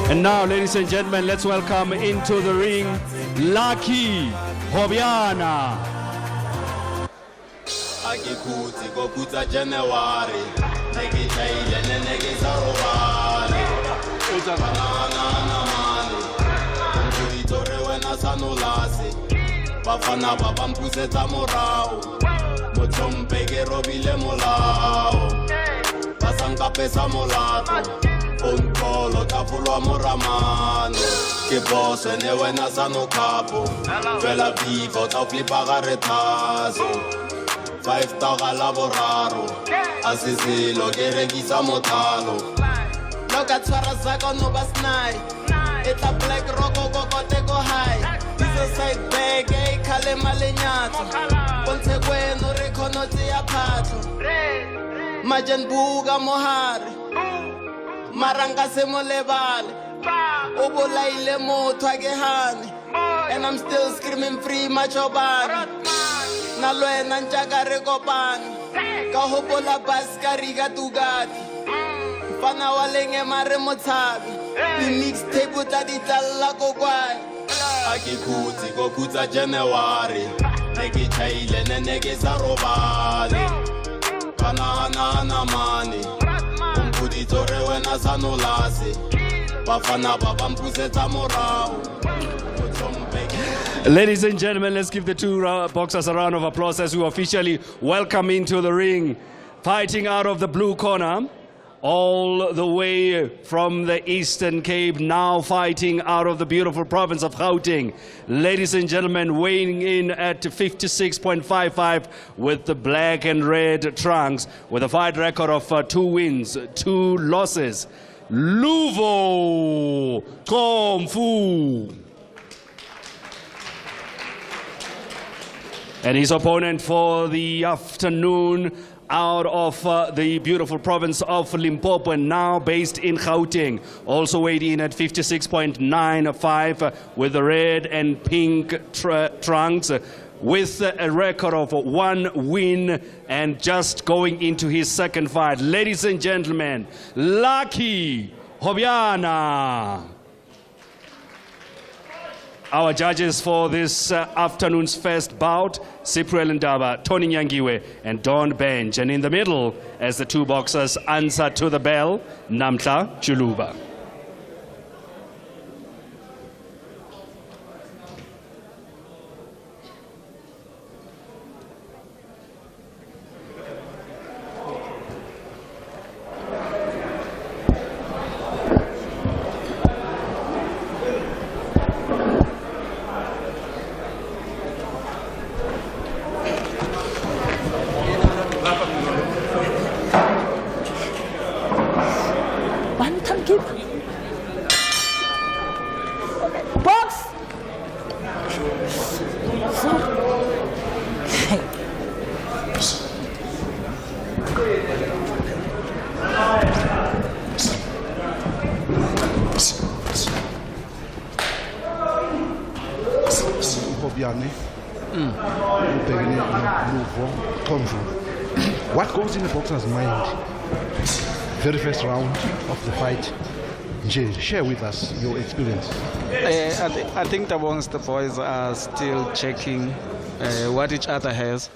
And now, ladies and gentlemen, let's welcome into the ring Lucky Hobiana. Akikuti kokuta January neke chaile neke sarobale utanana mani umfuditore wena sanolasi bafana babampusetsa morao mothompeke robile molao basanka pesa molato phone call otafulwa moramano ke boss ene wena sanokapo vela viva otaflipa gare thaso 5 taga laboraro asisilo ke rekisa mothalo loka tshwara zaka no basnai etla black roko kokote go high this a side bag e khale malenyatso bontshe kweno re khonotse ya phatlo majan buga mohare maranga se molebale o bolaile motho ke hane and I'm still screaming free machobani na lwena ntjaka re kopane ka hopola bus ka riga tugati fana wa lenge mare motshabi di mixtape tla di tlalla kokwai akikuti kokutsa January neke chaile neke sarobale kana na mani umfuditore wena sanolasi bafana babampusetsa morao. Ladies and gentlemen, let's give the two boxers a round of applause as we officially welcome into the ring, fighting out of the blue corner, all the way from the Eastern Cape, now fighting out of the beautiful province of Gauteng. Ladies and gentlemen, weighing in at 56.55 with the black and red trunks, with a fight record of 2 wins, 2 losses, Luvo Komfu. And his opponent for the afternoon, out of the beautiful province of Limpopo, and now based in Gauteng, also weighed in at 56.95 with the red and pink trunks, with a record of 1 win and just going into his second fight. Ladies and gentlemen, Lucky Hobiana. Our judges for this afternoon's first bout, Cypriel Ndaba, Tony Nyangiwe, and Don Bench. And in the middle, as the two boxers answer to the bell, Namtla Chuluba. Box! What goes in a boxer's mind? Very first round of the fight. Share with us your experience. I think amongst the boys are still checking what each other has,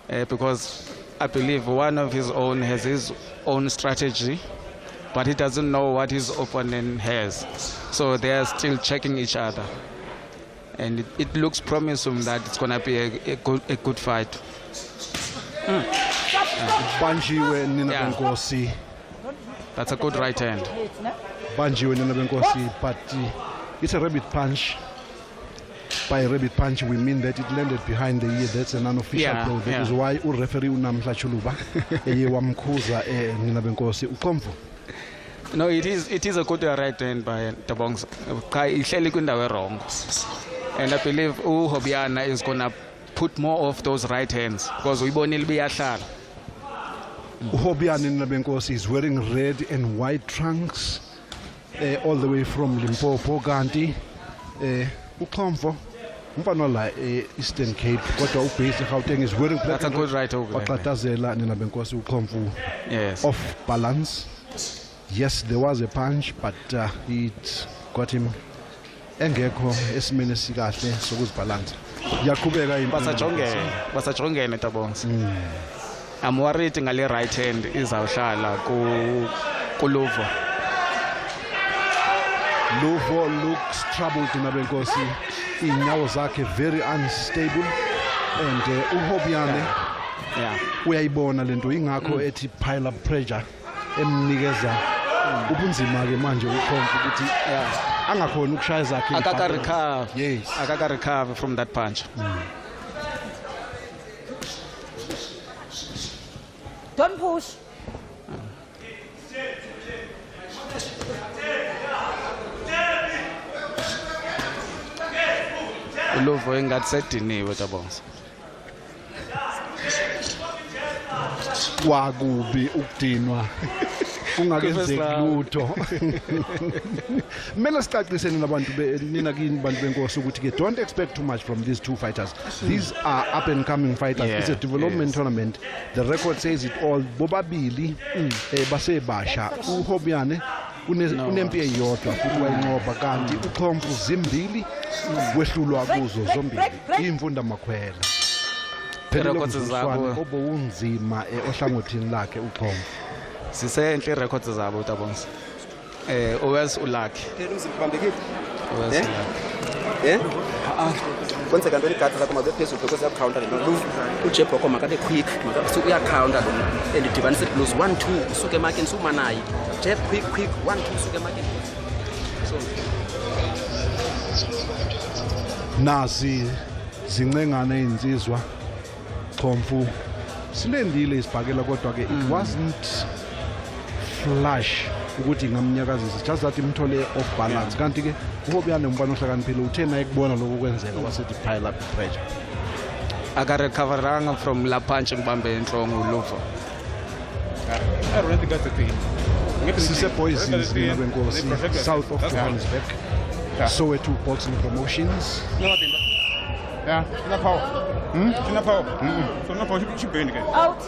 because I believe one of his own has his own strategy, but he doesn't know what his opponent has. So they are still checking each other. and it looks promising that it's going to be a good fight. Banjiwe Nina Yeah. Benkosi. That's a good right hand. Banjiwe Nina Benkosi, but it's a rabbit punch. By a rabbit punch, we mean that it landed behind the ear. That's an unofficial Yeah, blow. That is yeah. why referee Unamhla Chuluba wamkhuza Nina Benkosi uqomvu. No, it is a good right hand by Tabongs. Ihleli kwindawo wrong. And I believe Hobiana is going to put more of those right hands because uyibonile biyahlala. Uhobiane Nina Benkosi is wearing red and white trunks all the way from Limpopo, Ganti. Uqomvu umfana la Eastern Cape kodwa ubase Gauteng is wearing black. That's a good right over there. Waqatazela Nina Benkosi uqomvu Yes. off balance. Yes, there was a punch, but it got him engekho esimene sikahle sokuzibhalansa. Yaqhubeka Basajongene Tabongs. I'm worried ngale right hand izawuhlala ku Luvo. Luvo looks troubled Nina Benkosi. Inyawo zakhe very unstable and uHobiane Yeah. uyayibona lento ingakho ethi pile up pressure emnikeza ubunzima ke manje ukhomfa ukuthi angakhona ukushaya zakhe Akaka recover. Yes. Akaka recover from that punch. Don't push. Luvo engathi sediniwe Tabongs. kwakubi ukudinwa ungakenzeki lutho. Mina sicacise nabantu nina kini bantu benkosi ukuthi ke don't expect too much from these two fighters. These are up and coming fighters. Yeah, It's a development yes. tournament. The record says it all. Bobabili basebasha uHobiane unempi eyodwa futhi wayinqoba kanti uqomfu zimbili wehlulwa kuzo zombili imfunda makhwela. Records zabo obunzima ohlangothini lakhe uqomfu. sisenhle records zabo Tabongs. Owes uLucky. Owes uLucky. konse kanti ligada lakho mabe phezulu because ya counter lo uJebro koma kabe quick so uya counter lo and divanise plus 1 2 usuke emakeni sumanayi Jeb quick 1 2 usuke emakeni so Nasi zincengane insizwa Qomfu silendile isibhakela kodwa ke it wasn't flash ukuthi ngamnyakazisa just that imthole off balance kanti ke uHobiane umbani ohlakaniphile uthena ekubona lokho kwenzeka wasithi pile up pressure. Akarecoveranga from la punch ngibambe enhlongo uLuvo. I already got the thing. Sise boys in Benkosi south of Johannesburg. Soweto Boxing Promotions. Yeah, ina power. Ina power. So no power, she burn again. Out.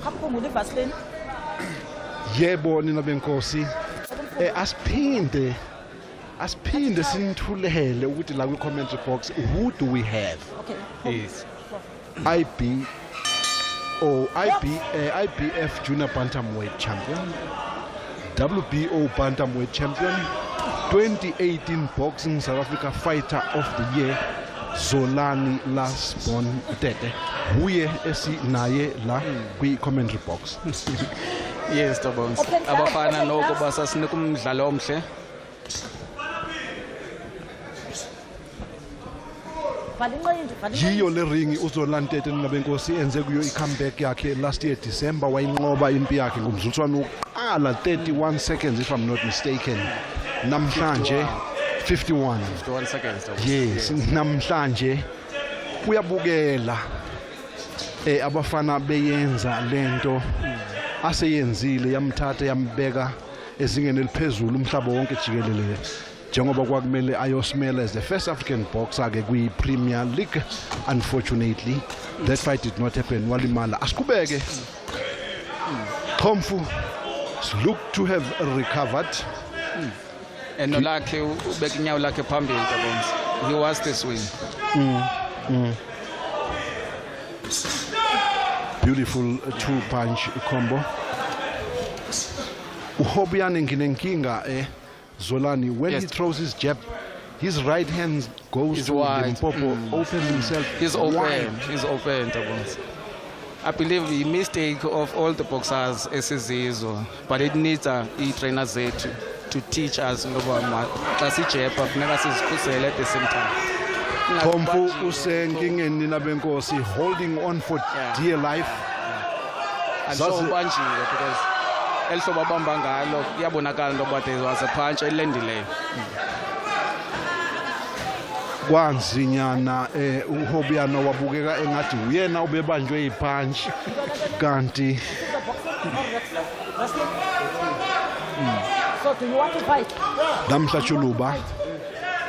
Kaphungula ivaseline. Yebo Nina Benkosi asiphinde sinithulele ukuthi la kwi commentary box who do we have? Okay. Yes. IBF Junior Bantamweight Champion, WBO Bantamweight Champion, 2018 Boxing South Africa Fighter of the Year, Zolani Lasbon Tete. Uye esinaye la kwi commentary box. Yes Tabongs. Open side, Abafana open noko side. basasinika umdlalo omhle. Yiyo le ringi uZolani Tete Nina Benkosi enze kuyo i-comeback yakhe last year December wayinqoba impi yakhe ngomzutswana wokuqala 31 seconds if I'm not mistaken. Namhlanje 51. 51 seconds. Tabongs. Yes, namhlanje uyabukela abafana beyenza lento aseyenzile yamthatha yambeka ezingeni eliphezulu umhlaba wonke jikelele njengoba kwakumele ayosimela as the first African boxer ke kwi Premier League. Unfortunately that fight did not happen, walimala. Asikubeke Qomfu look to have recovered. And uLucky ubeka inyawo lakhe phambili Tabongs. He was this win. Beautiful two punch combo. uHobiane nginenkinga Zolani, when Yes. he throws his jab, his right hand goes He's to wide. Limpopo, opens himself. He's wide. open. He's open, Tabongs. I believe the mistake of all the boxers is but it needs a trainer to teach us ngoba xa sijepha funeka sizikhusele at the same time. Komfu usenkingeni nabenkosi, holding on for dear life. Andisho Zazi- ubanjiwe because eli hlobo abamba ngalo kuyabonakala into yoba there was a punch elendileyo. Kwanzinyana uHobiana wabukeka engathi uyena ubebanjwe ipunch kanti So do you want to fight? Namhlachuluba,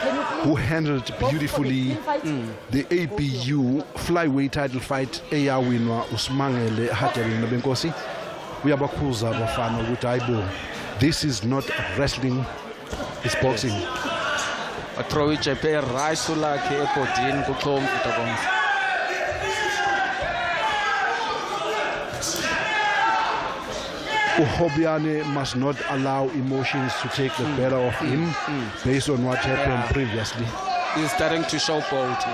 Can you please who handled go for the beautifully clean fight? the APU flyweight title fight eyawinwa uSimangele Hadebe Nabenkosi. Uyabakhuza abafana ukuthi hayibo, this is not wrestling, it's boxing. Throw ijephe right lakhe ebhodini kuxhomfu Tabongs. Uhobiane must not allow emotions to take the better of him based on what happened previously. He's starting to show both.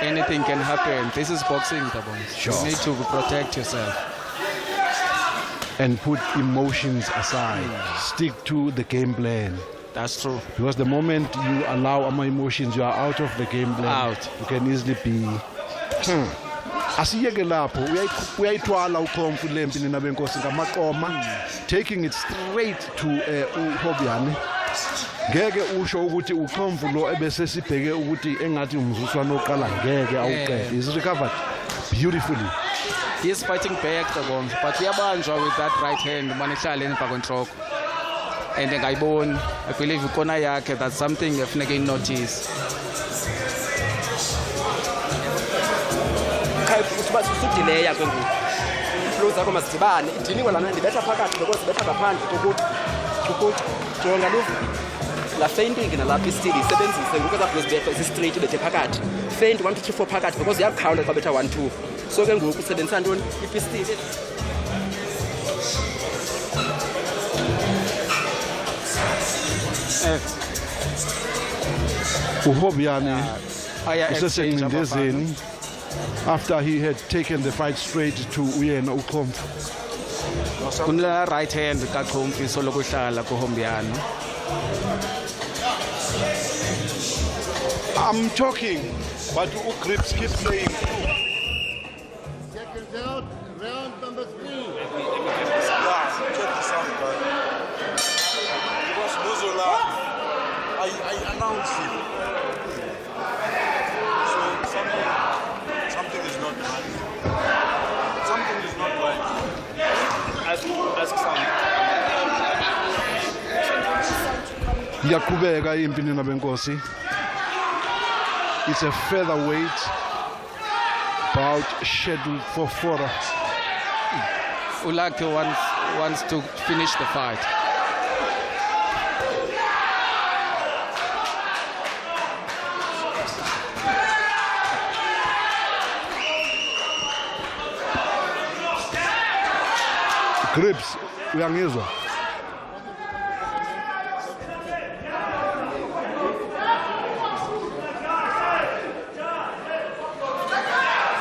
Anything can happen. This is boxing, Tabongs. Sure. You need to protect yourself. And put emotions aside. Stick to the game plan. That's true. Because the moment you allow my emotions, you are out of the game plan. Out. You can easily be. Asiyeke lapho uyayithwala uKomfu lempi ninabenkosi ngamaqoma, taking it straight to uHobiane. Ngeke usho ukuthi uKomfu lo ebese sibheke ukuthi engathi umzuswana oqala ngeke awuqede. He's recovered beautifully. He's fighting back, Tabongs, but uyabanjwa with that right hand manihlale emva kwenhloko. And ngayiboni, I believe ikona yakhe, that's something efuneka inotice. Usudileya ke ngoku. Flow zakho masidibane. Idiniwe lana ndibetha phakathi because ibetha ngaphandle ukuthi jonga lo la feinting nalapha istil isebenzise ngoku ezapho zibetha isi-straight bethe phakathi. Feint 1 2 3 4 phakathi because uyakhawula xa betha 1 2. So ke ngoku usebenzisa ntoni? Ipistol. uHobiane Aya exchange usesencindezeni after he had taken the fight straight to uyena uKomfu. kunela right hand kaXhomfi soloko hlala kuHombiane. I'm talking, but Grips keep saying. Seconds out, round number 3. Check this out, guys. Because Muzola, I announced him. So something is not right. Something is not right. Ask Sam. Iyaqhubeka impi ninabenkosi. It's a featherweight bout scheduled for 4. Ulake wants to finish the fight. Grips, uyangizwa?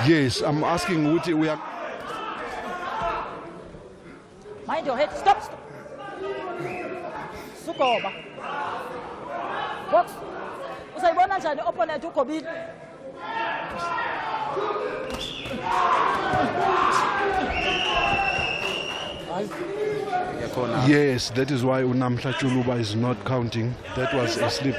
Yes, I'm asking ukuthi uya Mind your head. Stop. Sukoba. Box. Usayibona njani opponent ugobile? Yes, that is why Unamhlachuluba is not counting. That was a slip.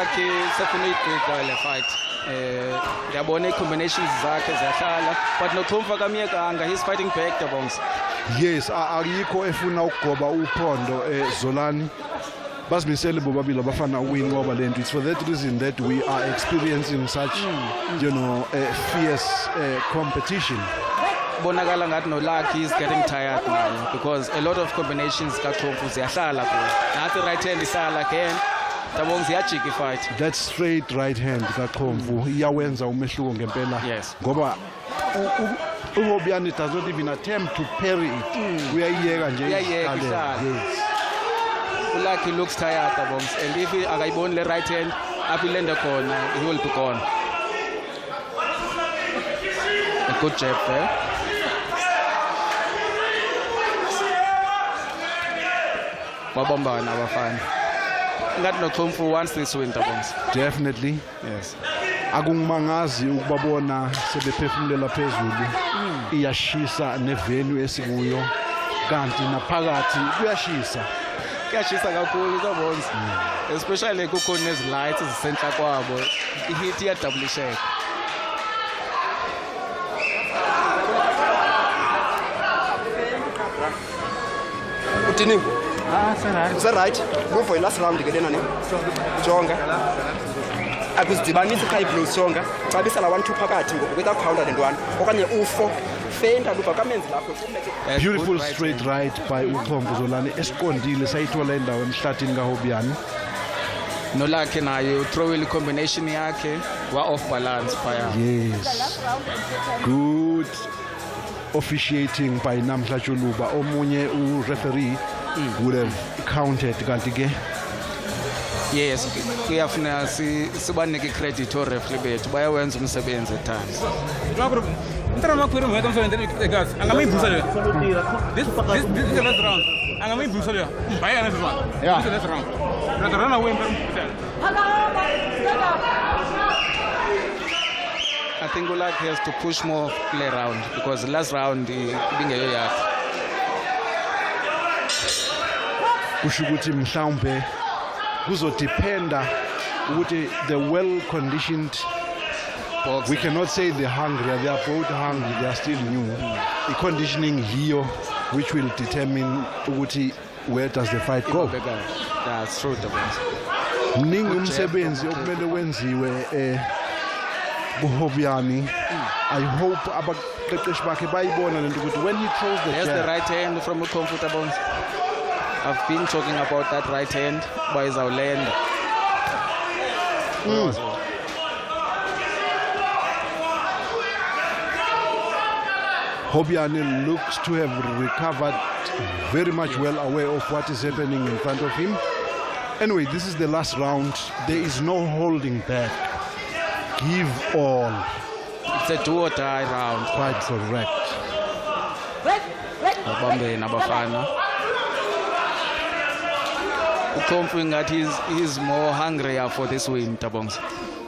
Lucky sefuna uyigqiga le fight. Ngiyabona i-combinations zakhe ziyahlala but noXhompfu akamyekanga, he's fighting back Tabongs. Yes, akikho efuna ukugoba uphondo Zolani. Basimisele bobabili abafana uwinqoba lento. It's for that reason that we are experiencing such fierce competition. Bonakala ngathi no Lucky is getting tired now because a lot of combinations kaXhompfu ziyahlala kuyo. Nathi right hand isala again. Tabongs iyajika fight. That straight right hand kaXhompfu iyawenza umehluko ngempela. Yes. Ngoba uHobiani does not even attempt to parry it. Uyayiyeka nje. Yes. Lucky looks tired Tabongs, and if akayiboni le right hand apilende khona he will be gone. A good jab there. Babombana abafana. Ngathi noXhompfu wants this win Tabongs. Definitely. Yes. Akungimangazi ukubabona sebephefumulela phezulu. Iyashisa nevenue esikuyo kanti naphakathi kuyashisa. Kuyashisa kakhulu Tabongs. Especially kukhona nezi lights ezisenhla kwabo. I-hit iyadoublisheka. Utini? Is that right? Go for your last round ke lena ne. Jonga. Akuzidibanisi high blows jonga. Xa bisala 1-2 phakathi ngoku without counter and one. Okanye u4 fenda luba kamenzi lapho. Beautiful straight right by uXhompfu Zolani esiqondile sayithola indawo emhlathini kaHobiani. No Lucky naye throw ile combination yakhe wa off balance phaya. Yes. Good officiating by Namhla Chuluba. Omunye referee would have counted kanti ke. Yes, kuyafuna sibanike credit to referee bethu bayawenza umsebenzi at times. Entrar uma coisa muito diferente gas. Angamai busa le. This is the last round. Angamai busa le. Baya na swan. Yeah. This is the last round. Rather run away from I think Lucky has to push more play round because the last round ibingeyo yakhe. Kusho ukuthi mhlawumbe kuzodependa ukuthi the well conditioned. We cannot say they're hungry. They are both hungry. They are still new. The conditioning here, which will determine where does the fight go. That's true. Mningi umsebenzi okumele wenziwe kuHobiani. I hope abaqeqeshi bakhe bayibona lento ukuthi when he throws the jab. There's the right hand from uXhompfu Tabongs. I've been talking about that right hand by Zawland. Hobiani looks to have recovered very much well aware of what is happening in front of him. Anyway, this is the last round. There is no holding back. Give all. It's a do or die round. Quite correct. Abambe nabafana. uXhompfu ngathi he's more hungrier for this win Tabongs.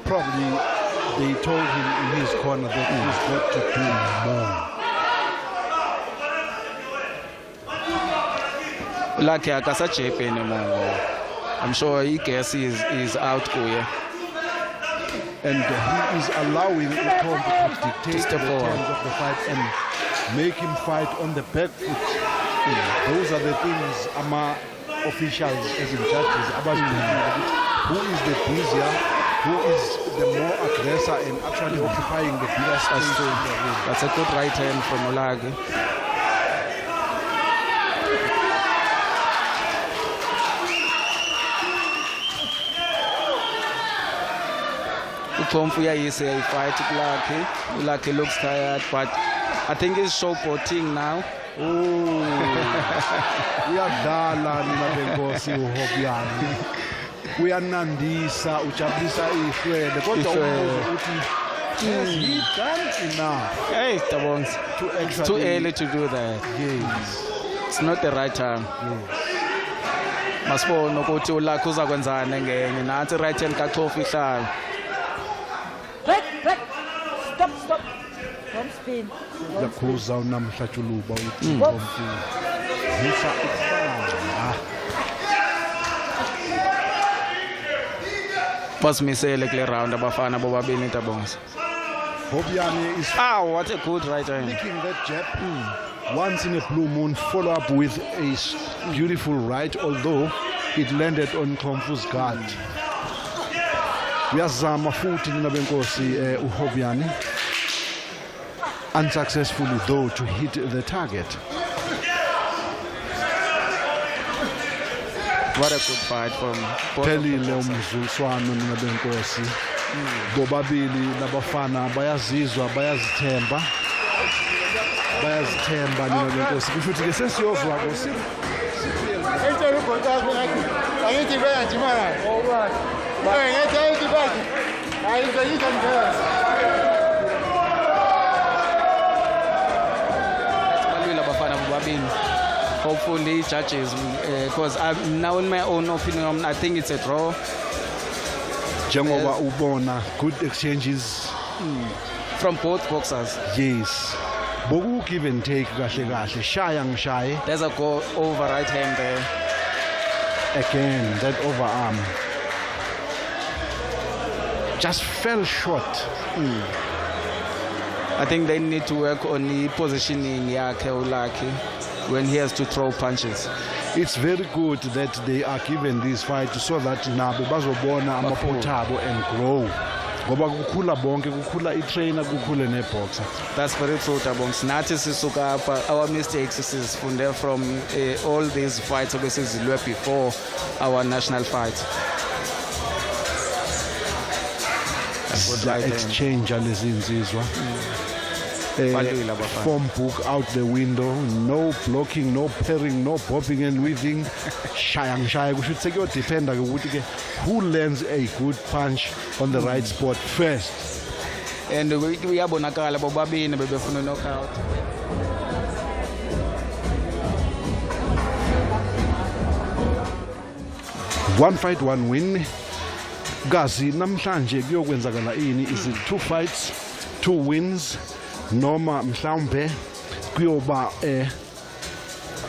Probably they told him in his corner that he's got to do more. Lucky akasajepe anymore. I'm sure he guess is out kuye. And he is allowing uXhompfu to dictate the terms of the fight and make him fight on the back foot. Those are the things officials as in judges about who is the busier, who is the more aggressor and actually occupying the bigger space. That's a good right hand from Olagi. uXhompfu uyayise fight Lucky. Lucky looks tired, but I think he's showboating now. Uyadlala nina benkosi uHobiani. Uyanandisa ujabulisa ihlwele kodwa uthi has he done enough? Hey Tabongs, it's too early to do that. Yes. It's not the right time. Masibona ukuthi uLucky uzakwenzana ngenye nathi right hand kaXhompfu ihlala. Break. Stop. Don't spin. Yakhuza uNamhla Chuluba uthi uXhompfu. Hisa ihlala. basimisele kule round abafana bobabini tabongs. Hobiani is What a good right hand. flicking that jab. Once in a blue moon, follow up with a beautiful right, although it landed on Komfu's guard. Uyazama futhi nina benkosi uHobiani, unsuccessfully though to hit the target. What a good fight from both of Phelile them. umzuliswano nina benkosi. Bobabili labafana bayazizwa bayazithemba nina benkosi. Kusho ukuthi ke sesiyozwa kosi. Balwile abafana bobabini. Hopefully judges, because now in my own opinion, I think it's a draw. Njengoba ubona good exchanges From both boxers. yes. Boku give and take kahle kahle. Shaya ngishaye There's a go over right hand there. again that overarm just fell short. I think they need to work on the positioning yakhe uLucky when he has to throw punches. It's very good that they are given this fight so that nabo bazobona amaphutha abo and grow. Ngoba kukhula bonke, kukhula i-trainer, kukhule ne-boxer. That's very true, Tabongs. Nathi sisuka apha, our mistakes sizifunde from all these fights obesizilwe before our national fight. Exchange lezi insizwa. Balwile abafana. Form book out the window, no blocking, no parrying, no bobbing and weaving. Shaya ngishaya kusho ukuthi sekuyodependa ke ukuthi ke who lands a good punch on the right spot first. And uyabonakala bobabini bebefuna knockout. One fight, one win. Gazi namhlanje kuyokwenzakala ini? Is it 2 fights, 2 wins? Noma mhlawumbe kuyoba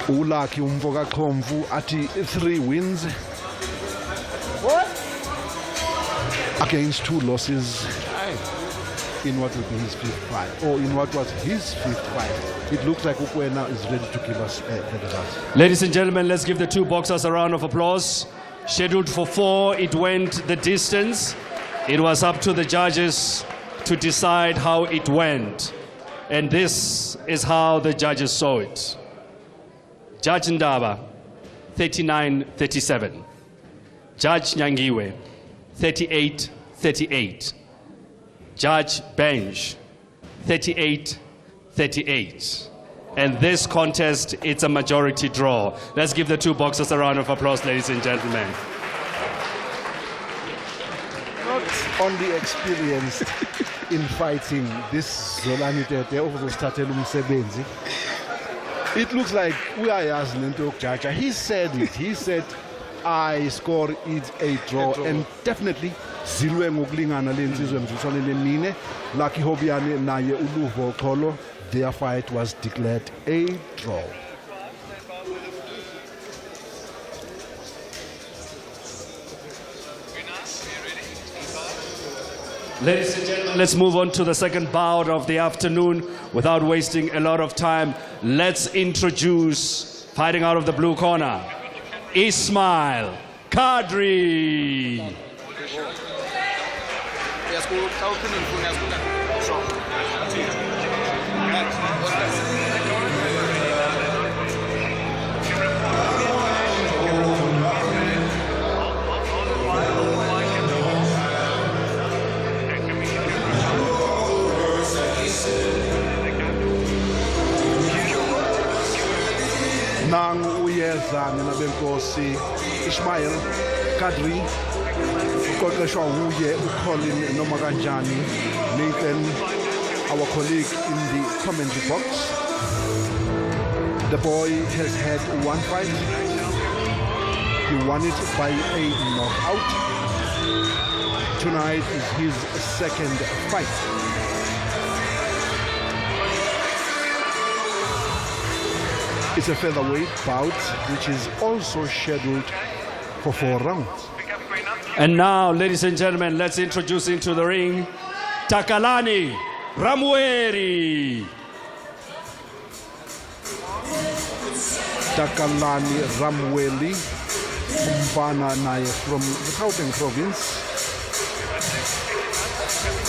uLucky umfoka Xhomvu athi 3 wins against 2 losses in what would be his 5th fight, or in what was his 5th fight. It looks like Ukwena is ready to give us the results. Ladies and gentlemen, let's give the two boxers a round of applause. Scheduled for 4, it went the distance. It was up to the judges to decide how it went. And this is how the judges saw it. Judge Ndaba, 39-37. Judge Nyangiwe, 38-38. Judge Bench, 38-38. And this contest, it's a majority draw. Let's give the two boxers a round of applause, ladies and gentlemen. Not only experienced in fighting this Zolani Tete okuzosithathela umsebenzi. It looks like uyayazi lento yokujaja. He said it. He said I score it a draw, and definitely zilwe ngokulingana lensizwe emziswane lemine. Lucky Hobiani naye uLuvo Xolo, their fight was declared a draw. Ladies and gentlemen, let's move on to the second bout of the afternoon. Without wasting a lot of time, let's introduce, fighting out of the blue corner, Ismail Kadri. Nangu uyeza mina benkosi Ismail Kadri, uqoqeshwa uye uColin noma kanjani Nathan, our colleague in the commentary box. The boy has had 1 fight. He won it by a knockout. Tonight is his second fight. It's a featherweight bout, which is also scheduled for 4 rounds. And now, ladies and gentlemen, let's introduce into the ring Takalani Ramweri. Takalani Ramweli, umfana naye from the Gauteng province.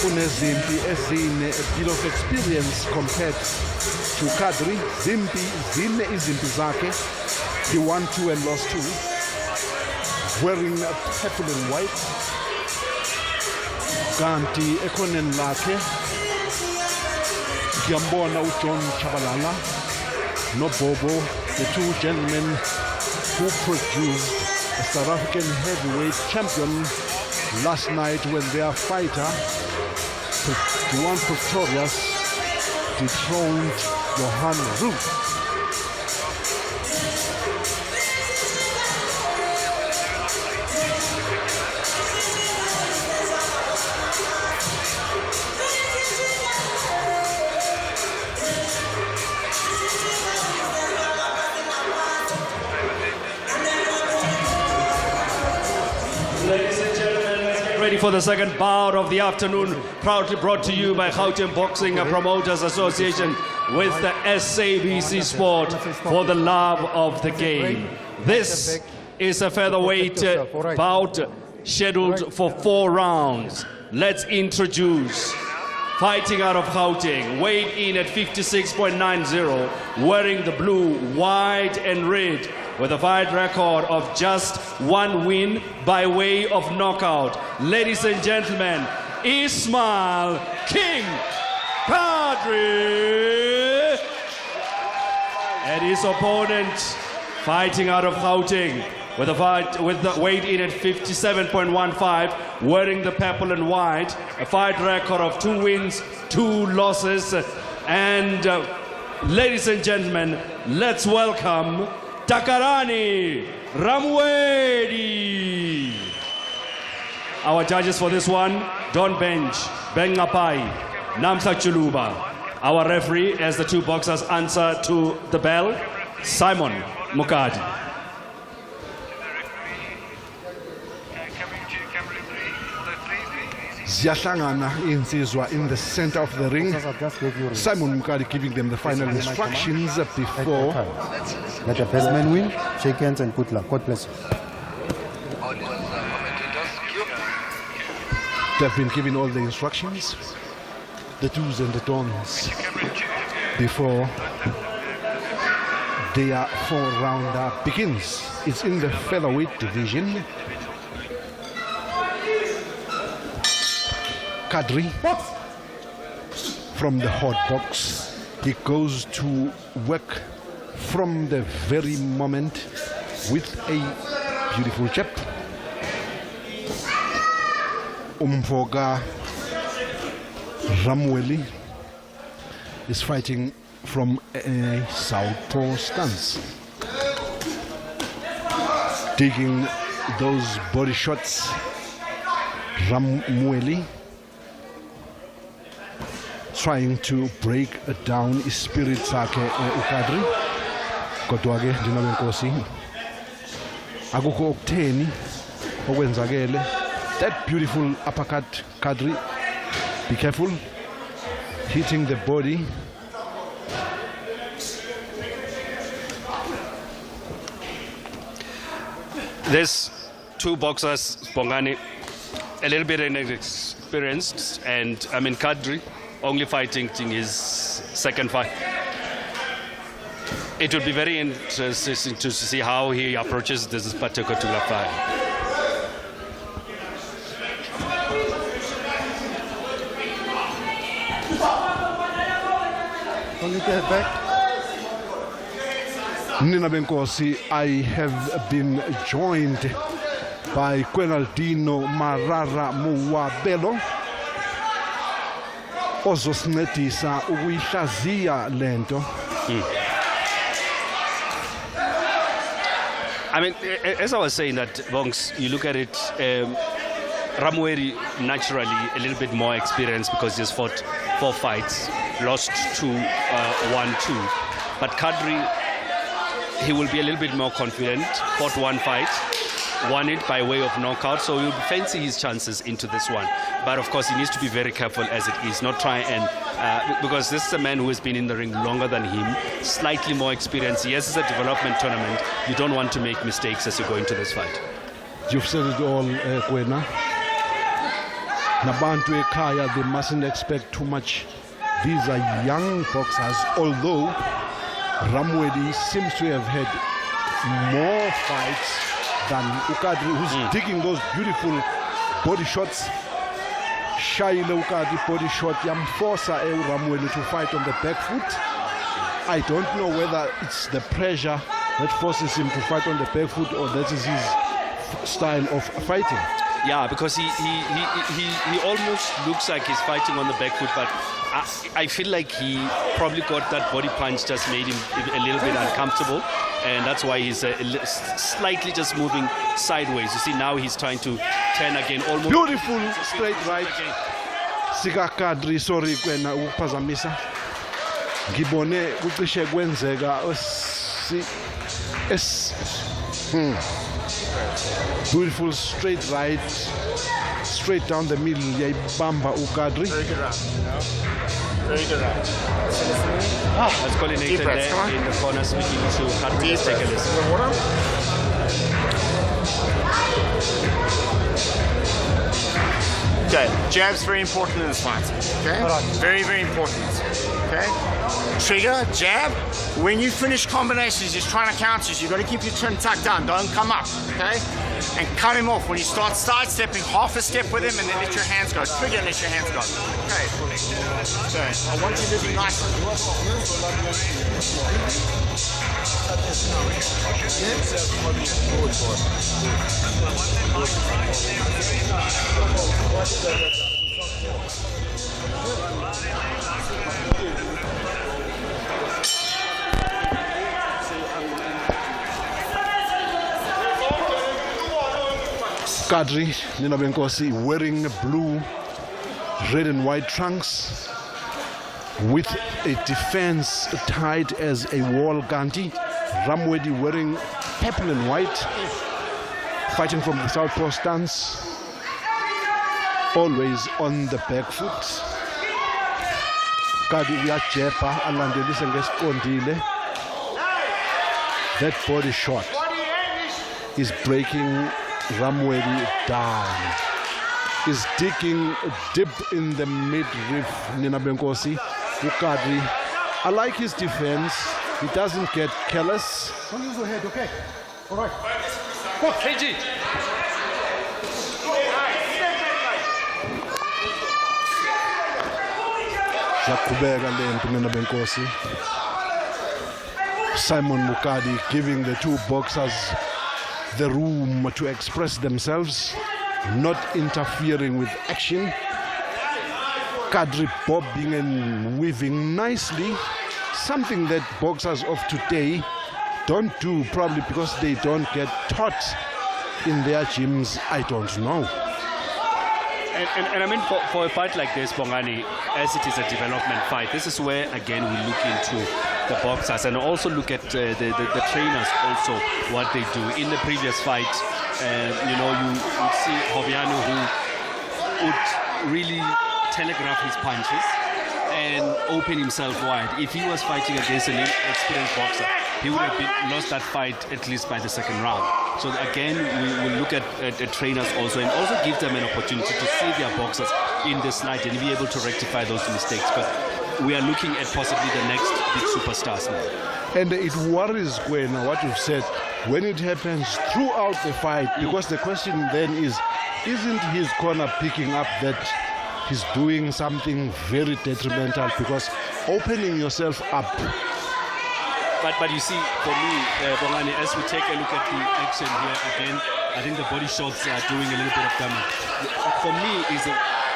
Unezimpi ezine, a deal of experience compared to Kadri. Zine izimpi zake. He won 2 and lost 2. Wearing purple and white. Kanti ekonen lakhe. Ngiyambona uJohn Chabalala no Bobo, the 2 gentlemen who produced a South African heavyweight champion last night when their fighter, the one Pretorius, dethroned Johan Roux. Ready for the second bout of the afternoon, proudly brought to you by Gauteng Boxing Promoters Association with the SABC Sport for the love of the game. This is a featherweight bout scheduled for 4 rounds. Let's introduce, fighting out of Gauteng, weighed in at 56.90, wearing the blue, white and red, with a fight record of just 1 win by way of knockout. Ladies and gentlemen, Ismail King Padre and his opponent, fighting out of Gauteng, with the weight in at 57.15, wearing the purple and white, a fight record of 2 wins, 2 losses, and ladies and gentlemen, let's welcome Takalani Ramweri. Our judges for this one, Don Bench, Ben Ngapai, Namsa Chuluba. Our referee, as the 2 boxers answer to the bell, Simon Mukadi. Ziyahlangana insizwa in the center of the ring. Simon Mukadi giving them the final instructions before. Let the best man win, shake hands and good luck. God bless you. They've been given all the instructions, the do's and the don'ts, before their 4-rounder begins. It's in the featherweight division. Kadri from the hot box. He goes to work from the very moment with a beautiful jab. Umfoga Ramweli is fighting from a southpaw stance, taking those body shots. Ramweli trying to break down his spirit sakhe uKadri, kodwa ke ndinabenkosi akukho okutheni okwenzakele. That beautiful uppercut, Kadri, be careful, hitting the body. There's 2 boxers, Bongani, a little bit inexperienced, and Kadri only fighting his second fight. It will be very interesting to see how he approaches this particular fight. Nina Benkosi, I have been joined by Quenaldino Marara Muwabelo, ozosincedisa ukuyihlaziya lento. As I was saying that, Bongs, you look at it, Ramweri naturally a little bit more experienced because he's fought 4 fights, lost 2, won 2. But Kadri, he will be a little bit more confident, fought 1 fight, won it by way of knockout, so he'll fancy his chances into this one. But of course, he needs to be very careful as it is, not try and because this is a man who has been in the ring longer than him, slightly more experience. Yes, it's a development tournament. You don't want to make mistakes as you go into this fight. You've said it all, Kwena. Nabantu ekhaya, they mustn't expect too much. These are young boxers, although Ramwedi seems to have had more fights than Ukadri, who's digging those beautiful body shots. Shaile Ukadri body shot, Yamforsa Ramwedi to fight on the back foot. I don't know whether it's the pressure that forces him to fight on the back foot or that is his style of fighting. Yeah, because he almost looks like he's fighting on the back foot, but I feel like he probably got that body punch just made him a little bit uncomfortable, and that's why he's slightly just moving sideways. You see, now he's trying to turn again, almost beautiful straight right. Sika Kadri, sorry Kwena ukuphazamisa. Ngibone kucishe kwenzeka beautiful straight right, straight down the middle. Yaibamba Ukadri. Very good round. Very good round. Let's call it Nathan there in the corner speaking to Kadri. Let's take a listen. Okay, jab's very important in this fight. Okay, very, very important. Okay, trigger, jab. When you finish combinations, he's trying to counter you. You've got to keep your chin tucked down. Don't come up. Okay, and cut him off when you start sidestepping. Half a step with him, and then let your hands go. Trigger and let your hands go. Okay. Okay. I want you to be nice. Kadri Nina Benkosi wearing blue, red and white trunks with a defense tied as a wall ganti. Ramwedi wearing purple and white, fighting from the southpaw stance, always on the back foot. Kadri uyajepa alandelise ngesiqondile. That body shot is breaking Ramwedi down. Is digging deep in the midriff. Nina Benkosi, Ukadri. I like his defense. He doesn't get careless. Don't use your head, okay? All right. KG. Zakubega le Nina Benkosi. Simon Mukadi giving the two boxers the room to express themselves, not interfering with action. Kadri bobbing and weaving nicely, something that boxers of today don't do, probably because they don't get taught in their gyms. I don't know. And I mean, for a fight like this, Bongani, as it is a development fight, this is where, again, we look into the boxers and also look at the trainers also, what they do. In the previous fight, you would see Hobiano who would really telegraph his punches and open himself wide. If he was fighting against an experienced boxer, he would have lost that fight at least by the second round. So again, we will look at trainers also and also give them an opportunity to see their boxers in this night and be able to rectify those mistakes, because we are looking at possibly the next big superstars now. And it worries Gwena, what you've said, when it happens throughout the fight, because the question then is, isn't his corner picking up that he's doing something very detrimental, because opening yourself up. But you see, for me, Bongani, as we take a look at the action here again, I think the body shots are doing a little bit of damage. For me,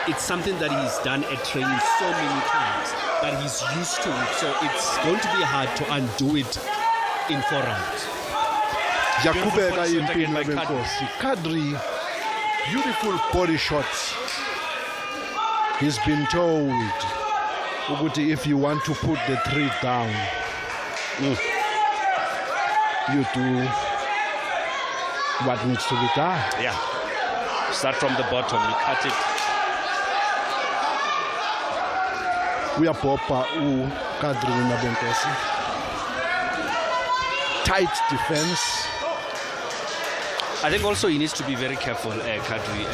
it's something that he's done at training so many times that he's used to it. So it's going to be hard to undo it in 4 rounds. Jakubeka impini Benkosi. Kadri, beautiful body shots. He's been told, Uguti, if you want to put the 3 down, you do. what needs to be done. Yeah. Start from the bottom, you cut it. Uyabhobha uKadri Nabenkosi. Tight defense. I think also he needs to be very careful, Kadri.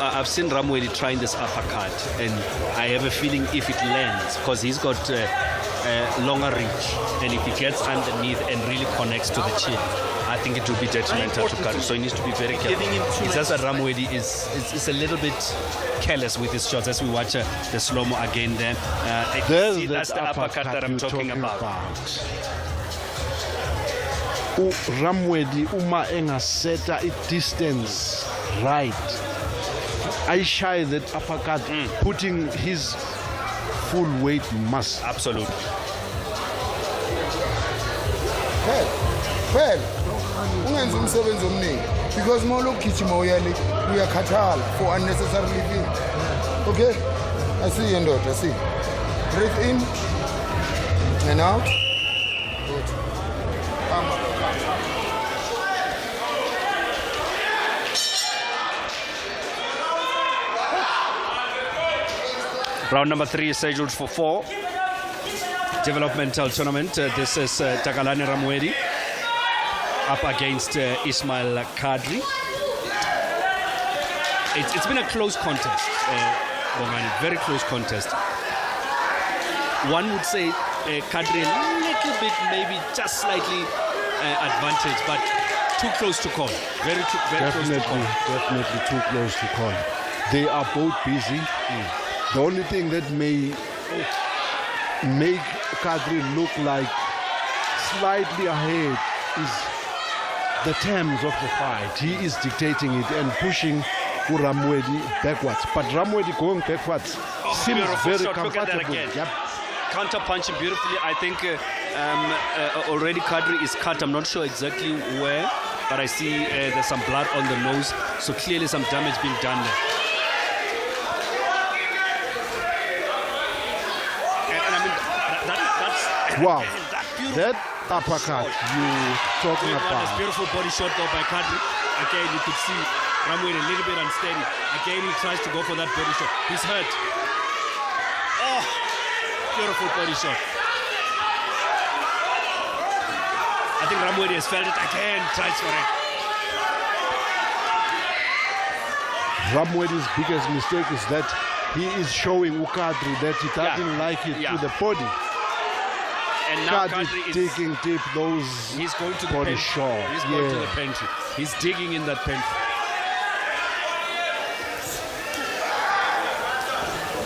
I've seen Ramwedi trying this uppercut, and I have a feeling if it lands, because he's got longer reach, and if he gets underneath and really connects to the chin, I think it will be detrimental to Kadri. So he needs to be very careful. It's just that Ramwedi is a little bit careless with his shots. As we watch the slow-mo again there. That's the uppercut that I'm talking about. Ramwedi uma engaseta distance right, I shy that uppercut, putting his full weight mass. Absolutely. Well, ungenzi umsebenzi omningi because uma ulokugijima uyakhathala for unnecessary living. Okay, I see you, ndoda. I see. Breathe in and out. Good. Round number 3 is scheduled for 4. Developmental tournament. This is Takalani Ramwedi up against Ismail Kadri. It's been a close contest, Bongani, very close contest. One would say Kadri a little bit, maybe just slightly advantage, but too close to call. Very close to call. Definitely too close to call. They are both busy. The only thing that may make Kadri look like slightly ahead is the terms of the fight. He is dictating it and pushing Ramwedi backwards. But Ramwedi going backwards seems very shot. comfortable. Look at that again. Yep. Counter punching beautifully. I think already Kadri is cut. I'm not sure exactly where, but I see there's some blood on the nose. So clearly some damage being done there. Wow, that uppercut you talking about. This beautiful body shot though by Kadri. Again, you could see Ramwedi a little bit unsteady. Again, he tries to go for that body shot. He's hurt. Oh, beautiful body shot. I think Ramwedi has felt it again, tries for it. Ramwedi's biggest mistake is that he is showing Kadri that he doesn't like it to the body. And now Kadri is digging deep those he's going to the body pantry. shot. He's going to the pantry. He's digging in that pantry.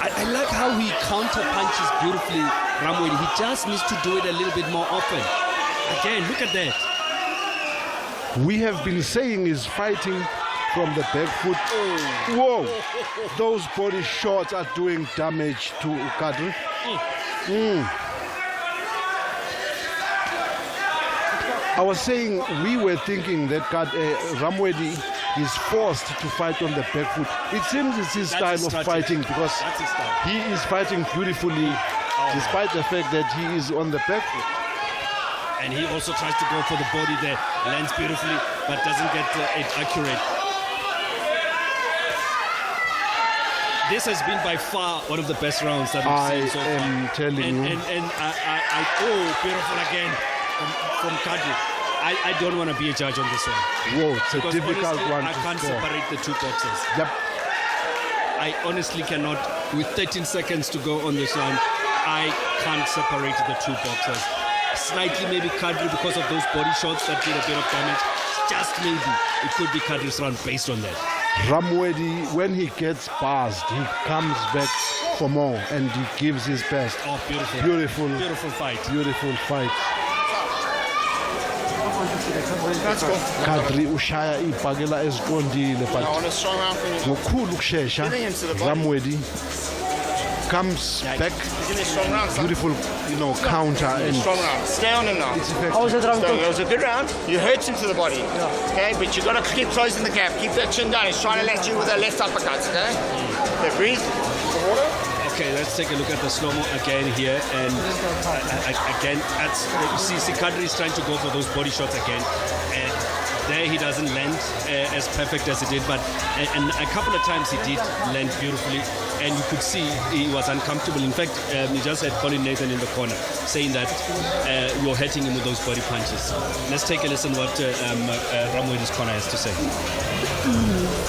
I like how he counter punches beautifully, Ramwedi. He just needs to do it a little bit more often. Again, look at that. We have been saying he's fighting from the back foot. Whoa! Those body shots are doing damage to Kadri. I was saying we were thinking that Ramwedi is forced to fight on the back foot. It seems it's his style of fighting because he is fighting beautifully despite the fact that he is on the back foot. And he also tries to go for the body there. Lands beautifully, but doesn't get it accurate. This has been by far one of the best rounds that we've seen so far. I am telling you. And oh, beautiful again from Kadri. I don't want to be a judge on this one. Whoa, it's a because difficult honestly, one I to can't score. separate the two boxers. Yep. I honestly cannot. With 13 seconds to go on this round, I can't separate the two boxers. Slightly maybe Kadri because of those body shots that did a bit of damage. Just maybe it could be Kadri's round based on that. Ramwedi, when he gets buzzed, he comes back for more and he gives his best. Oh, beautiful. Beautiful. Beautiful fight. Beautiful fight. That's cool. Kadri ushaya ibhakela eziqondile but I want a strong round for you. ngokukhulu ukushesha Ramwedi comes back. Beautiful, counter and Strong round. Stay on him now. it's effective. How was it round? So it was a good round. You hurt him to the body. Okay, but you got to keep closing the gap. Keep that chin down. He's trying to let you with a left uppercut. Okay. Okay, breathe. The water. Okay, let's take a look at the slow-mo again here. And again, see Kadri is trying to go for those body shots again. And There he doesn't land as perfect as he did, but and a couple of times he did land beautifully, and you could see he was uncomfortable. In fact, he just had Colin Nathan in the corner saying that you're hitting him with those body punches. Let's take a listen what Ramwedi's corner has to say.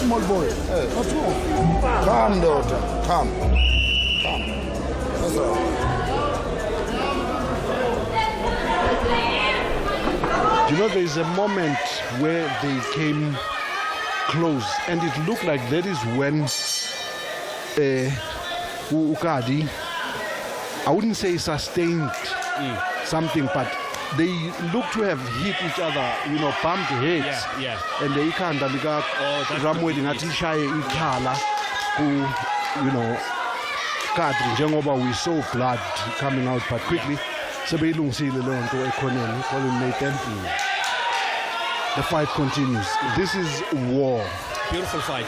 Small boy. Hey. What's wrong? Calm, daughter. Calm. That's all. You know, there is a moment where they came close, and it looked like that is when Ukadi, I wouldn't say sustained something, but they look to have hit each other, you know, bumped heads. Yeah. And they can't Ramwedi ngathi ishaye ikhala ku, you know, Kadri njengoba we saw blood coming out, but quickly sebeyilungisile leyo nto ekhoneni Colin Nathan. The fight continues. This is war. Beautiful fight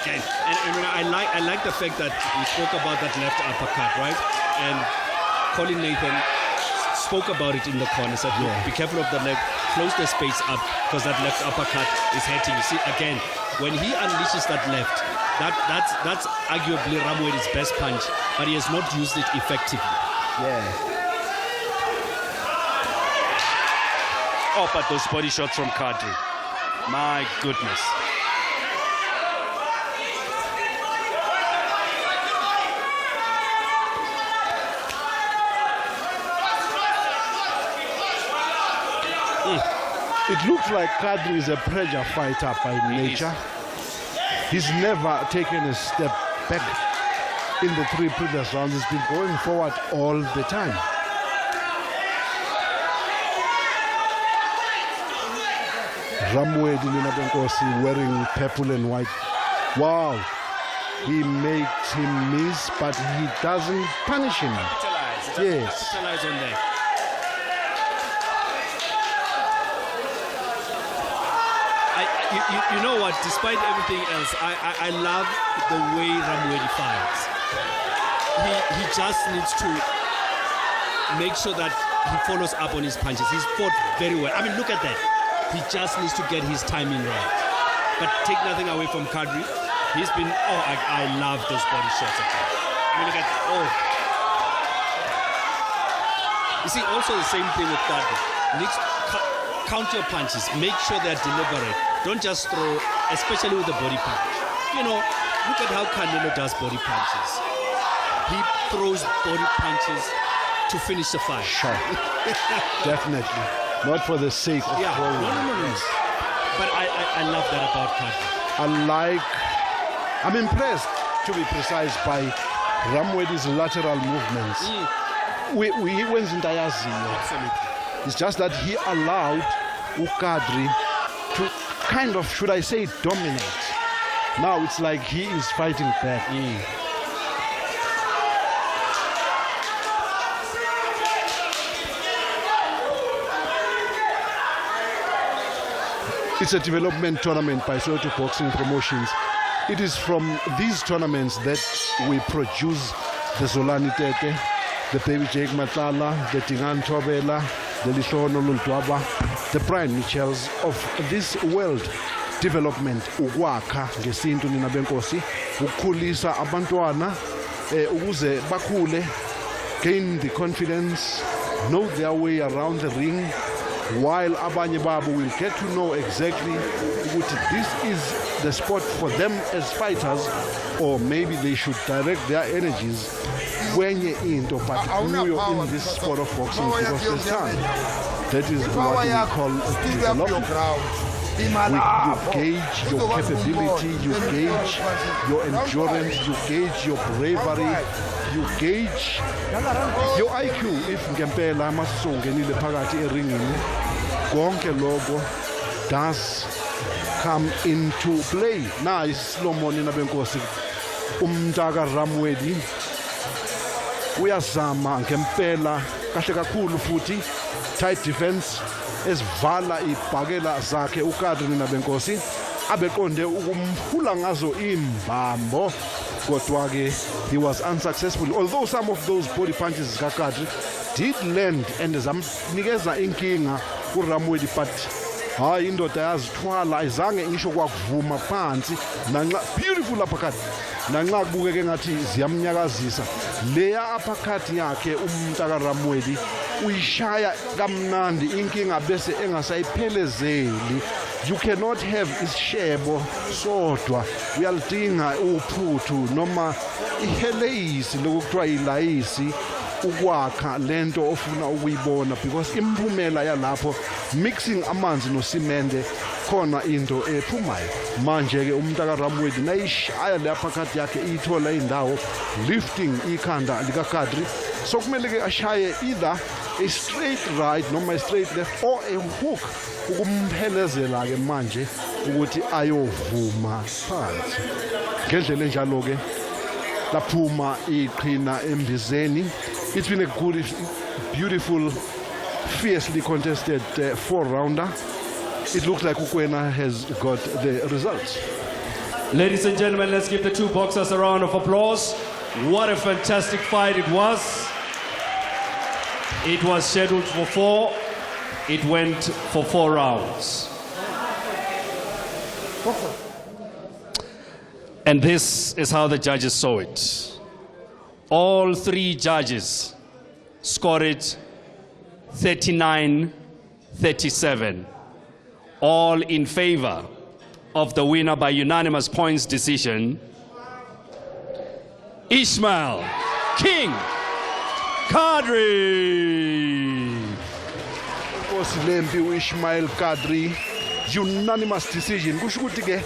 again. And I like the fact that we spoke about that left uppercut, right? And Colin Nathan spoke about it in the corner. Said, be careful of the leg, close the space up because that left uppercut is hurting. You see, again, when he unleashes that left, that's arguably Ramwedi's best punch, but he has not used it effectively. Yeah. Oh, but those body shots from Kadri. My goodness. It looks like Kadri is a pressure fighter by nature. He's never taken a step back in the 3 previous rounds. He's been going forward all the time. Ramwedi Ninabenkosi wearing purple and white. Wow. He makes him miss, but he doesn't punish him. Yes. Capitalize on that. You know what? Despite everything else, I love the way Ramwedi fights. He just needs to make sure that he follows up on his punches. He's fought very well. I mean, look at that. He just needs to get his timing right. But take nothing away from Kadri. He's been, I love those body shots again. I mean, look at that. Oh. You see, also the same thing with Kadri. Count your punches. Make sure they're deliberate. Don't just throw, especially with the body punch. You know, look at how Canelo does body punches. He throws body punches to finish the fight. Sure. Definitely. Not for the sake of throwing. No. But I love that about Kadri. I'm impressed, to be precise, by Ramwedi's lateral movements. He wins in Absolutely. It's just that he allowed Ukadri to kind of, should I say, dominate. Now it's like he is fighting back. It's a development tournament by Soweto Boxing Promotions. It is from these tournaments that we produce the Zolani Tete, the Baby Jake Matala, the Tingan Tobela, the Lishono Lultwaba, the Brian Mitchells of this world development. Ukwakha ngesintu nina benkosi, ukukhulisa abantwana ukuze bakhule, gain the confidence, know their way around the ring, while abanye babo will get to know exactly what this is the sport for them as fighters, or maybe they should direct their energies kwenye into particular in this sport of boxing, because there's time. That is what we call development. You gauge your capability, you gauge your endurance, you gauge your bravery, you gauge your IQ. If ngempela masongenile phakathi eringini, konke lokho does come into play. Na isilomoni nabenkosi umntaka Ramwedi uyazama ngempela kahle kakhulu futhi tight defense esivala ibhakela zakhe uKadri nabenkosi abeqonde ukumphula ngazo imbambo, kodwa ke he was unsuccessful, although some of those body punches kaKadri did land and zamnikeza inkinga kuRamwedi, but hayi indoda yazithwala ayizange ngisho kwakuvuma phansi nanxa beautiful uppercut nanxa kubukeke ngathi ziyamnyakazisa leya uppercut yakhe umntaka Ramwedi uyishaya kamnandi inkinga bese engasayiphelezeli. You cannot have isishebo sodwa uyalidinga uphuthu noma iheleyisi lokuthiwa ilayisi ukwakha lento ofuna ukuyibona because imphumela yalapho mixing amanzi nosimende khona into ephumayo. Manje ke umntaka Ramwedi nayishaya le uppercut yakhe ithola indawo lifting ikhanda lika Kadri so kumele ke ashaye either a straight right noma a straight left or a hook ukumphelezela ke manje ukuthi ayovuma phansi ngendlela enjalo ke laphuma iqhina embizeni. It's been a good, beautiful, fiercely contested 4-rounder. It looks like Ukwena has got the results. Ladies and gentlemen, let's give the two boxers a round of applause. What a fantastic fight it was. It was scheduled for 4. It went for 4 rounds. And this is how the judges saw it. All 3 judges scored it 39-37. All in favor of the winner by unanimous points decision, Ishmael King Kadri. Lempi Ishmael Kadri, unanimous decision. Kusho ukuthi ke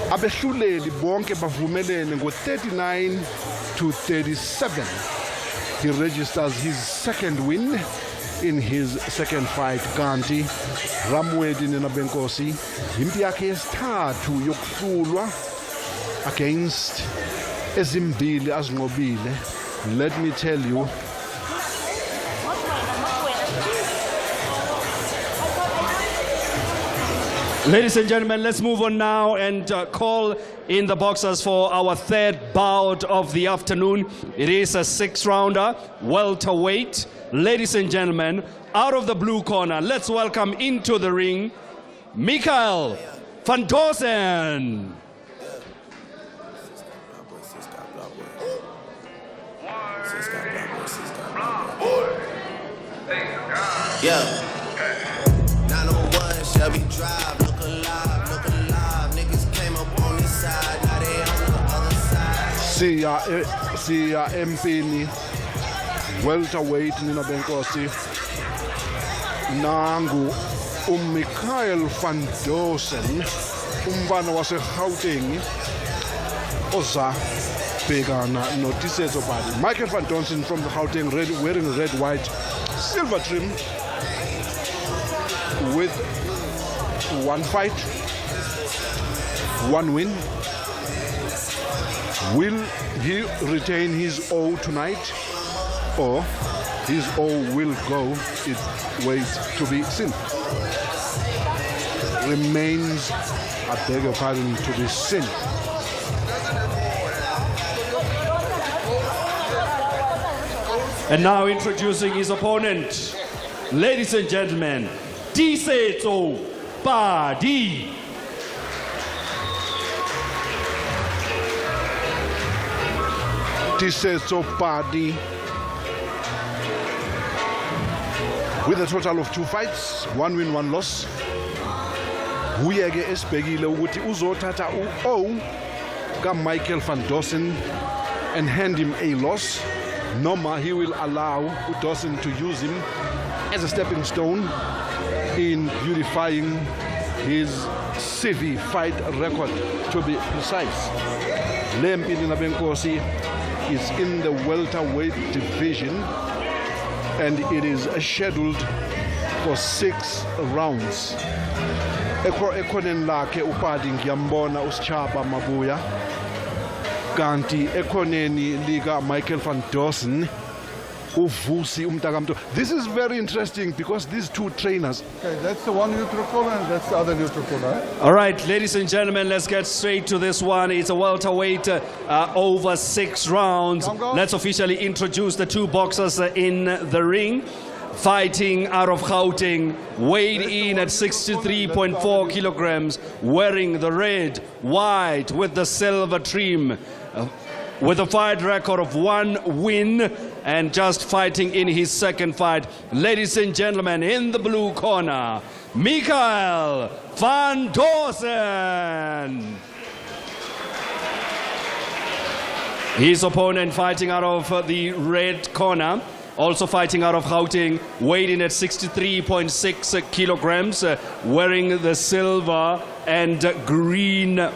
abehluleli bonke bavumelene ngo-39-37. He registers his second win in his second fight. Kanti Ramwedi Nenabenkosi impi yakhe yesithathu yokuhlulwa against ezimbili azinqobile. Let me tell you, ladies and gentlemen, let's move on now and call in the boxers for our 3rd bout of the afternoon. It is a 6-rounder, welterweight. Ladies and gentlemen, out of the blue corner, let's welcome into the ring, Mikael van Dorsen. Yeah. 901 Shelby Drive, look alive, look alive. Niggas came up on this side, now they on the other side. Siya empini welterweight Nenabenkosi nangu Mikael van Dorsen umfana wase Gauteng oza bhekana noTisetso Padi. Michael van Dorsen from the Gauteng, wearing red, white, silver trim, with 1 fight, 1 win. Will he retain his O tonight, or his O will go? It waits to be seen. Remains, I beg your pardon, to be seen. And now introducing his opponent, ladies and gentlemen, Tisetso Padi. Tisetso Padi, with a total of 2 fights, 1 win, 1 loss. Uyeke esibhekile ukuthi uzothatha u-O ka-Michael van Dorsen and hand him a loss, noma he will allow Dorsen to use him as a stepping stone in beautifying his CV fight record, to be precise. Lempi Nenabenkosi is in the welterweight division and it is scheduled for 6 rounds. Ekhoneni lakhe uPadi ngiyambona uSichaba Mabuya, kanti ekhoneni lika Michael van Dorsen uVusi umntakamntu. This is very interesting because these 2 trainers. Okay, that's the one neutral corner and that's the other neutral corner, right? All right, ladies and gentlemen, let's get straight to this one. It's a welterweight over 6 rounds. Let's officially introduce the 2 boxers in the ring. fighting out of Gauteng, weighed in at 63.4 kilograms, wearing the red, white with the silver trim, with a fight record of 1 win and just fighting in his second fight. Ladies and gentlemen, in the blue corner, Mikael van Dorsen. His opponent fighting out of the red corner, also fighting out of Gauteng, weighed in at 63.6 kilograms, wearing the silver and green.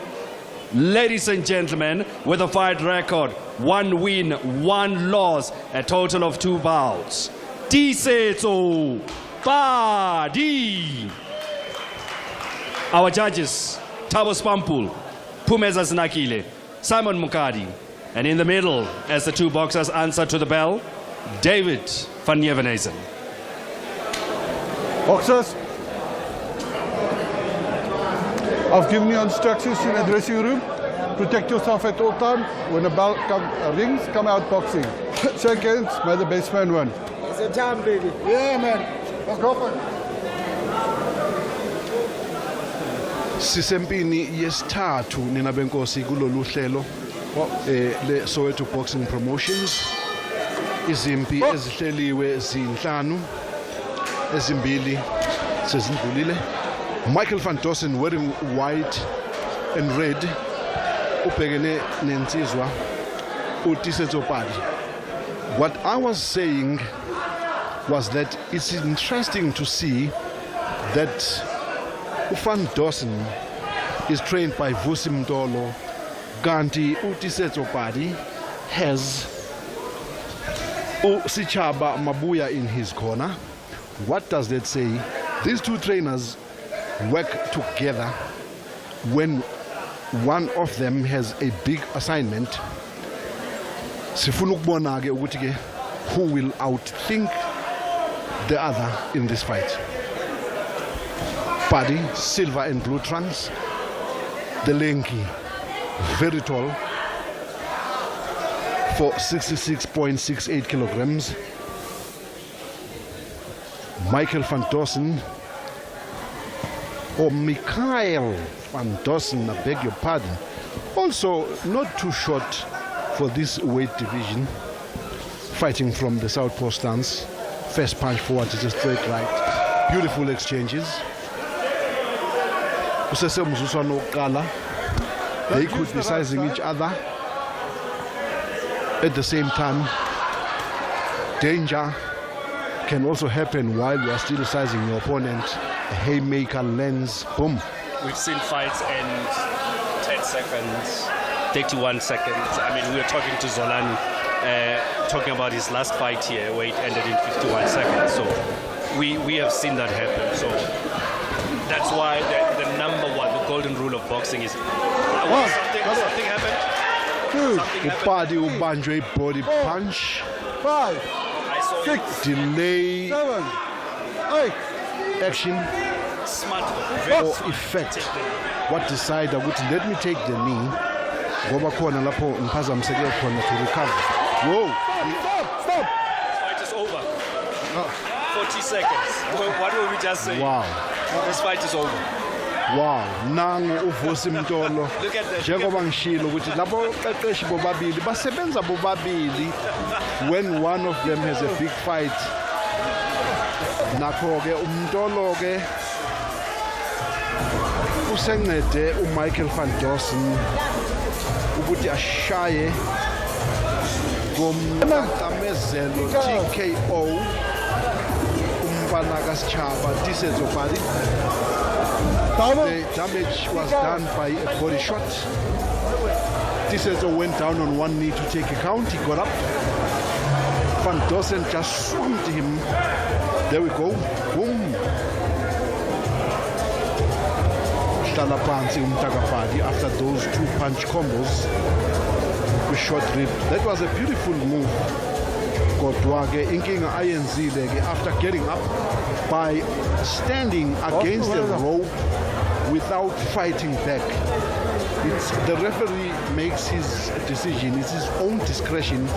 Ladies and gentlemen, with a fight record, 1 win, 1 loss, a total of 2 bouts. Tisetso Padi. Our judges, Thabo Spampul, Phumeza Zinakile, Simon Mukadi. And in the middle, as the 2 boxers answer to the bell, David van Nieuwenhuizen. Boxers, I've given you instructions in the dressing room. Protect yourself at all times. When the bell rings, come out boxing. Shake hands, may the best man win. It's a time, baby. Yeah, man. Walk open. Sisempini yesithathu nina benkosi kulolu hlelo le Soweto Boxing Promotions. Izimpi ezihleliwe zinhlanu, ezimbili sezindlulile. Michael van Dorsen wearing white and red, ubhekene nensizwa uTisetso Padi. What I was saying was that it's interesting to see that Van Dorsen is trained by Vusi Mtolo, kanti uTisetso Padi has Sichaba Mabuya in his corner. What does that say? These 2 trainers work together when one of them has a big assignment. Sifuna ukubona ke ukuthi ke who will outthink the other in this fight. Padi, silver and blue trunks. The lanky, very tall, for 66.68 kilograms. Michael van Dorsen, or Mikael van Dorsen, I beg your pardon, also not too short for this weight division, fighting from the southpaw stance. First punch forward to the straight right. Beautiful exchanges. They could be sizing each other. At the same time, danger can also happen while you are still sizing your opponent. A haymaker lands, boom. We've seen fights end 10 seconds, 31 seconds. I mean, we were talking to Zolani, talking about his last fight here, where it ended in 51 seconds. So we have seen that happen. So that's why the number 1, the golden rule of boxing is something happened. Upadi ubanjwe body punch. 5, 6, delay, 7, 8. action, Smart, or effect. What decide ukuthi let me take the knee ngoba khona lapho ngiphazamiseke khona to recover. Whoa. Stop. Fight is over. 40 seconds. What were we just saying? Wow. This fight is over. Wow, nangu uVusi Mtolo. Look at that. Njengoba ngishilo ukuthi labo qeqeshi bobabili basebenza bobabili when one of them has a big fight. Nakho ke uMtolo ke usencede uMichael van Dorsen ukuthi ashaye ngomtamezelo TKO umfana kaSichaba Tisetso Padi. The damage was done by a body shot. Tisetso went down on one knee to take a count. He got up. Van Dorsen just swamped him. There we go. Boom. Hlala phansi uMtakapadi after those 2 punch combos with short rib. That was a beautiful move. Kodwa ke inkinga ayenzile ke after getting up by standing against the rope without fighting back. The referee makes his decision. It's his own discretion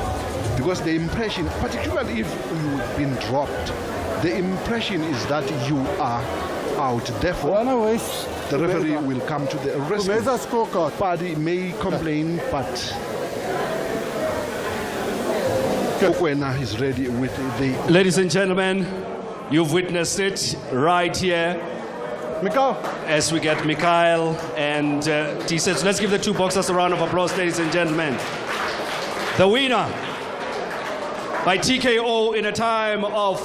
because the impression, particularly if you've been dropped, the impression is that you are out. Therefore, the referee will come to the rescue. Party may complain, but Okwena is ready with the... Ladies and gentlemen, you've witnessed it right here. As we get Mikhail and T-Sets. Let's give the two boxers a round of applause, ladies and gentlemen. The winner by TKO in a time of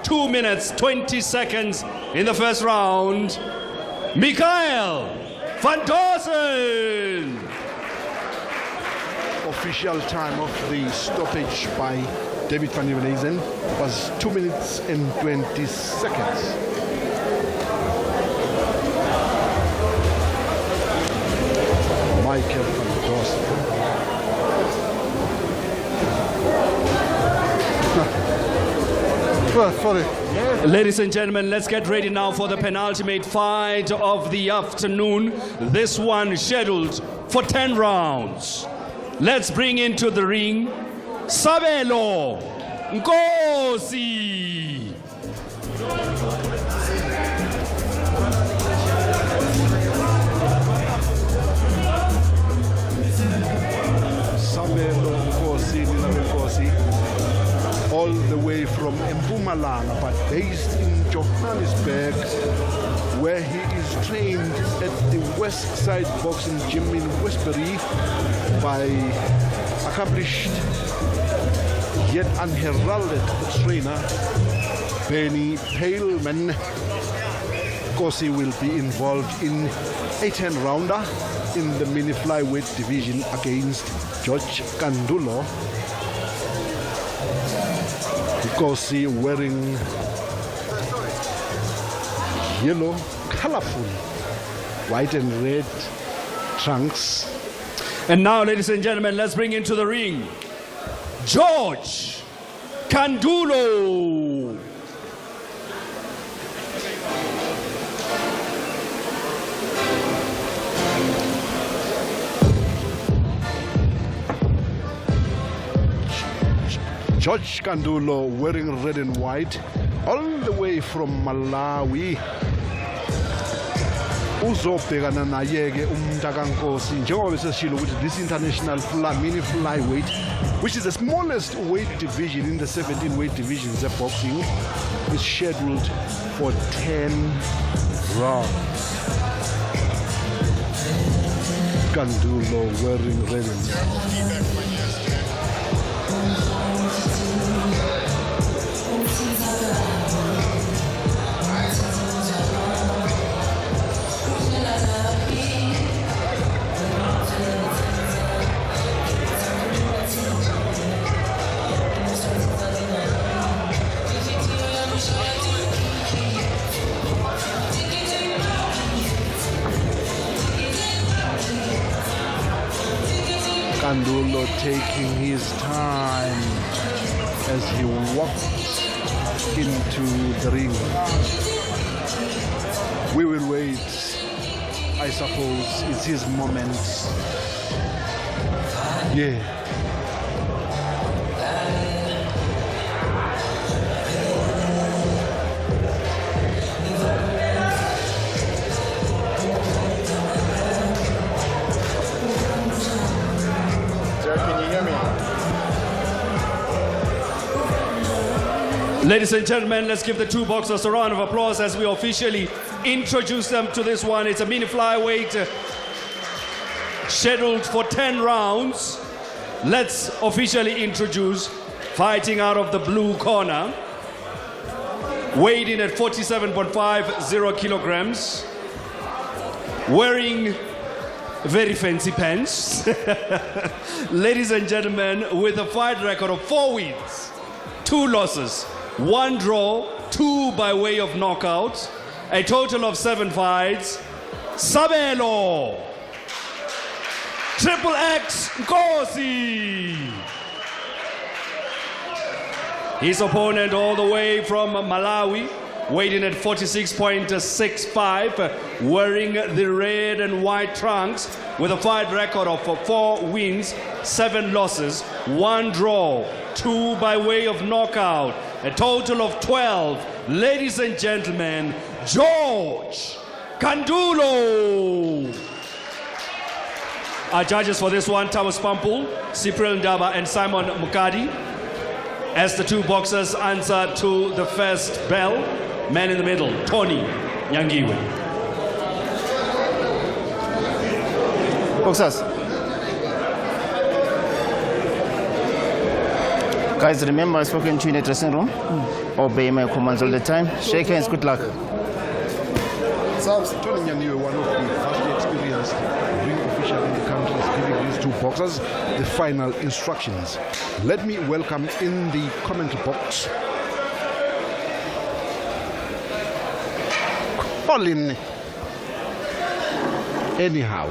2 minutes, 20 seconds in the first round, Mikhail van Dorsen. Official time of the stoppage by David van Nieuwenhuizen was 2 minutes and 20 seconds. Michael van Dorsen. Sorry. Ladies and gentlemen, let's get ready now for the penultimate fight of the afternoon. This one scheduled for 10 rounds. Let's bring into the ring Sabelo Nkosi. Sabelo Nkosi, all the way from Mpumalanga, but based in Johannesburg, where he is trained at the West Side Boxing Gym in Westbury by accomplished yet unheralded trainer Benny Paleman. Nkosi will be involved in a 10-rounder in the mini flyweight division against George Kandulo. Nkosi wearing yellow, colorful, white and red trunks. And now, ladies and gentlemen, let's bring into the ring George Kandulo. George Kandulo wearing red and white, all the way from Malawi. Uzobhekana naye-ke umntaka Nkosi njengoba beseshilo ukuthi this international mini flyweight, which is the smallest weight division in the 17 weight divisions of boxing, is scheduled for 10 rounds. Kandulo wearing red and white. Kandulo taking his time as he walks into the ring. We will wait. I suppose it's his moment. Yeah. Ladies and gentlemen, let's give the two boxers a round of applause as we officially introduce them to this one. It's a mini flyweight scheduled for 10 rounds. Let's officially introduce, fighting out of the blue corner, weighed in at 47.50 kilograms, wearing very fancy pants. Ladies and gentlemen, with a fight record of 4 wins, 2 losses, 1 draw, 2 by way of knockout, a total of 7 fights, Sabelo Triple X Nkosi. His opponent all the way from Malawi, weighing at 46.65, wearing the red and white trunks with a fight record of 4 wins, 7 losses, 1 draw, 2 by way of knockout, a total of 12. Ladies and gentlemen, George Kandulo. Our judges for this one, Thomas Pampul, Cypriel Ndaba, and Simon Mukadi. As the 2 boxers answer to the first bell, man in the middle, Tony Yangiwe. Boxers. Guys, remember I've spoken to you in the dressing room. Obey my commands all the time. Shake hands, good luck. Tony Yangiwe, one of the vastly experienced ring officials in the country, is giving these 2 boxers the final instructions. Let me welcome in the commentary box Colin. Anyhow,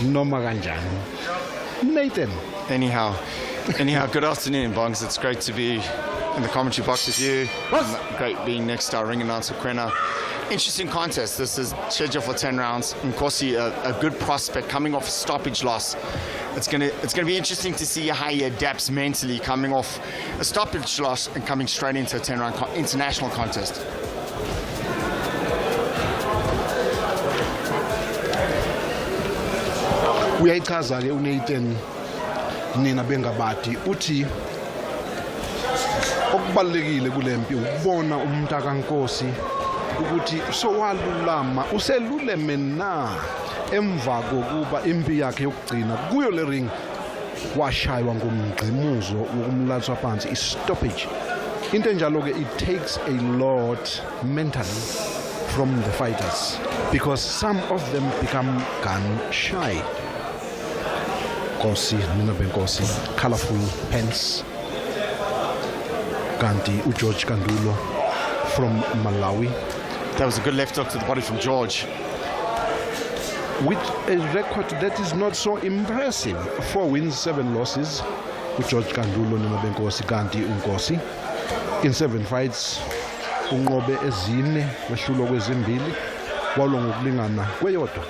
Noma Ganjani. Nathan. Anyhow, good afternoon, Bongs. It's great to be in the commentary box with you. Great being next to our ring announcer, Quena. Interesting contest. This is scheduled for 10 rounds. Nkosi, a good prospect coming off a stoppage loss. It's gonna be interesting to see how he adapts mentally coming off a stoppage loss and coming straight into a 10-round international contest. Uyayichaza ke uNathan nina bengabadi uthi okubalekile kulempi ukubona umntaka Nkosi ukuthi sowalulama useluleme na emva kokuba impi yakhe yokugcina kuyo le ring washaywa ngomgqimuzo wokumlatswa phansi stoppage. Into enjalo ke it takes a lot mentally from the fighters because some of them become gun shy. Nkosi, Nina Benkosi, colorful pants. Kanti George Kandulo from Malawi. That was a good left hook to the body from George. With a record that is not so impressive. 4 wins, 7 losses. George Kandulo, Nina Benkosi, Kanti Nkosi. In 7 fights, unqobe ezine, wehlulwa kwezimbili, walwa ngokulingana kweyodwa.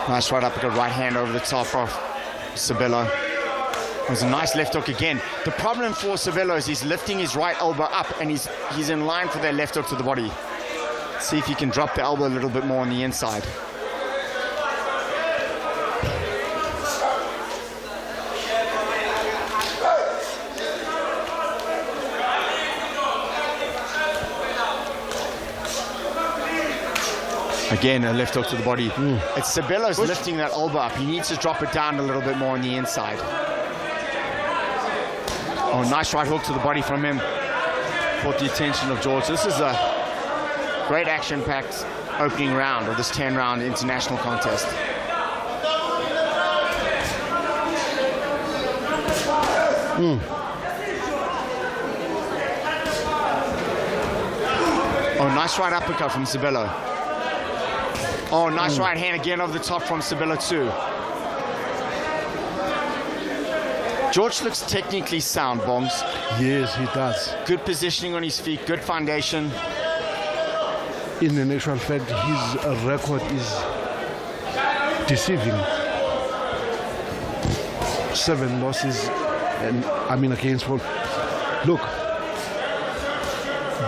Nice right uppercut, right hand over the top of Sabello. It was a nice left hook again. The problem for Sabello is he's lifting his right elbow up and he's in line for that left hook to the body. See if he can drop the elbow a little bit more on the inside. Again, a left hook to the body. It's Sabello's lifting that elbow up. He needs to drop it down a little bit more on the inside. Oh, nice right hook to the body from him. Caught the attention of George. This is a great action-packed opening round of this 10-round international contest. Oh, nice right uppercut from Sabello. Oh, nice right hand again over the top from Sabello too. George looks technically sound, Bongs. Yes, he does. Good positioning on his feet, good foundation. In the actual fact, his record is deceiving. 7 losses, and I mean against all. Look,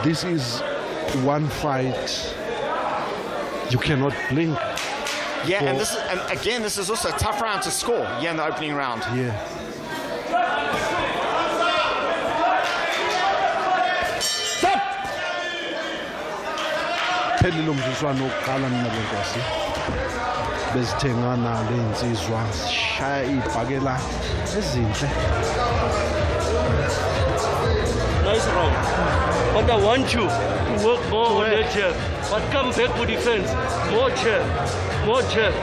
this is one fight you cannot blink. Yeah, and again, this is also a tough round to score here in the opening round. Yeah. Phelile umzuzwana oqala mina Benkosi. Bezithengana lensizwa shaya ibhakela ezinhle. Nice round. But I want you to work more on that jab. But come back to defense. More jab. More jab.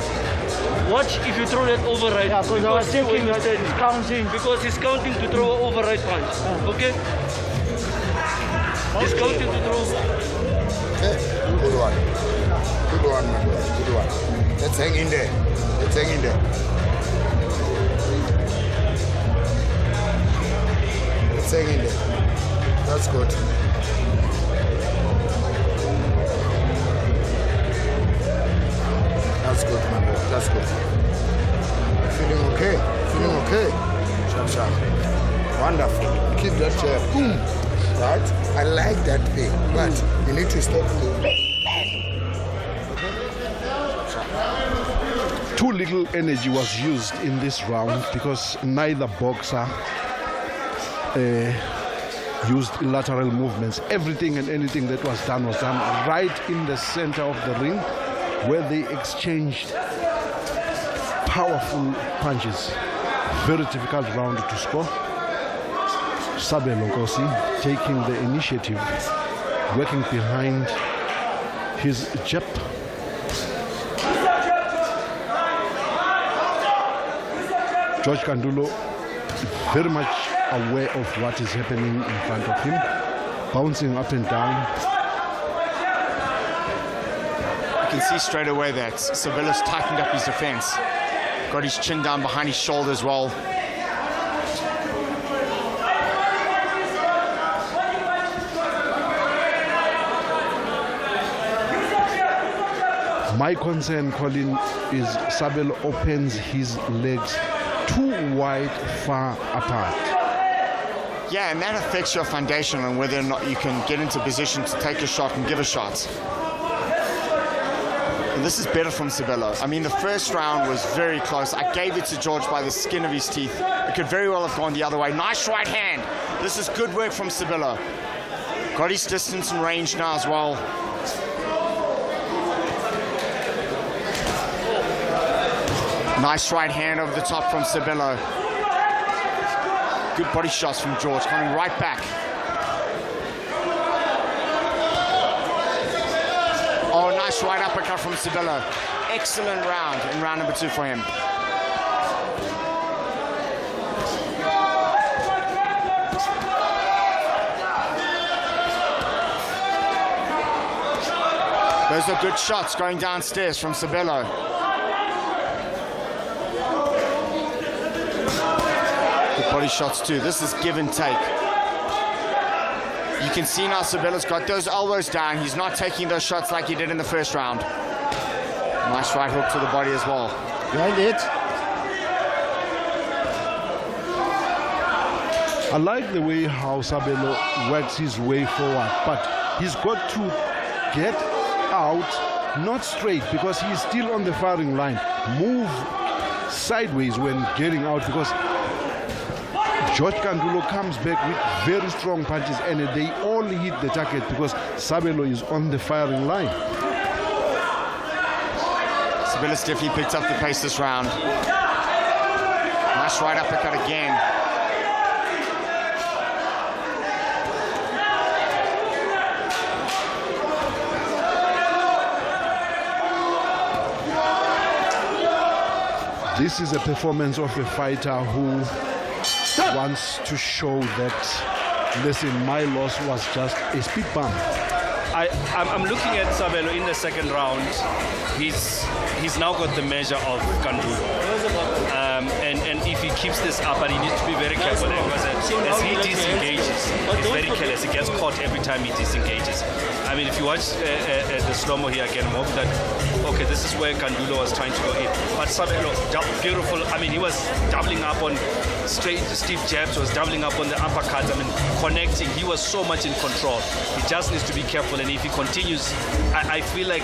Watch if you throw that override. Yeah, because I was thinking that he's counting. Because he's counting to throw an override punch. Okay? He's counting to throw. Okay, good one. Good one, my boy. Good one. Let's hang in there. Let's hang in there. Let's hang in there. That's good. That's good, my boy. That's good. Feeling okay? Feeling okay? Sharp, sharp. Wonderful. Keep that chair. Boom. Right? I like that thing, but you need to stop the... Too little energy was used in this round because neither boxer used lateral movements. Everything and anything that was done right in the center of the ring, where they exchanged powerful punches. Very difficult round to score. Sabelo Nkosi taking the initiative, working behind his jab. George Kandulo very much aware of what is happening in front of him, bouncing up and down. You can see straight away that Sabella's tightened up his defense. Got his chin down behind his shoulder as well. My concern, Colin, is Sabelo opens his legs too wide, far apart. Yeah, and that affects your foundation and whether or not you can get into position to take a shot and give a shot. And this is better from Sabelo. I mean, the first round was very close. I gave it to George by the skin of his teeth. It could very well have gone the other way. Nice right hand. This is good work from Sabelo. Got his distance and range now as well. Nice right hand over the top from Sabelo. Good body shots from George, coming right back. Oh, nice right uppercut from Sabelo. Excellent round in round number 2 for him. Those are good shots going downstairs from Sabelo. Body shots too. This is give and take. You can see now Sabelo's got those elbows down. He's not taking those shots like he did in the first round. Nice right hook to the body as well. Behind it. I like the way how Sabelo works his way forward, but he's got to get out, not straight, because he's still on the firing line. Move sideways when getting out, because George Kandulo comes back with very strong punches and they all hit the target because Sabelo is on the firing line. Sabelo's definitely picked up the pace this round. Nice right uppercut again. This is a performance of a fighter who wants to show that, listen, my loss was just a speed bump. I'm looking at Sabelo in the second round. He's now got the measure of Kandulo. And if he keeps this up, but he needs to be very careful there, because as he disengages, he's very careless. He gets caught every time he disengages. I mean, if you watch the slow-mo here again, more that, okay, this is where Kandulo was trying to go in. But Sabelo, beautiful. I mean, he was doubling up on straight steep jabs, was doubling up on the uppercuts. I mean, connecting. He was so much in control. He just needs to be careful. And if he continues, I feel like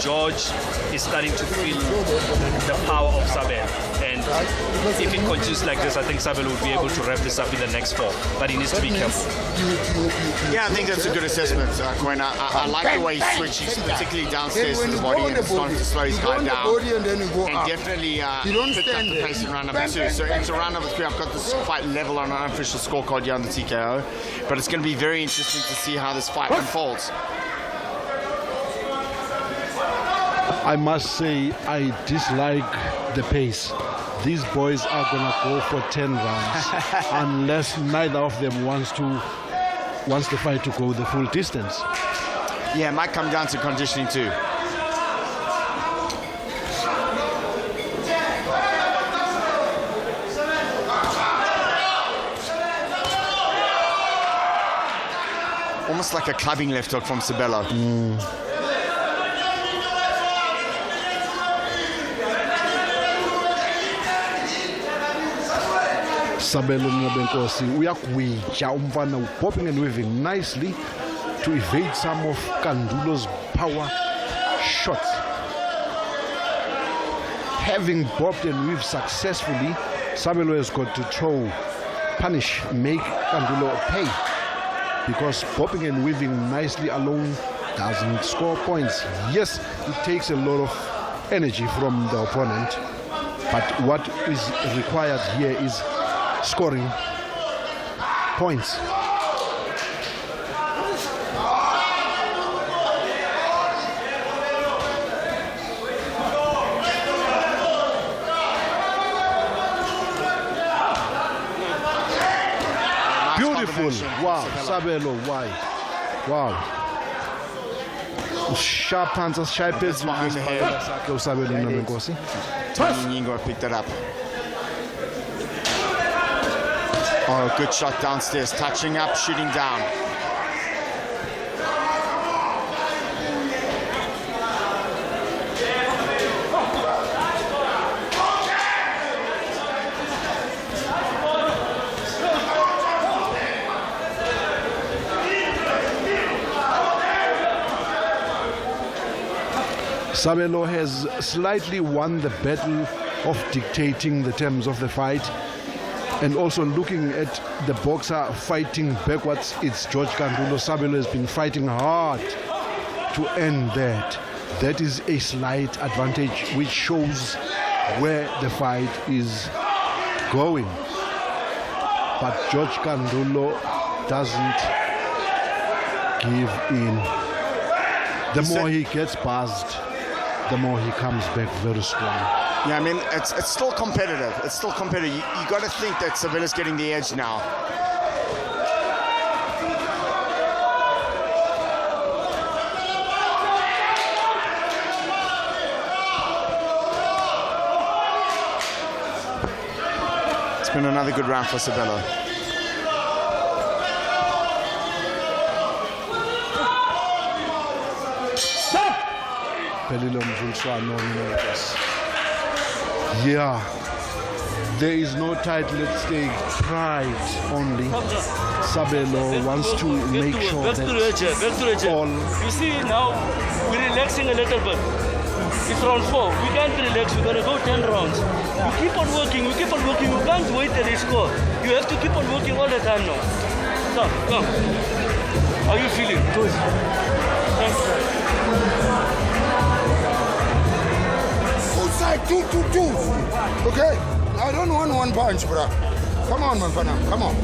George is starting to feel the power of Sabelo. And if he continues like this, I think Sabelo would be able to wrap this up in the next 4. But he needs to be careful. Yeah, I think that's a good assessment, Quinn. I like the way he switches, particularly downstairs to the body and starting to slow his guard down. And definitely picked up the pace in round number 2. So into round number 3, I've got this fight level on an unofficial scorecard here on the TKO. But it's going to be very interesting to see how this fight unfolds. I must say, I dislike the pace. These boys are going to go for 10 rounds unless neither of them wants the fight to go the full distance. Yeah, it might come down to conditioning too. almost like a clubbing left hook from Sabelo. Sabelo Nyabenkosi uyakugwija umfana, bobbing and weaving nicely to evade some of Kandulo's power shots. Having bobbed and weaved successfully, Sabelo has got to punish, make Kandulo pay, because bobbing and weaving nicely alone doesn't score points. Yes, it takes a lot of energy from the opponent, but what is required here is scoring points. Beautiful. Wow, Sabelo, why? Wow. Sharp answers, sharp hits behind the head. Sabelo Nyabenkosi. Tony Nyingo picked it up. Oh, good shot downstairs, touching up, shooting down. Sabelo has slightly won the battle of dictating the terms of the fight, and also looking at the boxer fighting backwards. It's George Kandulo. Sabelo has been fighting hard to end that. That is a slight advantage, which shows where the fight is going. But George Kandulo doesn't give in. The more he gets buzzed, the more he comes back very strong. Yeah, I mean, it's still competitive. It's still competitive. You got to think that Sabelo's getting the edge now. It's been another good round for Sabelo. Yeah, there is no title at stake, pride only. Sabelo wants to make sure back that to the chair, back to the chair. all... You see now, we're relaxing a little bit. It's round 4. We can't relax. We're gonna go 10 rounds. We keep on working. We keep on working. You can't wait till they score. You have to keep on working all the time now. Come. How are you feeling? Good. Outside, two. Okay? I don't want one punch, bro. Come on, man, come on.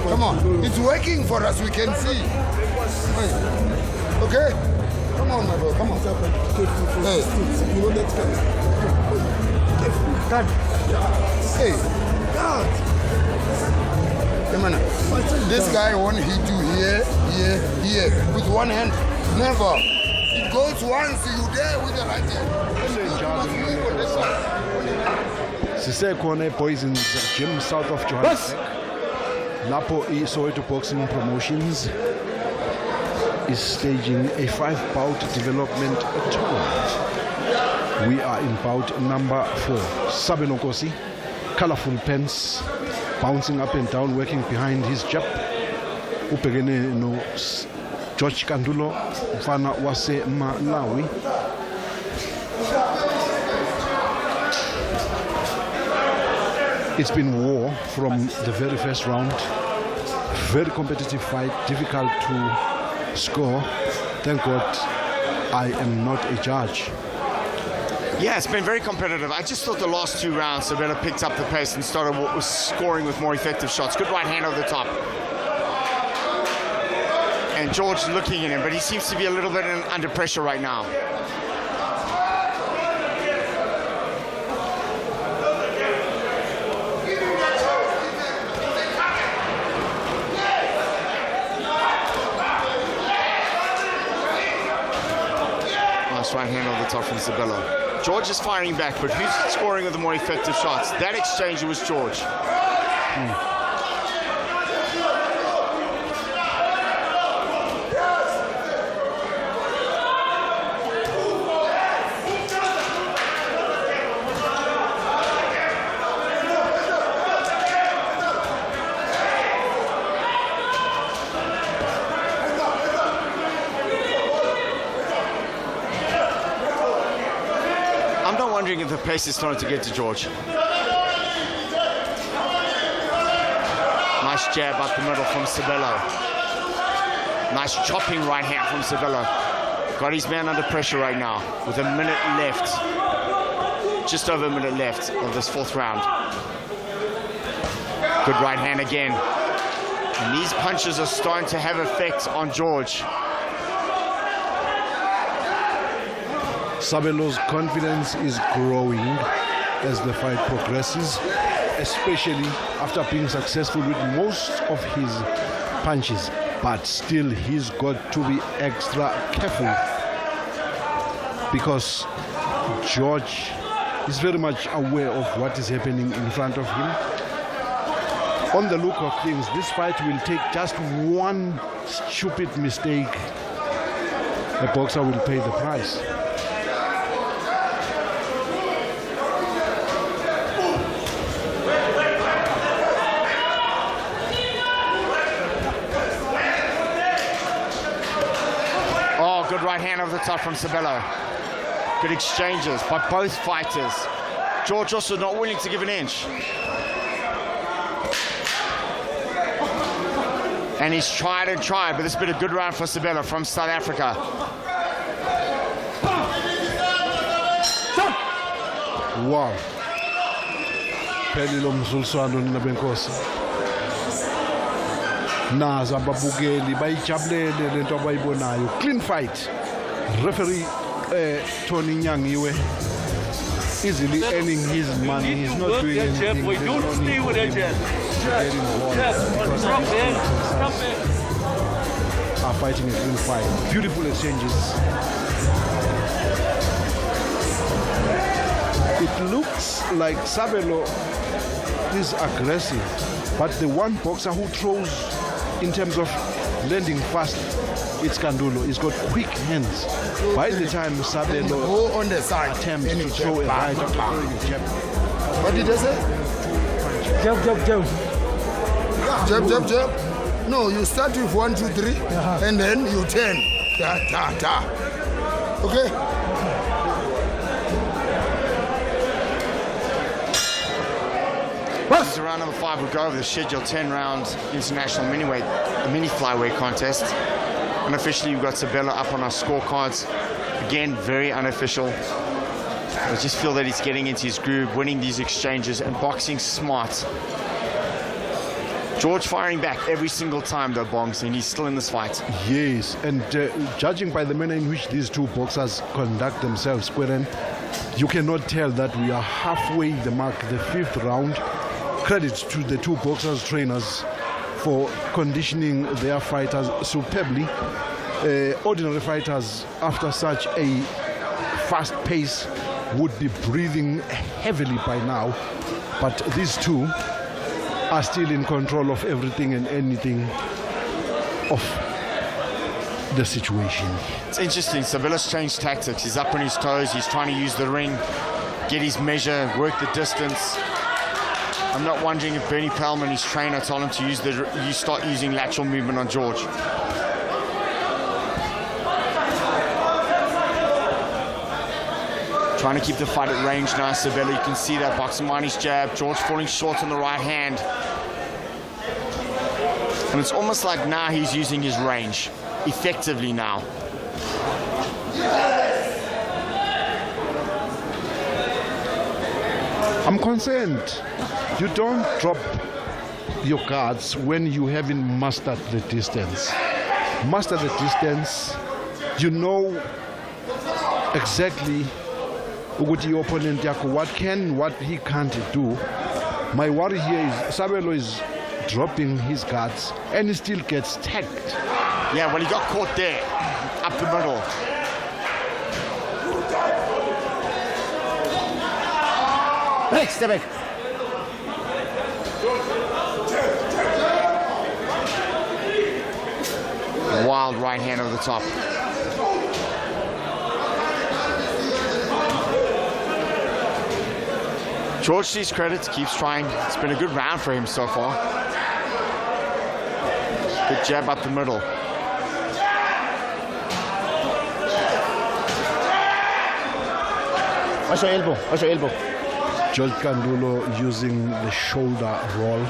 Come on. It's working for us, we can see. Okay? Come on, my bro, come on. Hey. You know that guy? Hey. Come on. This guy won't hit you here, with one hand. Never. It goes once, you there with the right hand. Sisekhona eBoysens Gym south of Johannesburg. Lapho iSoweto Boxing Promotions is staging a 5-bout development tournament. We are in bout number 4. Sabelo Nkosi, colorful pants, bouncing up and down, working behind his jab. Ubhekene no George Kandulo, mfana wase Malawi. It's been war from the very first round. Very competitive fight, difficult to score. Thank God I am not a judge. Yeah, it's been very competitive. I just thought the last 2 rounds, Sabelo picked up the pace and started scoring with more effective shots. Good right hand over the top. And George looking at him, but he seems to be a little bit under pressure right now. Nice right hand over the top from Sabelo. George is firing back, but who's scoring with the more effective shots? That exchange was George. think the pace is starting to get to George. Nice jab up the middle from Sabello. Nice chopping right hand from Sabello. Got his man under pressure right now with a minute left. Just over a minute left of this fourth round. Good right hand again. And these punches are starting to have effect on George. Sabello's confidence is growing as the fight progresses, especially after being successful with most of his punches. But still, he's got to be extra careful because George is very much aware of what is happening in front of him. On the look of things, this fight will take just one stupid mistake. The boxer will pay the price. Oh, good right hand over the top from Sabello. Good exchanges by both fighters. George also not willing to give an inch. And he's tried and tried, but this has been a good round for Sabello from South Africa. Wow. Pelilo mzulswano nabenkosi. Naza babukeli bayijabulele lento abayibonayo. Clean fight. Referee Tony Nyangiwe easily earning his money. He's not doing anything. Wait, don't stay with that jab. Get involved because Stop there. Stop there. are fighting a clean fight. Beautiful exchanges. It looks like Sabello is aggressive, but the one boxer who throws in terms of landing fast, it's Kandulo. He's got quick hands. By the time Sabello go on the side, attempts to throw a right after throwing a jab. What did I say? Jab, jab, jab. Jab, jab, jab. No, you start with 1, 2, 3, and then you turn. Ta, ta, ta. Okay? This is round number 5. We'll go over the scheduled 10-round international mini flyweight contest. Unofficially, we've got Sabello up on our scorecards. Again, very unofficial. I just feel that he's getting into his groove, winning these exchanges and boxing smart. George firing back every single time though, Bongs, and he's still in this fight. Yes, and judging by the manner in which these two boxers conduct themselves, Queren, you cannot tell that we are halfway the mark, the 5th round. Credit to the two boxers' trainers for conditioning their fighters superbly. Ordinary fighters, after such a fast pace, would be breathing heavily by now, but these two are still in control of everything and anything of the situation. It's interesting, Sabello's changed tactics. He's up on his toes, he's trying to use the ring, get his measure, work the distance. I'm not wondering if Bernie Pellman, his trainer, told him to start using lateral movement on George. Trying to keep the fight at range now, Sabello. You can see that boxing on his jab. George falling short on the right hand. And it's almost like now he's using his range effectively now. I'm concerned. You don't drop your guards when you haven't mastered the distance. Master the distance, you know exactly what your opponent what he can't do. My worry here is Sabello is dropping his guards and he still gets tagged. Yeah, well, he got caught there, up the middle. Break, step back. Wild right hand over the top. George, to his credit, keeps trying. It's been a good round for him so far. Good jab up the middle. Watch your elbow. Watch your elbow. George Kandulo using the shoulder roll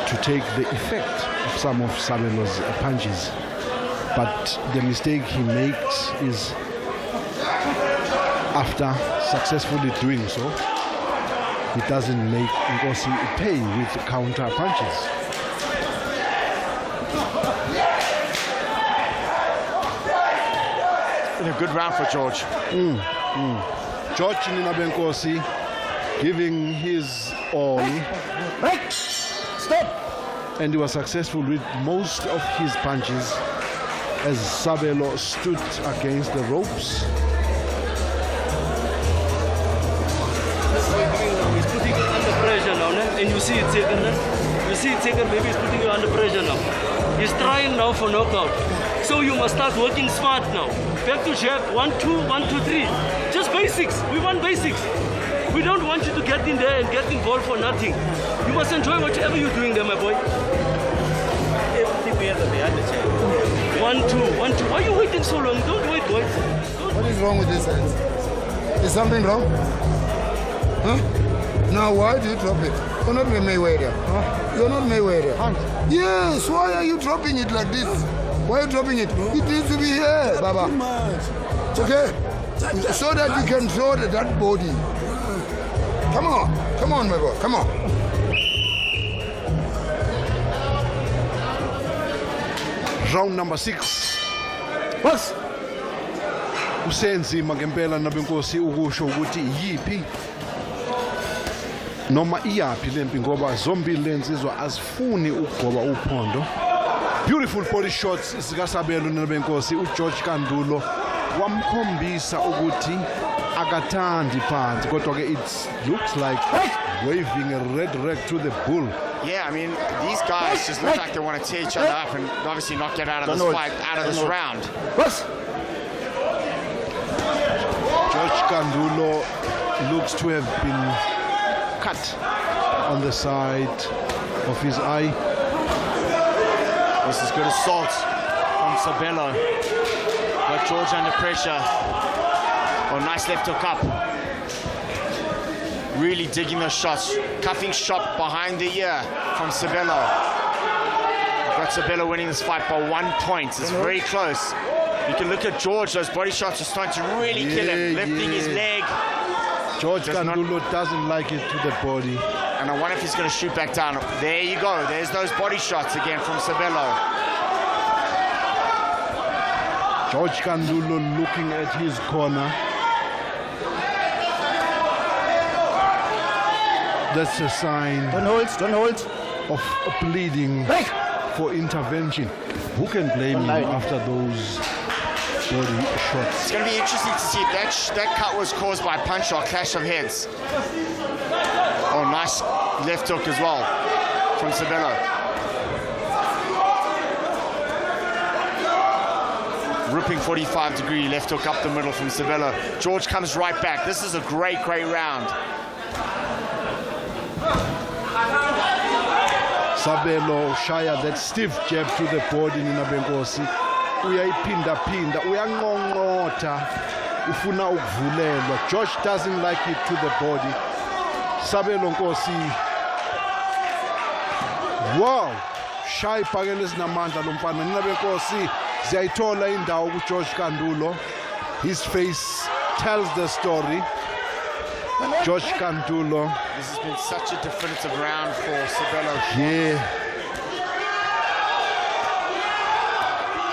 to take the effect of some of Sabelo's punches. But the mistake he makes is after successfully doing so, he doesn't make Nkosi pay with counter punches. Been a good round for George. George Nkosi giving his all. Right. Stop. And he was successful with most of his punches as Sabelo stood against the ropes. He's putting you under pressure now, and you see it taken. You see it taken, maybe he's putting you under pressure now. He's trying now for knockout. So you must start working smart now. Back to jab, 1, 2, 1, 2, 3. Just basics. We want basics. We don't want you to get in there and get involved for nothing. You must enjoy whatever you're doing there, my boy. Everything we have behind the chair. 1, 2, 1, 2. Why are you waiting so long? Don't wait, boys. What is wrong with this hands? Is something wrong? Huh? Now why do you drop it? You're not Mayweather. Huh? You're not Mayweather. Yes, why are you dropping it like this? Why are you dropping it? It needs to be here, Baba. Okay? So that you can throw that body. Come on. Come on, my boy. Come on. Round number 6. Boss. Usenzima ngempela nabenkosi ukusho ukuthi yipi noma iyapi lempi ngoba zombili lensizwa azifuni ukugoba uphondo. Beautiful body shots zikaSabelo nabenkosi uGeorge Kandulo wamkhombisa ukuthi akathandi phansi kodwa ke it looks like waving a red rag to the bull. Yeah, I mean, these guys just look like they want to tear each other up and obviously not get out of this fight, out of this round. George Kandulo looks to have been cut on the side of his eye. This is good assault from Sabelo. Got George under pressure. Oh, nice left hook up. Really digging those shots. Cuffing shot behind the ear from Sabelo. Got Sabelo winning this fight by 1 point. It's very close. You can look at George. Those body shots are starting to really kill him. Lifting his leg. George Kandulo doesn't like it to the body. And I wonder if he's going to shoot back down. There you go. There's those body shots again from Sabelo. George Kandulo looking at his corner. That's a sign. Don't hold. Of bleeding for intervention. Who can blame him after those body shots? It's going to be interesting to see if that cut was caused by a punch or a clash of heads. Oh, nice left hook as well from Sabelo. Ripping 45-degree left hook up the middle from Sabelo. George comes right back. This is a great, great round. Sabelo shaya that stiff jab to the body nina benkosi uyayiphinda uyanqonqotha ufuna ukuvulelwa. George doesn't like it to the body. Sabelo Nkosi, wow, shaya iphakele ezinamandla lo mfana nina benkosi ziyayithola indawo kuGeorge Kandulo. His face tells the story. George Kandulo. This has been such a definitive round for Sabelo. Yeah.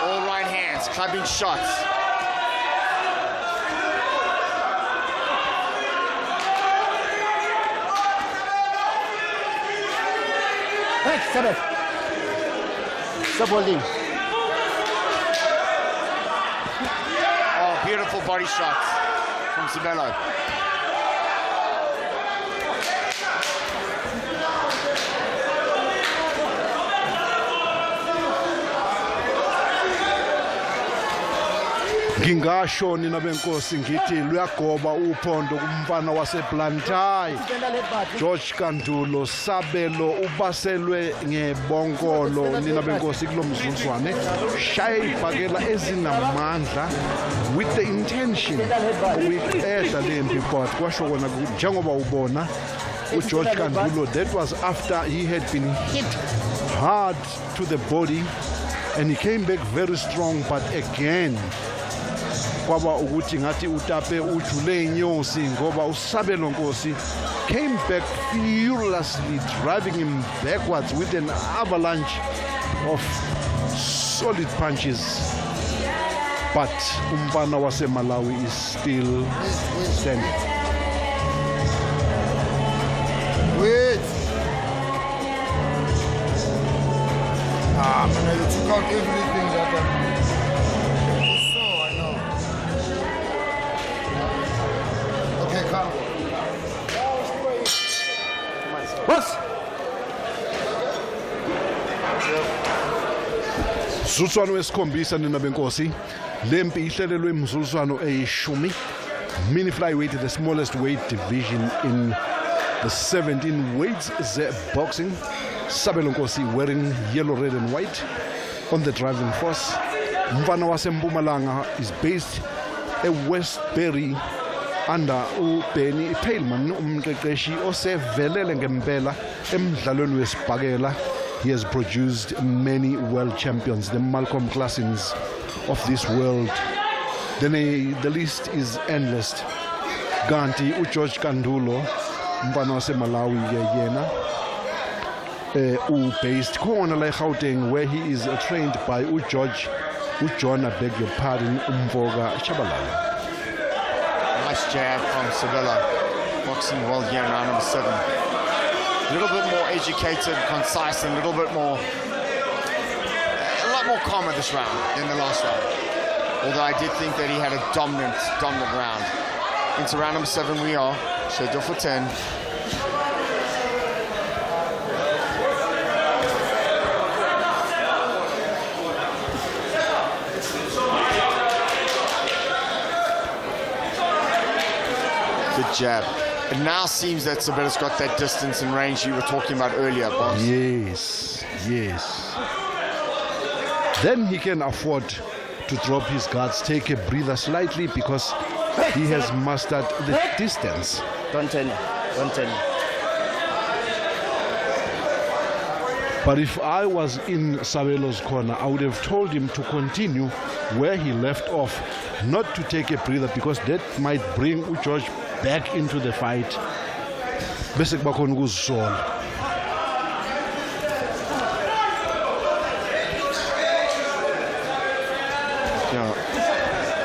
All right hands, clubbing shots. Hey, stop it. Stop holding. Oh, beautiful body shots from Sabelo. ngingasho nina benkosi ngithi luyagoba uphondo kumfana waseBlantyre George Kandulo Sabelo ubaselwe ngebongolo nina benkosi kulomzuzwane shaya ibhakela ezinamandla with the intention ukuyiqeda lempi but kwasho kona njengoba ubona uGeorge Kandulo, that was after he had been hit hard to the body and he came back very strong, but again kwaba ukuthi ngathi utape ujule inyosi ngoba uSabelo Nkosi came back furiously, driving him backwards with an avalanche of solid punches. But umfana waseMalawi is still standing. Wait. Man, you took out everything that so I know. Okay, come. What? Mzuzwana wesikhombisa nina benkosi lempi ihlelelwe imzuzwana eyishumi mini flyweight, the smallest weight division in the 17 weights boxing. Sabelo Nkosi wearing yellow, red and white on the driving force. Mfana waseMpumalanga is based at Westbury under uBenny Tailman umqeqeshi osevelele ngempela emidlalweni wesibhakela. He has produced many world champions, the Malcolm Classins of this world. The list is endless. Ganti uGeorge Kandulo mfana waseMalawi yena based khona la eGauteng, where he is trained by uGeorge uJohn, I beg your pardon, Umvoga Chabalala. Nice jab from Sabella, boxing world year round number 7. A little bit more educated, concise, and a lot more calmer this round than the last round. Although I did think that he had a dominant round. Into round number 7 we are, scheduled for 10. Good jab. It now seems that Sabella's got that distance and range you were talking about earlier, boss. Yes. Then he can afford to drop his guards, take a breather slightly, because he has mastered the distance. Don't tell me. But if I was in Sabelo's corner, I would have told him to continue where he left off, not to take a breather, because that might bring uGeorge back into the fight. Bese kubakhona ukuzisola.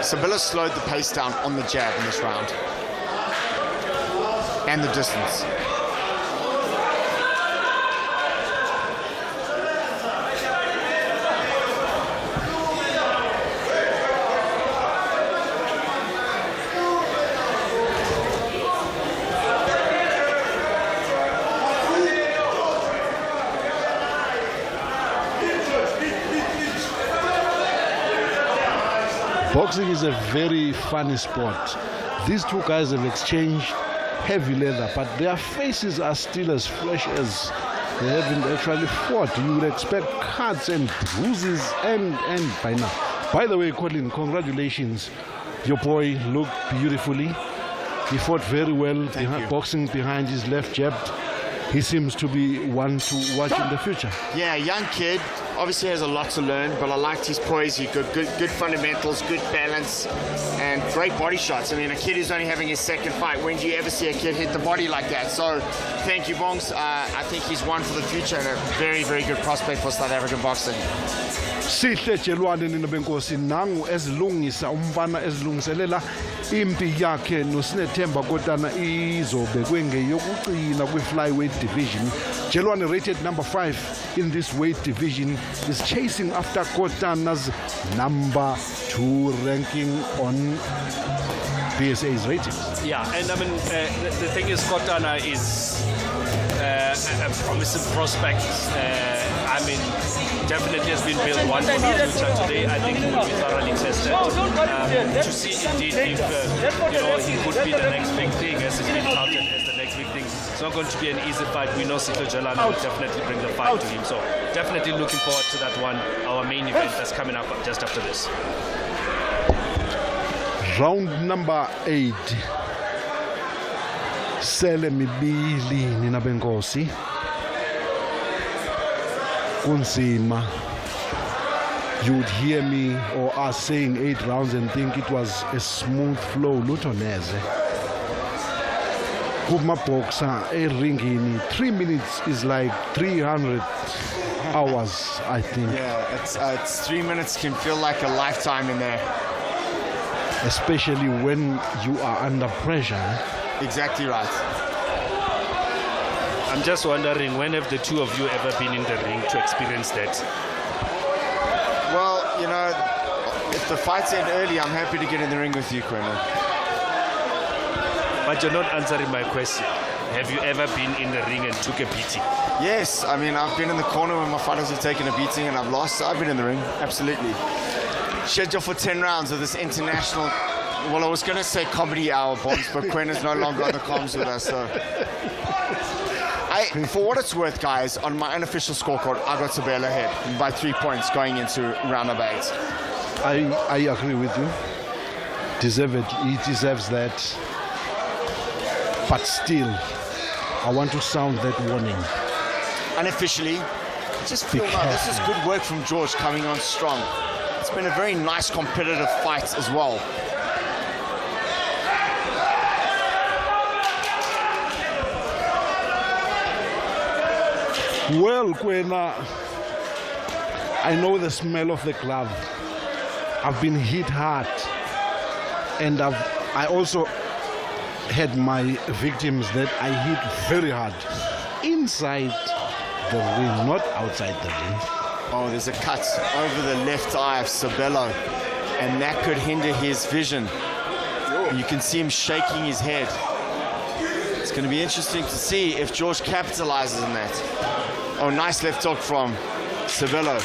Sabella slowed the pace down on the jab in this round. And the distance. Boxing is a very funny sport. These two guys have exchanged heavy leather, but their faces are still as fresh as they haven't actually fought. You would expect cuts and bruises and by now. By the way, Colin, congratulations. Your boy looked beautifully. He fought very well, boxing behind his left jab. He seems to be one to watch in the future. Yeah, young kid. Obviously has a lot to learn, but I liked his poise. He got good fundamentals, good balance, and great body shots. I mean, a kid who's only having his second fight, when do you ever see a kid hit the body like that? So, thank you, Bongs. I think he's one for the future and a very, very good prospect for South African boxing. Sihle Jelwane nina benkosi nangu ezilungisa umfana ezilungiselela impi yakhe noSinethemba Kotana izobe kwengeyokugcina kwi-flyweight division. Jelwane, rated number 5 in this weight division, is chasing after Kotana's number 2 ranking on PSA's ratings. Yeah, and I mean, the thing is, Kotana is a promising prospect. I mean, definitely has been built one for the future. Today, I think he will be thoroughly tested to see indeed if he could be the next big thing, as it's been touted as the next big thing. It's not going to be an easy fight. We know Sito Jalana will definitely bring the fight to him. So definitely looking forward to that one, our main event that's coming up just after this. Round number 8. Sele mibili nina benkosi. Kunzima. You'd hear me or us saying 8 rounds and think it was a smooth flow. Lutho neze. Kuma boxer ringini 3 minutes is like 300 hours, I think. Yeah, it's 3 minutes can feel like a lifetime in there. Especially when you are under pressure. Exactly right. I'm just wondering, when have the two of you ever been in the ring to experience that? Well, if the fight's end early, I'm happy to get in the ring with you, Quentin. But you're not answering my question. Have you ever been in the ring and took a beating? Yes, I mean, I've been in the corner when my fighters have taken a beating and I've lost. So I've been in the ring, absolutely. Scheduled for 10 rounds of this international, well, I was going to say comedy hour bombs, but Quinn is no longer on the comms with us. So, for what it's worth, guys, on my unofficial scorecard, I got Sabella ahead by 3 points going into round number 8. I agree with you. He deserves that. But still, I want to sound that warning. Unofficially, just feel now, this is good work from George coming on strong. It's been a very nice competitive fight as well. Well, Kwena, I know the smell of the glove. I've been hit hard, and I also had my victims that I hit very hard inside the ring, not outside the ring. Oh, there's a cut over the left eye of Sabello, and that could hinder his vision. You can see him shaking his head. It's going to be interesting to see if George capitalizes on that. Oh, nice left hook from Sabello.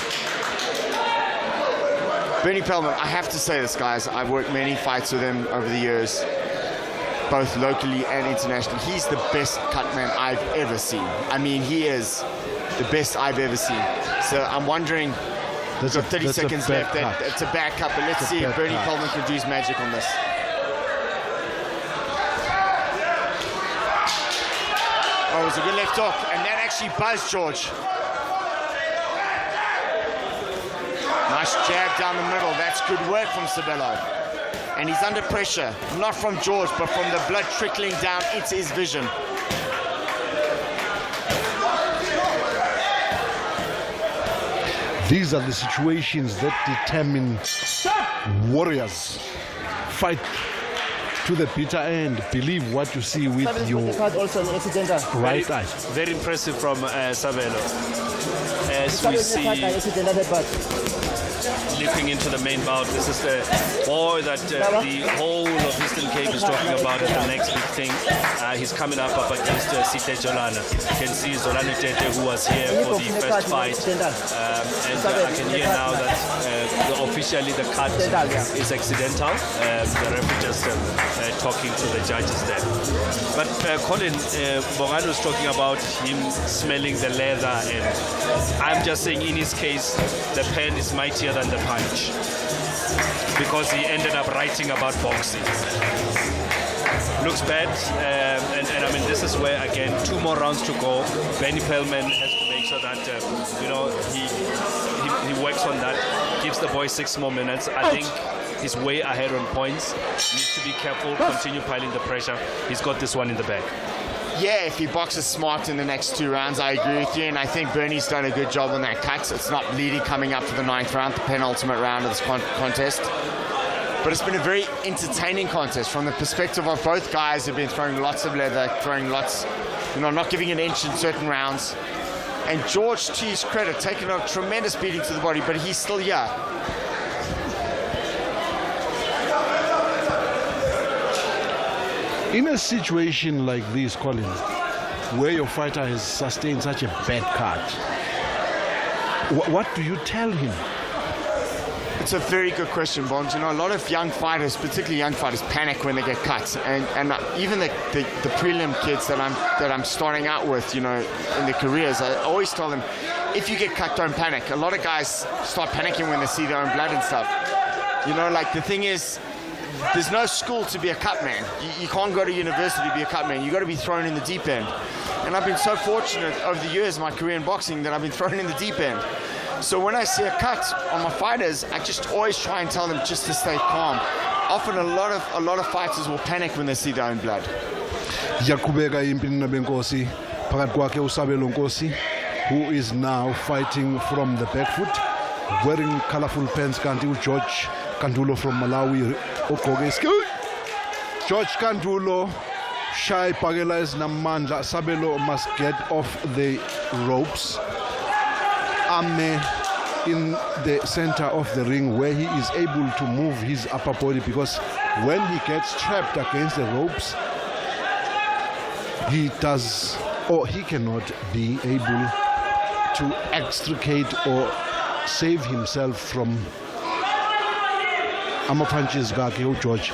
Bernie Pellman, I have to say this, guys. I've worked many fights with him over the years, both locally and internationally. He's the best cut man I've ever seen. I mean, he is the best I've ever seen. So I'm wondering, we've got 30 seconds left. It's a bad cut, but let's see if Bernie Pellman can do his magic on this. Oh, it was a good left hook, and that actually buzzed George. Nice jab down the middle. That's good work from Sabello. And he's under pressure, not from George, but from the blood trickling down into his vision. These are the situations that determine warriors. Fight to the bitter end. Believe what you see with your right eye. Very impressive from Sabello. As we see, leaping into the main bout, this is the boy that the whole of Eastern Cape is talking about as the next big thing. He's coming up against Site Jolana. You can see Zolani Tete, who was here for the first fight. And I can hear now that officially the cut is accidental. The referee just talking to the judges there. But Colin, Bongani was talking about him smelling the leather, and I'm just saying in his case, the pen is mightier than the punch, because he ended up writing about boxing. Looks bad, and I mean, this is where, again, 2 more rounds to go. Benny Pellman has to make sure that he works on that, gives the boy 6 more minutes. I think he's way ahead on points. Needs to be careful, continue piling the pressure. He's got this one in the bag. Yeah, if he boxes smart in the next 2 rounds, I agree with you, and I think Bernie's done a good job on that cut. It's not really coming up for the 9th round, the penultimate round of this contest. But it's been a very entertaining contest from the perspective of both guys who've been throwing lots of leather, throwing lots, not giving an inch in certain rounds. And George, to his credit, taking a tremendous beating to the body, but he's still here. In a situation like this, Colin, where your fighter has sustained such a bad cut, What do you tell him? It's a very good question, Bonds. You know, a lot of young fighters, particularly young fighters, panic when they get cut, and even the prelim kids that I'm starting out with, you know, in their careers, I always tell them, if you get cut, don't panic. A lot of guys start panicking when they see their own blood and stuff. You know, like the thing is, there's no school to be a cut man. You can't go to university to be a cut man. You got to be thrown in the deep end. And I've been so fortunate over the years, my career in boxing, that I've been thrown in the deep end. So when I see a cut on my fighters, I just always try and tell them just to stay calm. Often a lot of fighters will panic when they see their own blood. Yaqhubeka impini nabenkosi phakathi kwakhe uSabelo Nkosi, who is now fighting from the back foot, wearing colorful pants. Kanti uGeorge Kandulo from Malawi ogqoke iskirt. George Kandulo shy phakela ezinamandla. Sabelo must get off the ropes. Ame in the center of the ring where he is able to move his upper body, because when he gets trapped against the ropes, he cannot be able to extricate or save himself from punches. George,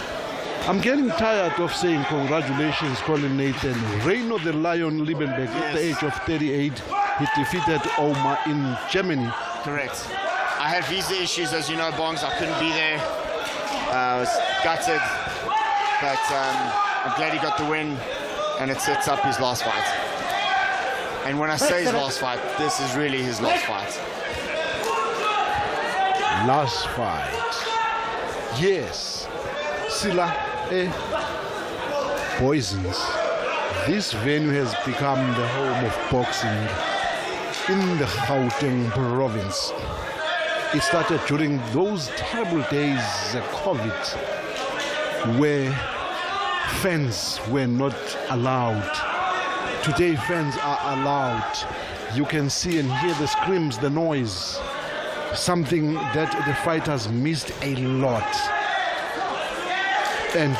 I'm getting tired of saying congratulations, Colin Nathan. Reino the Lion Liebenberg, at the age of 38, he defeated Omar in Germany. Correct. I had visa issues, as you know, Bongs. I couldn't be there. I was gutted, but I'm glad he got the win, and it sets up his last fight. And when I say his last fight, this is really his last fight. Last fight. Yes. Sila Poisons. This venue has become the home of boxing in the Gauteng province. It started during those terrible days of COVID, where fans were not allowed. Today fans are allowed. You can see and hear the screams, the noise, something that the fighters missed a lot. And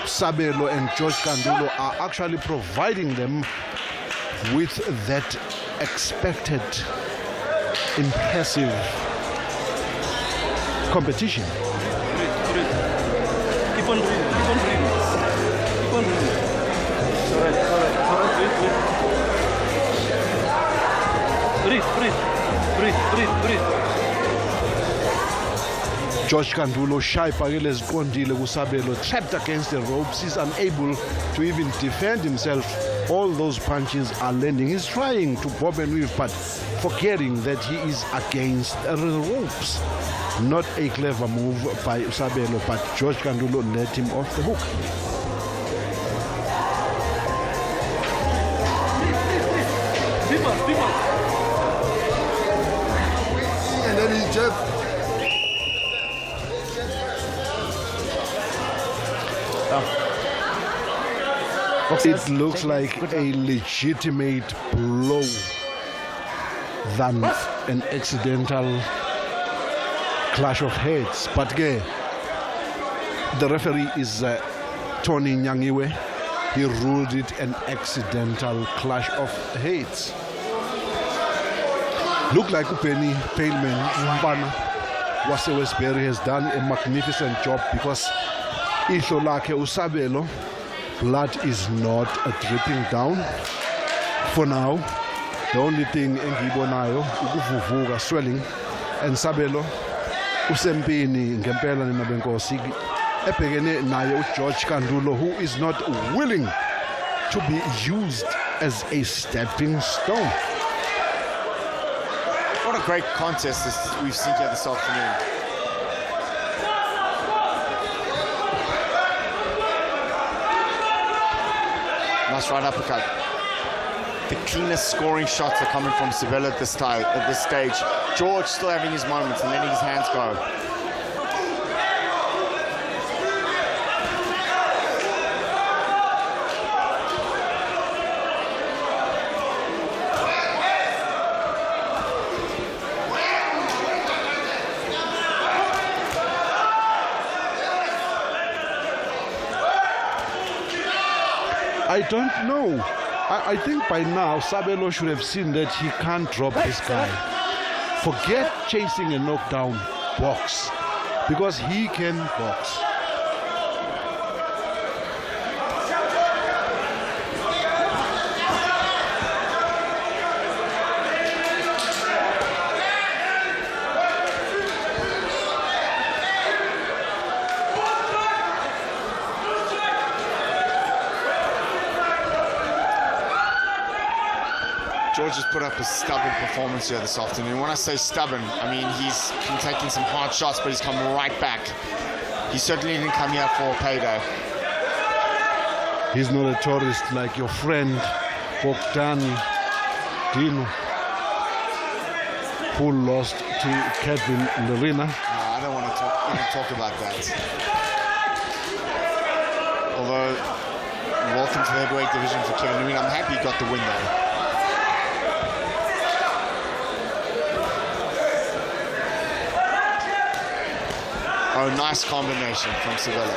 Sabelo and George Kandulo are actually providing them with that expected impressive competition. Keep on breathing. Keep on breathing. Keep on breathing. Breathe. George Kandulo shy phakele ziqondile kuSabelo, trapped against the ropes. He's unable to even defend himself. All those punches are landing. He's trying to bob and weave, but forgetting that he is against the ropes. Not a clever move by Sabelo, but George Kandulo let him off the hook. And then he jab. It looks like a legitimate blow than an accidental clash of heads. But the referee is Tony Nyangiwe. He ruled it an accidental clash of heads. Look like Penny Paleman Mbana Wase Westbury has done a magnificent job, because ihlo lakhe uSabelo, blood is not dripping down for now. The only thing engibonayo ukuvuvuka, swelling, and Sabelo usempini ngempela ninabenkosi ebhekene naye uGeorge Kandulo, who is not willing to be used as a stepping stone. What a great contest we've seen here this afternoon. Nice right uppercut. The cleanest scoring shots are coming from Sabelo at this stage. George still having his moments and letting his hands go. I don't know. I think by now Sabelo should have seen that he can't drop this guy. Forget chasing a knockdown, box, because he can box. George has put up a stubborn performance here this afternoon. When I say stubborn, I mean he's been taking some hard shots, but he's come right back. He certainly didn't come here for a payday. He's not a tourist like your friend Bogdan Dino, who lost to Kevin Lerena. No, I don't want to even talk about that. Although, welcome to the heavyweight division for Kevin Lerena. I'm happy he got the win though. Oh, nice combination from Sabello.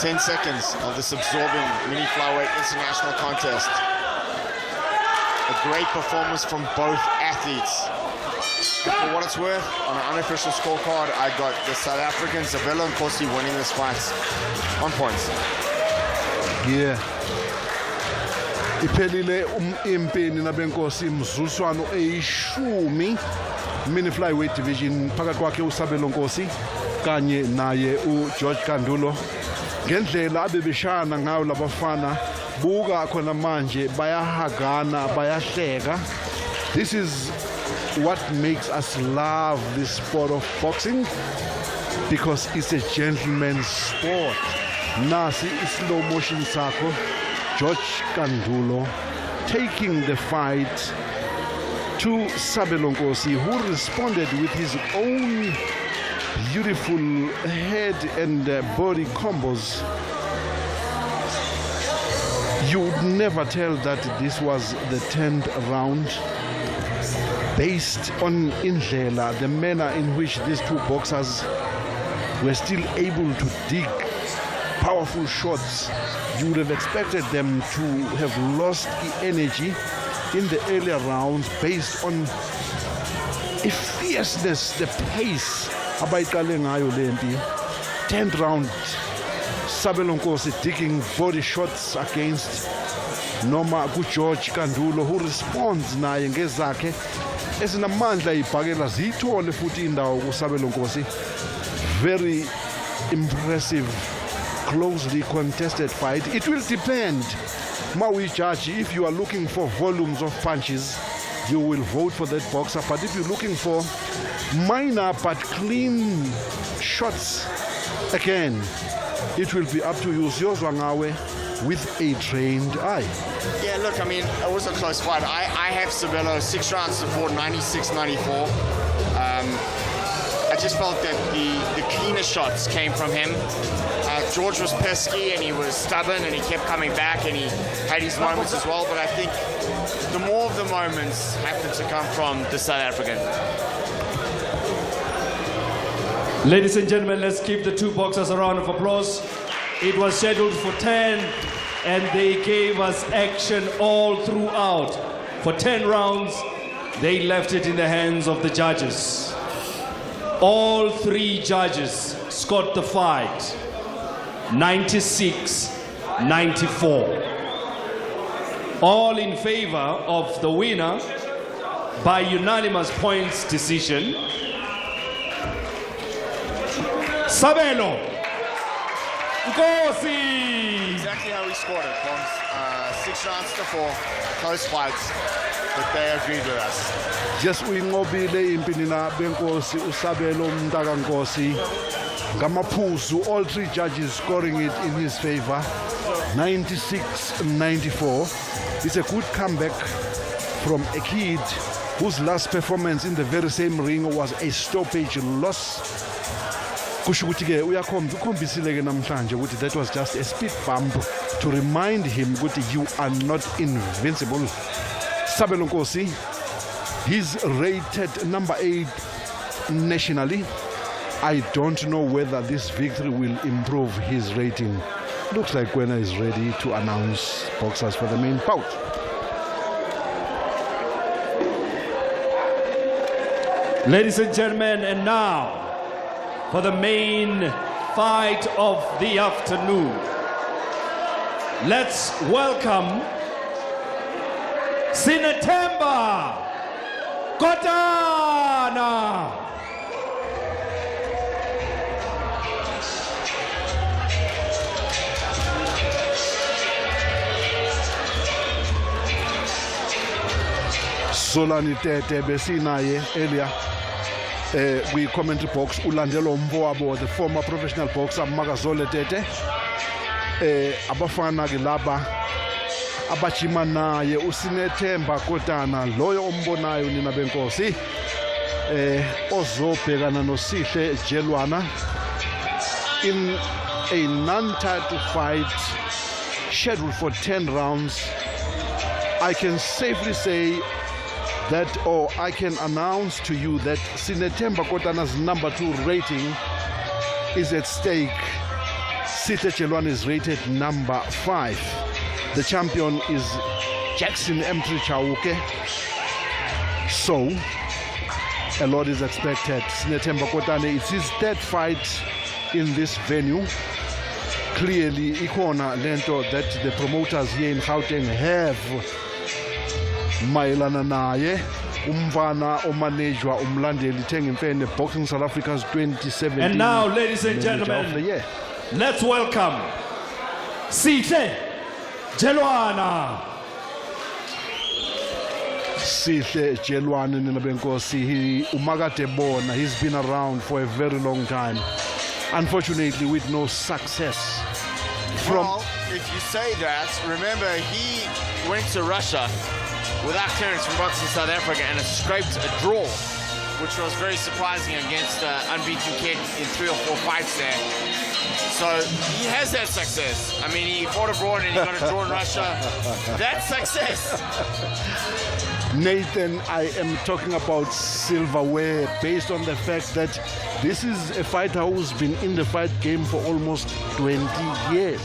Ten seconds of this absorbing mini flyweight international contest. A great performance from both athletes. For what it's worth, on an unofficial scorecard, I got the South African Sabello Nkosi winning this fight on points. Yeah. Iphelile impini nabenkosi mzuzwana eyishumi mini flyweight division phakathi kwakhe uSabelo Nkosi kanye naye uGeorge Kandulo. Ngendlela abebeshana ngayo labafana buka khona manje bayahagana bayahleka. This is what makes us love this sport of boxing, because it's a gentleman's sport. Nasi slow motion sakho, George Kandulo taking the fight to Sabelo Nkosi, who responded with his own beautiful head and body combos. You would never tell that this was the 10th round. Based on indlela, the manner in which these two boxers were still able to dig powerful shots, you would have expected them to have lost energy in the earlier rounds based on a fierceness, the pace. Abayiqale ngayo lempi. 10th round, Sabelo Nkosi digging body shots against Noma George Kandulo, who responds naye ngezakhe esinamandla ibhakela zithole futhi indawo kuSabelo Nkosi. Very impressive, closely contested fight. It will depend. Maui judge, if you are looking for volumes of punches, you will vote for that boxer. But if you're looking for minor but clean shots, again, it will be up to you. Siyozwa ngawe with a trained eye. Yeah, look, I mean, it was a close fight. I have Sabello 6 rounds to 4, 96-94. I just felt that the cleaner shots came from him. George was pesky and he was stubborn and he kept coming back and he had his moments as well. But I think the more of the moments happened to come from the South African. Ladies and gentlemen, let's give the two boxers a round of applause. It was scheduled for 10, and they gave us action all throughout. For 10 rounds, they left it in the hands of the judges. All 3 judges scored the fight 96-94. All in favor of the winner by unanimous points decision, Sabelo Nkosi. Exactly how he scored it, from 6 rounds to 4, close fights, but they agreed with us. Just uyinqobile impini na benkosi uSabelo Mntaka Nkosi ngamaphuzu, all 3 judges scoring it in his favor 96-94. It's a good comeback from a kid whose last performance in the very same ring was a stoppage loss. Kusho ukuthi ke ukhombisile ke namhlanje ukuthi that was just a speed bump to remind him ukuthi you are not invincible. Sabelo Nkosi He's rated number 8 nationally. I don't know whether this victory will improve his rating. Looks like Kwena is ready to announce boxers for the main bout. Ladies and gentlemen, and now for the main fight of the afternoon. Let's welcome Sinathemba Kotana. Solani Tete besinaye earlier kwi-commentary box ulandela umfowabo, the former professional boxer Makazole Tete. Abafana ke laba abajima naye uSinethemba Kotana, loyo ombonayo nina benkosi, ozobhekana noSihle Jelwana in a non-title fight scheduled for 10 rounds. I can safely say that, or I can announce to you that Sinathemba Kotana's number 2 rating is at stake. Sihle Jelwana is rated number 5. The champion is Jackson M3 Chauke. So, a lot is expected. Sinathemba Kotana, it's his 3rd fight in this venue. Clearly, ikona lento that the promoters here in Gauteng have mayelana naye, umfana omanejwa umlandeli Thengimfene Boxing South Africa's 2017. And now, ladies and gentlemen, let's welcome Sihle Jelwana. Sihle Jelwana nina benkosi, umakade bona, he's been around for a very long time. Unfortunately, with no success. Well, if you say that, remember he went to Russia without clearance from Boxing South Africa and scraped a draw, which was very surprising against unbeaten kid in 3 or 4 fights there. So he has that success. I mean, he fought abroad and he got a draw in Russia. That's success. Nathan, I am talking about silverware based on the fact that this is a fighter who's been in the fight game for almost 20 years.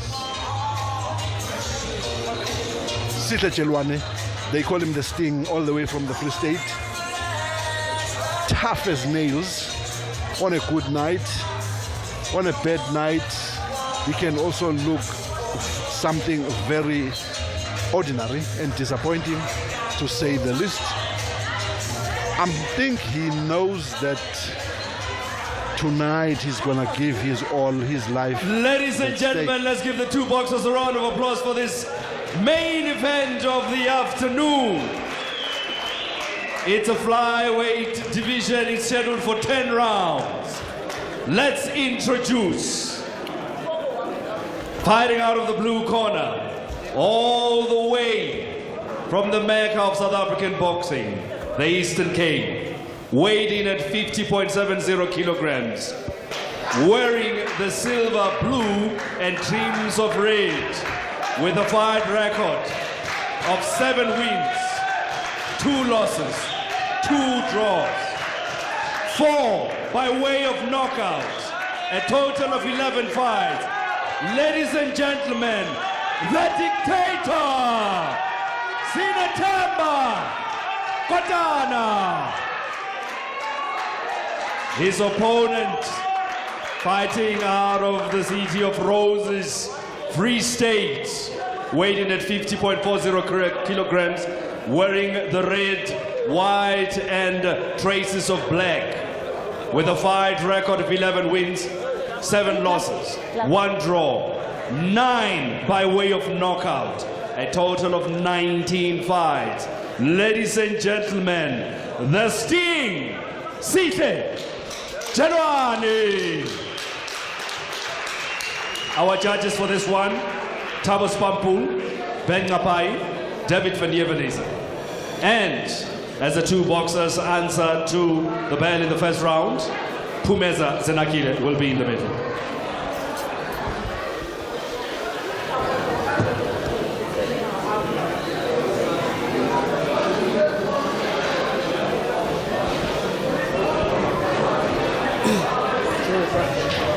Sihle Jelwana, they call him the Sting, all the way from the Free State. Tough as nails. On a good night, on a bad night, he can also look something very ordinary and disappointing, to say the least. I think he knows that tonight he's gonna give his all, his life. Ladies and gentlemen, let's give the 2 boxers a round of applause for this main event of the afternoon. It's a flyweight division. It's scheduled for 10 rounds. Let's introduce, fighting out of the blue corner, all the way from the Mecca of South African boxing, the Eastern Cape, weighed in at 50.70 kilograms, wearing the silver, blue, and trims of red, with a fight record of 7 wins, 2 losses, 2 draws, 4 by way of knockout, a total of 11 fights. Ladies and gentlemen, the dictator, Sinathemba Kotana. His opponent, fighting out of the city of Roses, Free State, weighed in at 50.40 kilograms, wearing the red, white, and traces of black, with a fight record of 11 wins, 7 losses, 1 draw, 9 by way of knockout, a total of 19 fights. Ladies and gentlemen, the Sting, Sihle Jelwana. Our judges for this one, Thabo Spampul, Ben Ngapai, David van Jevenese. And as the 2 boxers answer to the bell in the first round, Phumeza Zenakile will be in the middle.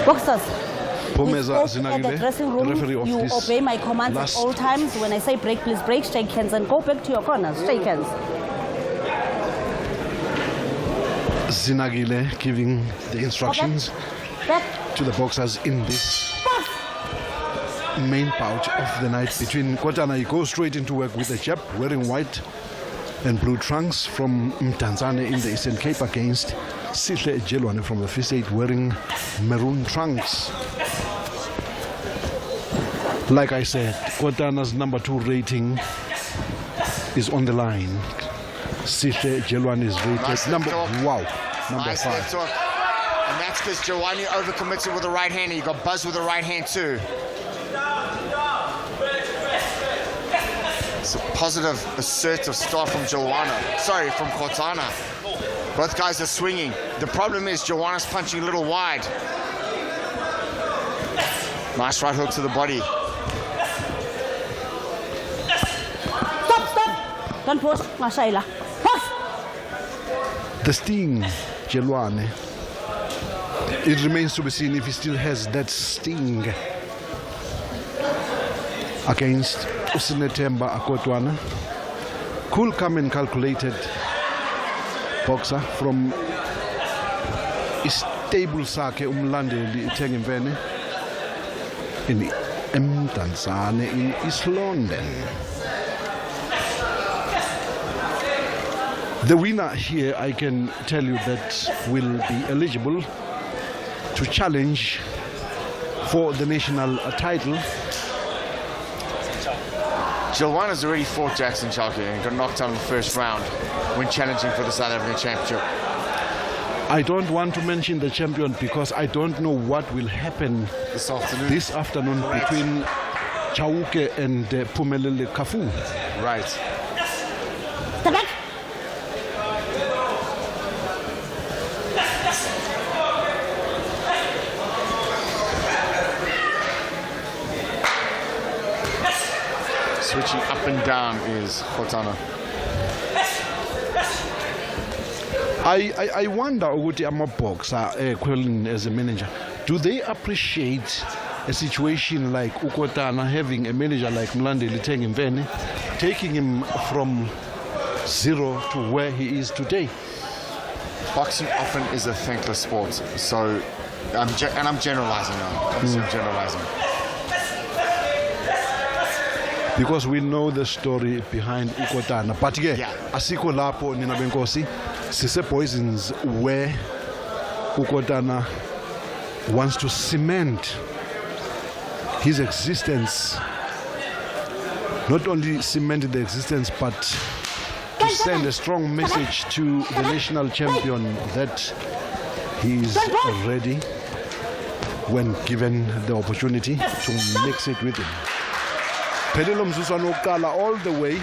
Boxers, we Phumeza spoke at the Zinagile, dressing the room. referee of You this obey my commands last- at all times. When I say break, please break, shake hands, and go back to your corners. Shake hands. Zinagile giving the instructions Back. to the boxers in this main bout of the night between Kotana. He goes straight into work with a jab, wearing white and blue trunks from Mdantsane in the Eastern Cape against Sihle Jelwane from the Free State wearing maroon trunks. Like I said, Kotana's number 2 rating is on the line. Sihle Jelwane is rated Nice number talk. number Nice left 5. hook. And that's because Jawani overcommitted with the right hand. He got buzzed with the right hand too. It's a positive, assertive start from from Kotana. Both guys are swinging. The problem is Jawana's punching a little wide. Nice right hook to the body. Stop. Don't push. Mashaila. The sting, Jelwane. It remains to be seen if he still has that sting against Usinetemba Akotwana. Cool, calm and calculated boxer from istable sakhe umlandeli Thengimfene in Mdantsane in East London. The winner here, I can tell you, that will be eligible to challenge for the national title. Jelwana's already fought Jackson Chalke and got knocked out in the first round when challenging for the South African Championship. I don't want to mention the champion because I don't know what will happen this afternoon between Chauke and Pumelele Kafu. Right. Step back. Switching up and down is Kotana. I wonder ukuthi amaboxer Quillen as a manager, do they appreciate a situation like Ukotana having a manager like Mlandeli Thengimfene, taking him from zero to where he is today? Boxing often is a thankless sport, so I'm generalizing now. Obviously, I'm generalizing. Because we know the story behind Ukotana. But asiko lapho nina benkosi, sise poisons where Ukotana wants to cement his existence. Not only cement the existence, but to send a strong message to the national champion that he is ready when given the opportunity to mix it with him. Pelelo mzuzwana wokuqala all the way.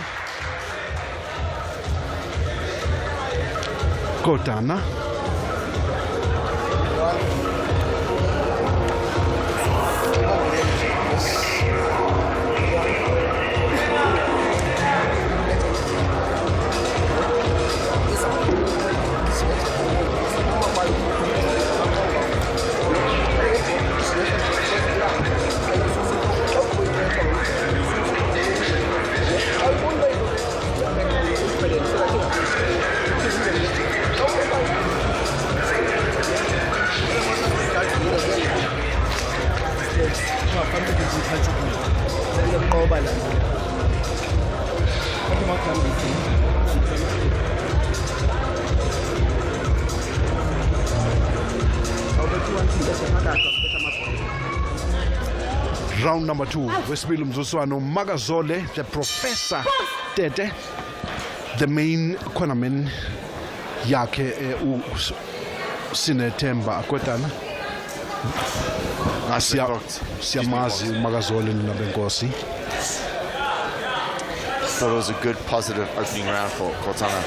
Kotana. Round number 2, wesibili umzuzwana Magazole, the Professor Tete, the main cornerman yakhe Usinetemba Akotana. Siyamazi Magazole nina benkosi. Thought it was a good, positive opening round for Kotana.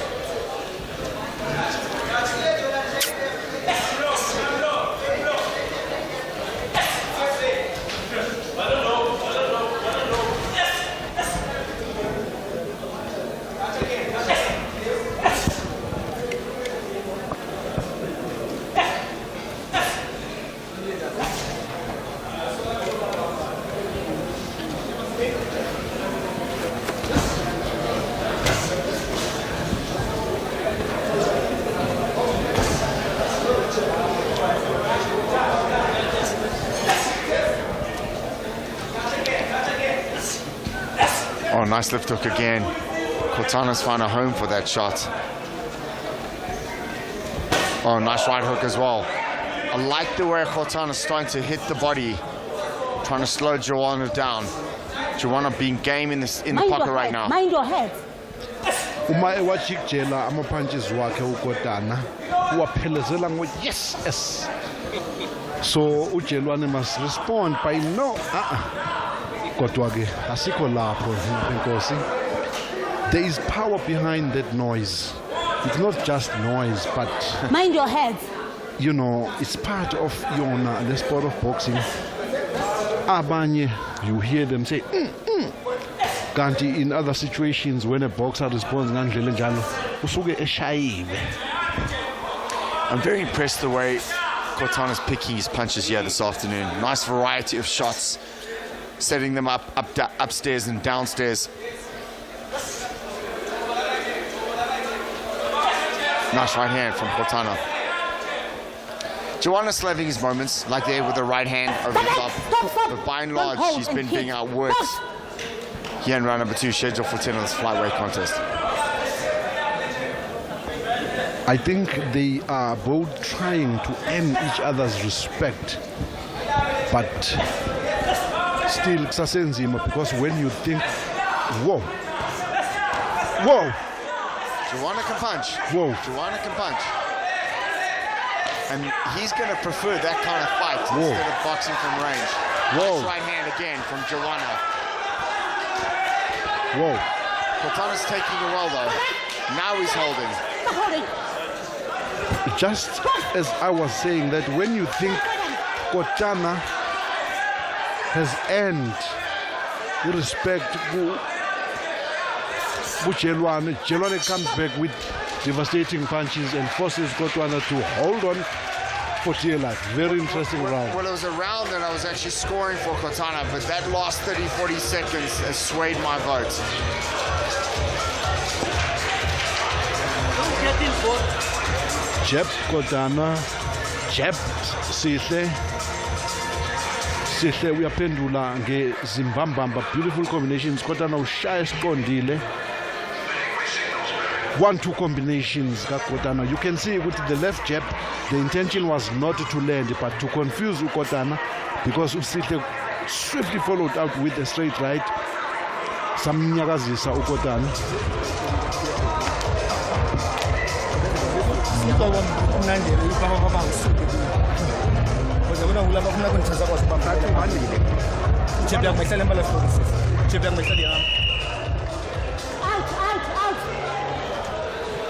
Nice left hook again. Cortana's found a home for that shot. Oh, nice right hook as well. I like the way Cortana's starting to hit the body, trying to slow Joanna down. Joanna being game in the pocket right now. Mind your head. Uma ewajikjela ama-punches wakhe uKotana uwaphelezela ngo yes. So uJelwane must respond by no. Kodwa ke asikho lapho Nkosi. There is power behind that noise. It's not just noise, but mind your head. You know, it's part of the sport of boxing. Abanye, you hear them say, Kanti in other situations when a boxer responds ngandlela njalo usuke eshayiwe. I'm very impressed the way Cortana's picking his punches here this afternoon. Nice variety of shots, setting them up upstairs and downstairs. Nice right hand from Cortana. Joanna's still having his moments, like there with the right hand over the top. But by and large, she's been being outworked here in round number 2, scheduled for 10 of this flyweight contest. I think they are both trying to earn each other's respect, but still kusasenzima, because when you think, whoa, Joanna can punch. Whoa. Joanna can punch. And he's going to prefer that kind of fight instead of boxing from range. Nice right hand again from Joanna. Cortana's taking it well though. Now he's holding. Just as I was saying that when you think Cortana has earned the respect, Jelwane comes back with devastating punches and forces Cortana to hold on for dear life. Very interesting round. Well, it was a round that I was actually scoring for Cortana, but that last 30-40 seconds has swayed my vote. Jab Cortana, jab sihle uyaphendula ngezimbambamba, beautiful combinations. Cortana ushaya siqondile. 1-2 combinations kaKotana. You can see with the left jab, the intention was not to land but to confuse Cortana, because uSihle swiftly followed out with a straight right. Samnyakazisa uKotana.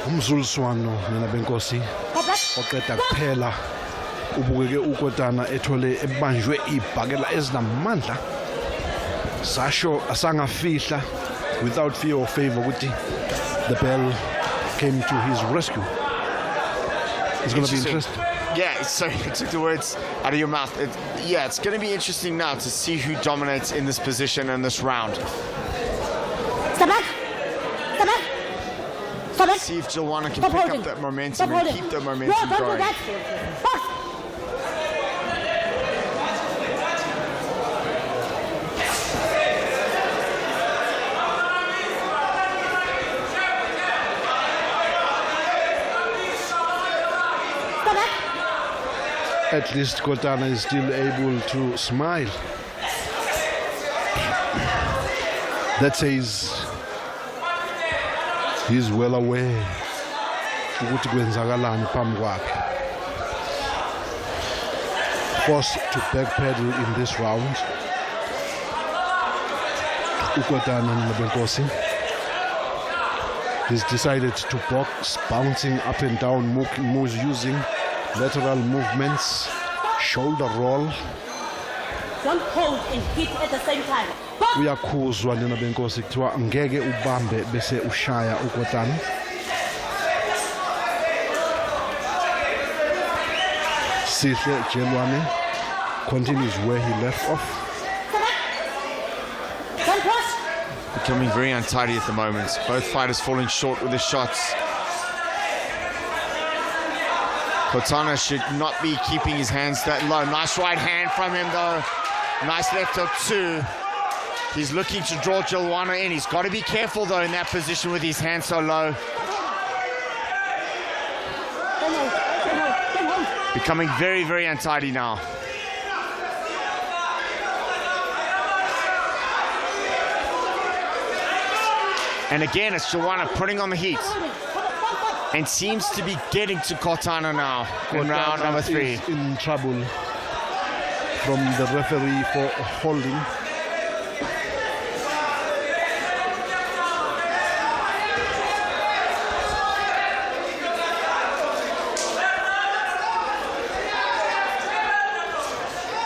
Umzuliswano mina benkosi oqeda kuphela ubukeke uKotana ethole ebanjwe ibhakela ezinamandla, sasho asangafihla without fear or favor ukuthi the bell came to his rescue. It's going to be interesting. Yeah, so you took the words out of your mouth. It's going to be interesting now to see who dominates in this position in this round. Step back. See if Joanna can pick up that momentum and keep the momentum going. At least Cortana is still able to smile. That says he's well aware ukuthi kwenzakalani phambi kwakhe. Forced to backpedal in this round. uKotana Benkosi. He's decided to box, bouncing up and down, moves using lateral movements, shoulder roll. Don't hold and hit at the same time. Uyakhuzwa nina Benkosi kuthiwa ngeke ubambe bese ushaya uKotana. Sihle Jelwane continues where he left off. Becoming very untidy at the moment. Both fighters falling short with the shots. Cortana should not be keeping his hands that low. Nice right hand from him though. Nice left hook too. He's looking to draw Jilwana in. He's got to be careful, though, in that position with his hands so low. Becoming very, very untidy now. And again, it's Jilwana putting on the heat. And seems to be getting to Kotana now in round number 3. Is in trouble from the referee for holding.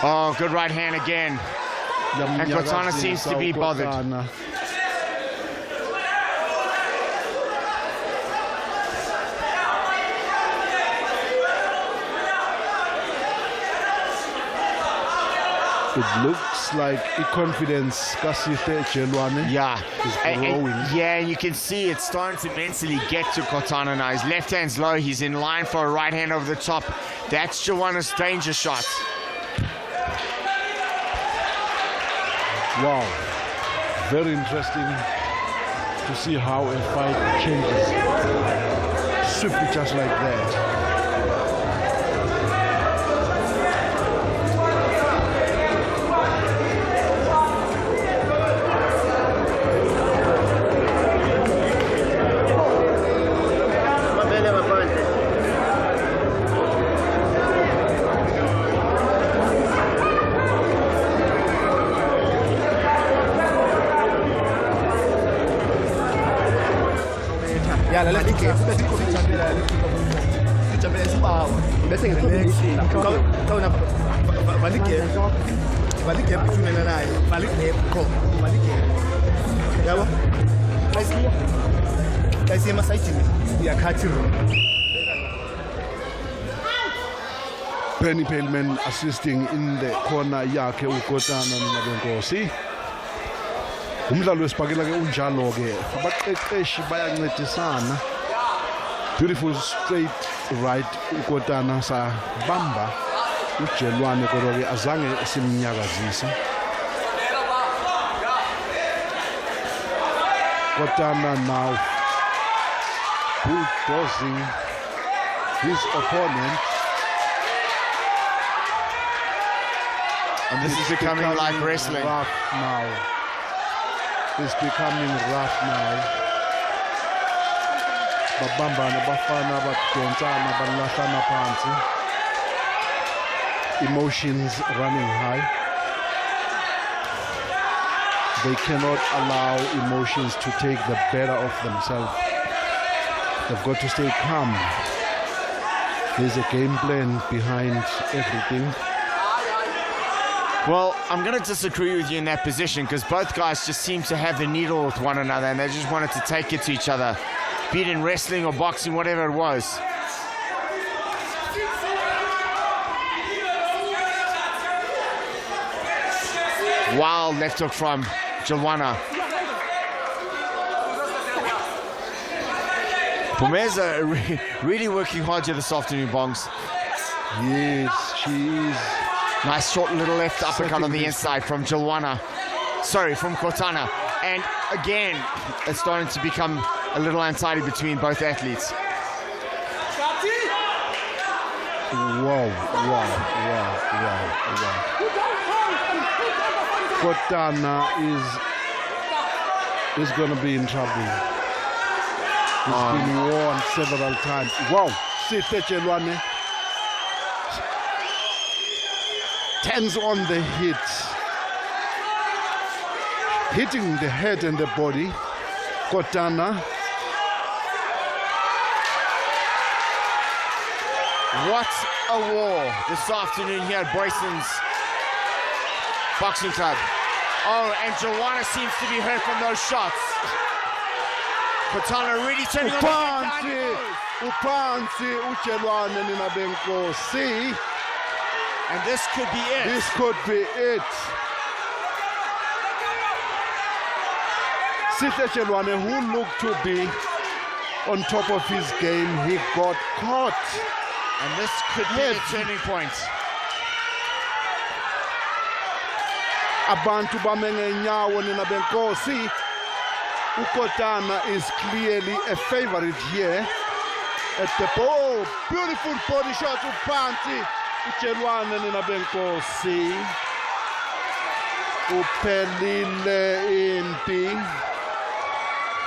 Oh, good right hand again. And Kotana seems to be bothered. It looks like the confidence Kasite Jelwane is growing. Yeah, you can see it's starting to mentally get to Kotana now. His left hand's low. He's in line for a right hand over the top. That's Jilwana's danger shot. Wow, very interesting to see how a fight changes swiftly just like that. Penny Paleman assisting in the corner yakhe uKotana noNabenkosi. Umdlalo wesibhakela ke unjalo ke abaqeqeshi bayancedisana. Beautiful straight right uKotana sa bamba uJelwane kodwa ke azange simnyakazisa. Kotana now bulldozing his opponent. And this is becoming like wrestling. Rough now. It's becoming rough now. Babambana bafana badonsana balahlana phansi. Emotions running high. They cannot allow emotions to take the better of themselves. They've got to stay calm. There's a game plan behind everything. Well, I'm going to disagree with you in that position because both guys just seem to have the needle with one another and they just wanted to take it to each other, be it in wrestling or boxing, whatever it was. Wild left hook from Jilwana. Pumeza really working hard here this afternoon, Bongs. Yes, she is. Nice short little left uppercut on the inside from Jilwana. Sorry, from Kotana. And again, it's starting to become a little untidy between both athletes. Wow. Kotana is going to be in trouble. He's been warned several times. Wow, Sithe Jelwane. Hands on the hit. Hitting the head and the body. Kotana. What a war this afternoon here at Boyson's Boxing Club. Oh, and Jilwana seems to be hurt from those shots. Kotana really turning on Upansi, uJelwane noNabenkosi. And this could be it. This could be it. Sithe Jelwane, who looked to be on top of his game, he got caught. And this could be the turning point. abantu bame ngenyawo nina benkosi. Ukotana is clearly a favorite here at the ball. Beautiful body shot uPhansi. Ujelwane nina benkosi. Uphelile impi.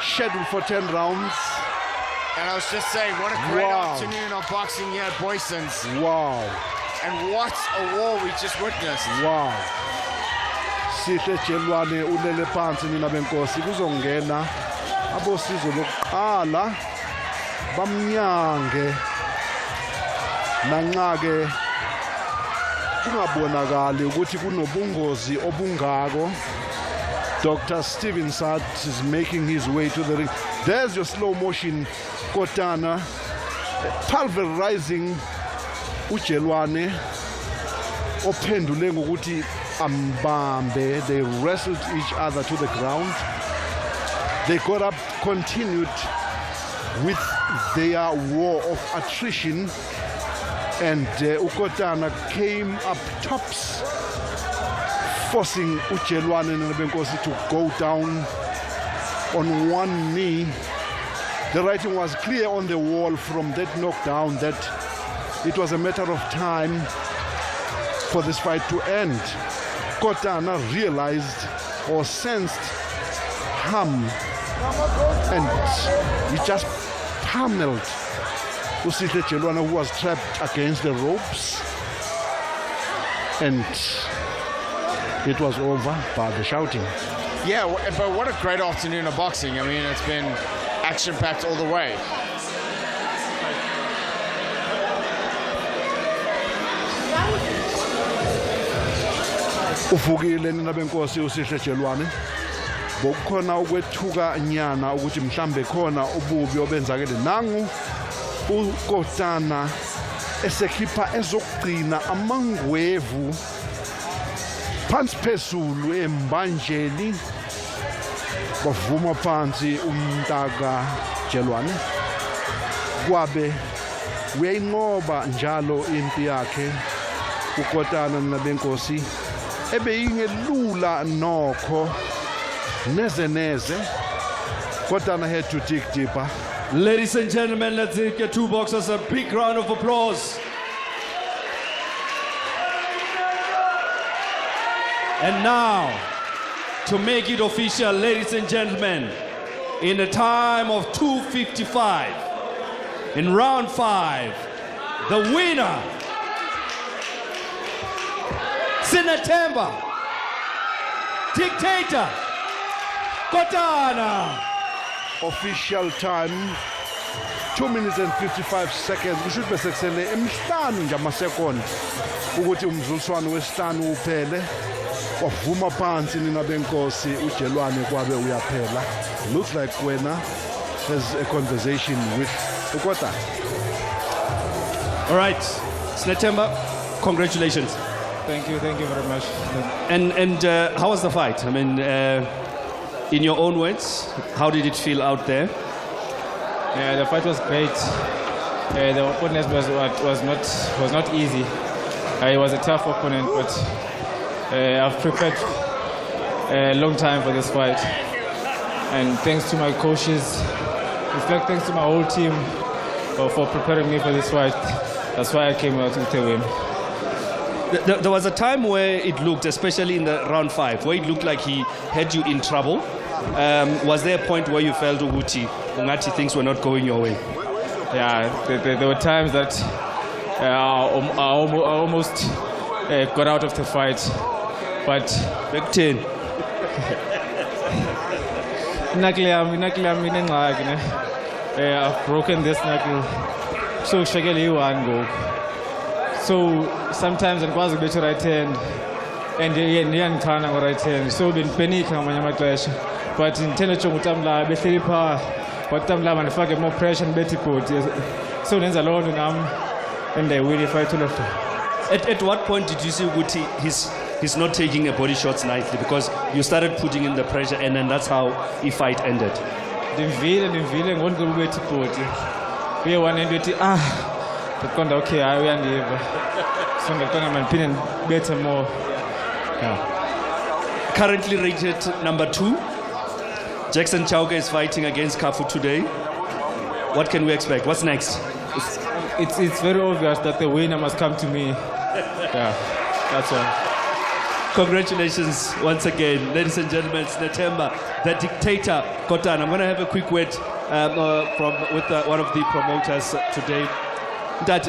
Scheduled for 10 rounds. And I was just saying, what a great afternoon of boxing here at Boyson's. Wow. And what a war we just witnessed. Wow. Sihle Jelwane ulele phansi nina benkosi kuzongena abosizo lokuqala bamnyange nanxa-ke kungabonakali ukuthi kunobungozi obungako. Dr. Steven Sart is making his way to the ring. There's your slow motion Kotana pulverizing uJelwane ophendule ngokuthi ambambe. They wrestled each other to the ground. They got up, continued with their war of attrition, and Ukotana came up tops, forcing uJelwane Benkosi to go down on one knee. The writing was clear on the wall from that knockdown that it was a matter of time for this fight to end. Kotana realized or sensed harm, and he just pummeled Usihle Jelwana, who was trapped against the ropes, and it was over by the shouting. Yeah, but what a great afternoon of boxing. I mean, it's been action-packed all the way. Uvukile nina benkosi Usihle Jelwane. Bokukhona ukwethuka nyana ukuthi mhlambe khona ububi obenzakele nangu uKotana esekhipha ezokugcina amangwevu phansi phezulu embanjeni. Bavuma phansi umntaka Jelwane kwabe uyayinqoba njalo impi yakhe uKotana nina benkosi ebeyingelula nokho neze Kotana had to dig deeper. Ladies and gentlemen, let's give the two boxers a big round of applause. And now, to make it official, ladies and gentlemen, in a time of 2:55, in round 5, the winner, Sinatemba, Dictator, Kotana. Official time 2 minutes and 55 seconds. We should be sekusele emhlanu nje amasekondi ukuthi umzuliswano wesihlanu uphele. Wavuma phansi nina benkosi uJelwane kwabe uyaphela. Looks like Wena has a conversation with Kotana. All right, Sinatemba, congratulations. Thank you very much. And how was the fight? I mean, in your own words, how did it feel out there? Yeah, the fight was great. The opponent was not easy. He was a tough opponent, but I've prepared a long time for this fight. And thanks to my coaches, in fact, thanks to my whole team for preparing me for this fight. That's why I came out with a win. There was a time where it looked, especially in the round 5, where it looked like he had you in trouble. Was there a point where you felt Ungati things were not going your way? Yeah, there were times that I almost got out of the fight, but back 10. I've broken this knuckle, so shakeli one go. So sometimes I'm quite a bit right hand, and the kind of right hand. So been panic on my clash, but in tension with Tamla, Betty power, but Tamla and if I get more pressure and Betty put. So then alone and they really fight to left. At what point did you see Guti he's not taking a body shots nicely because you started putting in the pressure and then that's how the fight ended? The villain won't go Betty put. We want to Betty but okay, I will give. So I'm opinion better more. Yeah. currently rated number 2. Jackson Chauke is fighting against Kafu today. What can we expect? What's next? It's very obvious that the winner must come to me. Yeah, that's all. Congratulations once again, ladies and gentlemen. It's Netemba, the dictator, Kotan. I'm going to have a quick word with one of the promoters today. That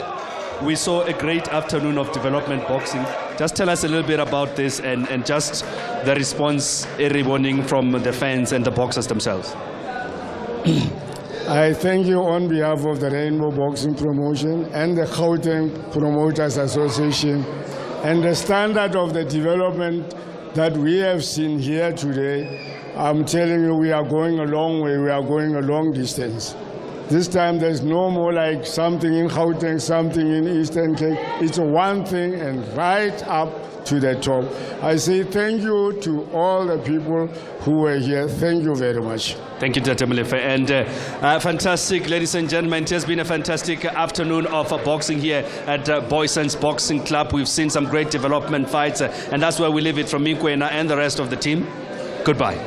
we saw a great afternoon of development boxing. Just tell us a little bit about this and just the response every morning from the fans and the boxers themselves. I thank you on behalf of the Rainbow Boxing Promotion and the Gauteng Promoters Association and the standard of the development that we have seen here today. I'm telling you, we are going a long way, we are going a long distance. This time there's no more like something in Gauteng, something in Eastern Cape. It's one thing and right up to the top. I say thank you to all the people who were here. Thank you very much. Thank you, Dr. Malefe. And fantastic, ladies and gentlemen. It has been a fantastic afternoon of boxing here at Boyson's Boxing Club. We've seen some great development fights, and that's where we leave it from Minkwena and the rest of the team. Goodbye.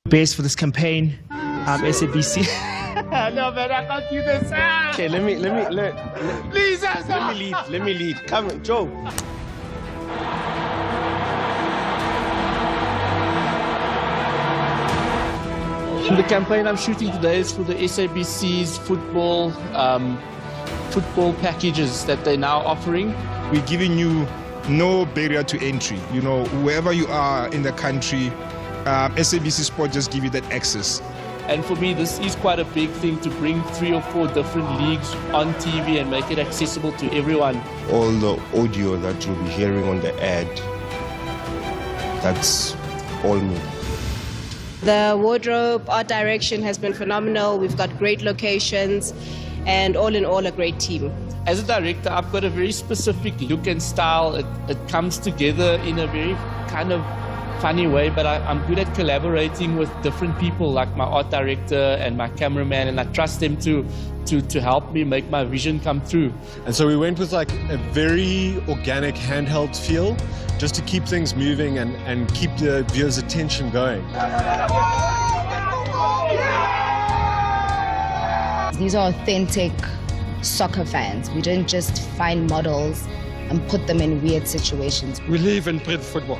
Base for this campaign, SABC. No, man, I can't do this. Okay, let me please, let me lead. Come, Joe. The campaign I'm shooting today is for the SABC's football packages that they're now offering. We're giving you no barrier to entry. You know, wherever you are in the country, SABC Sport just give you that access. And for me, this is quite a big thing to bring 3 or 4 different leagues on TV and make it accessible to everyone. All the audio that you'll be hearing on the ad, that's all me. The wardrobe, art direction has been phenomenal. We've got great locations and all in all a great team. As a director, I've got a very specific look and style. It comes together in a very kind of funny way, but I'm good at collaborating with different people like my art director and my cameraman, and I trust them to help me make my vision come through. And so we went with like a very organic handheld feel just to keep things moving and keep the viewer's attention going. These are authentic soccer fans. We didn't just find models and put them in weird situations. We live and breathe football.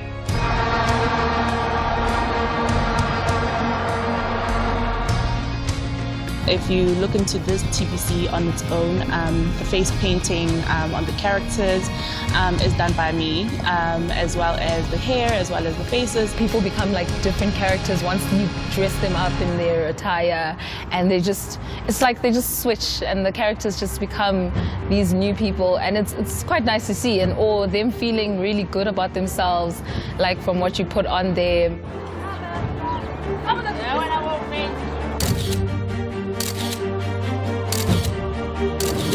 If you look into this TVC on its own, the face painting on the characters is done by me, as well as the hair, as well as the faces. People become like different characters once you dress them up in their attire, and it's like they just switch and the characters just become these new people, and it's quite nice to see, and or them feeling really good about themselves, like from what you put on there.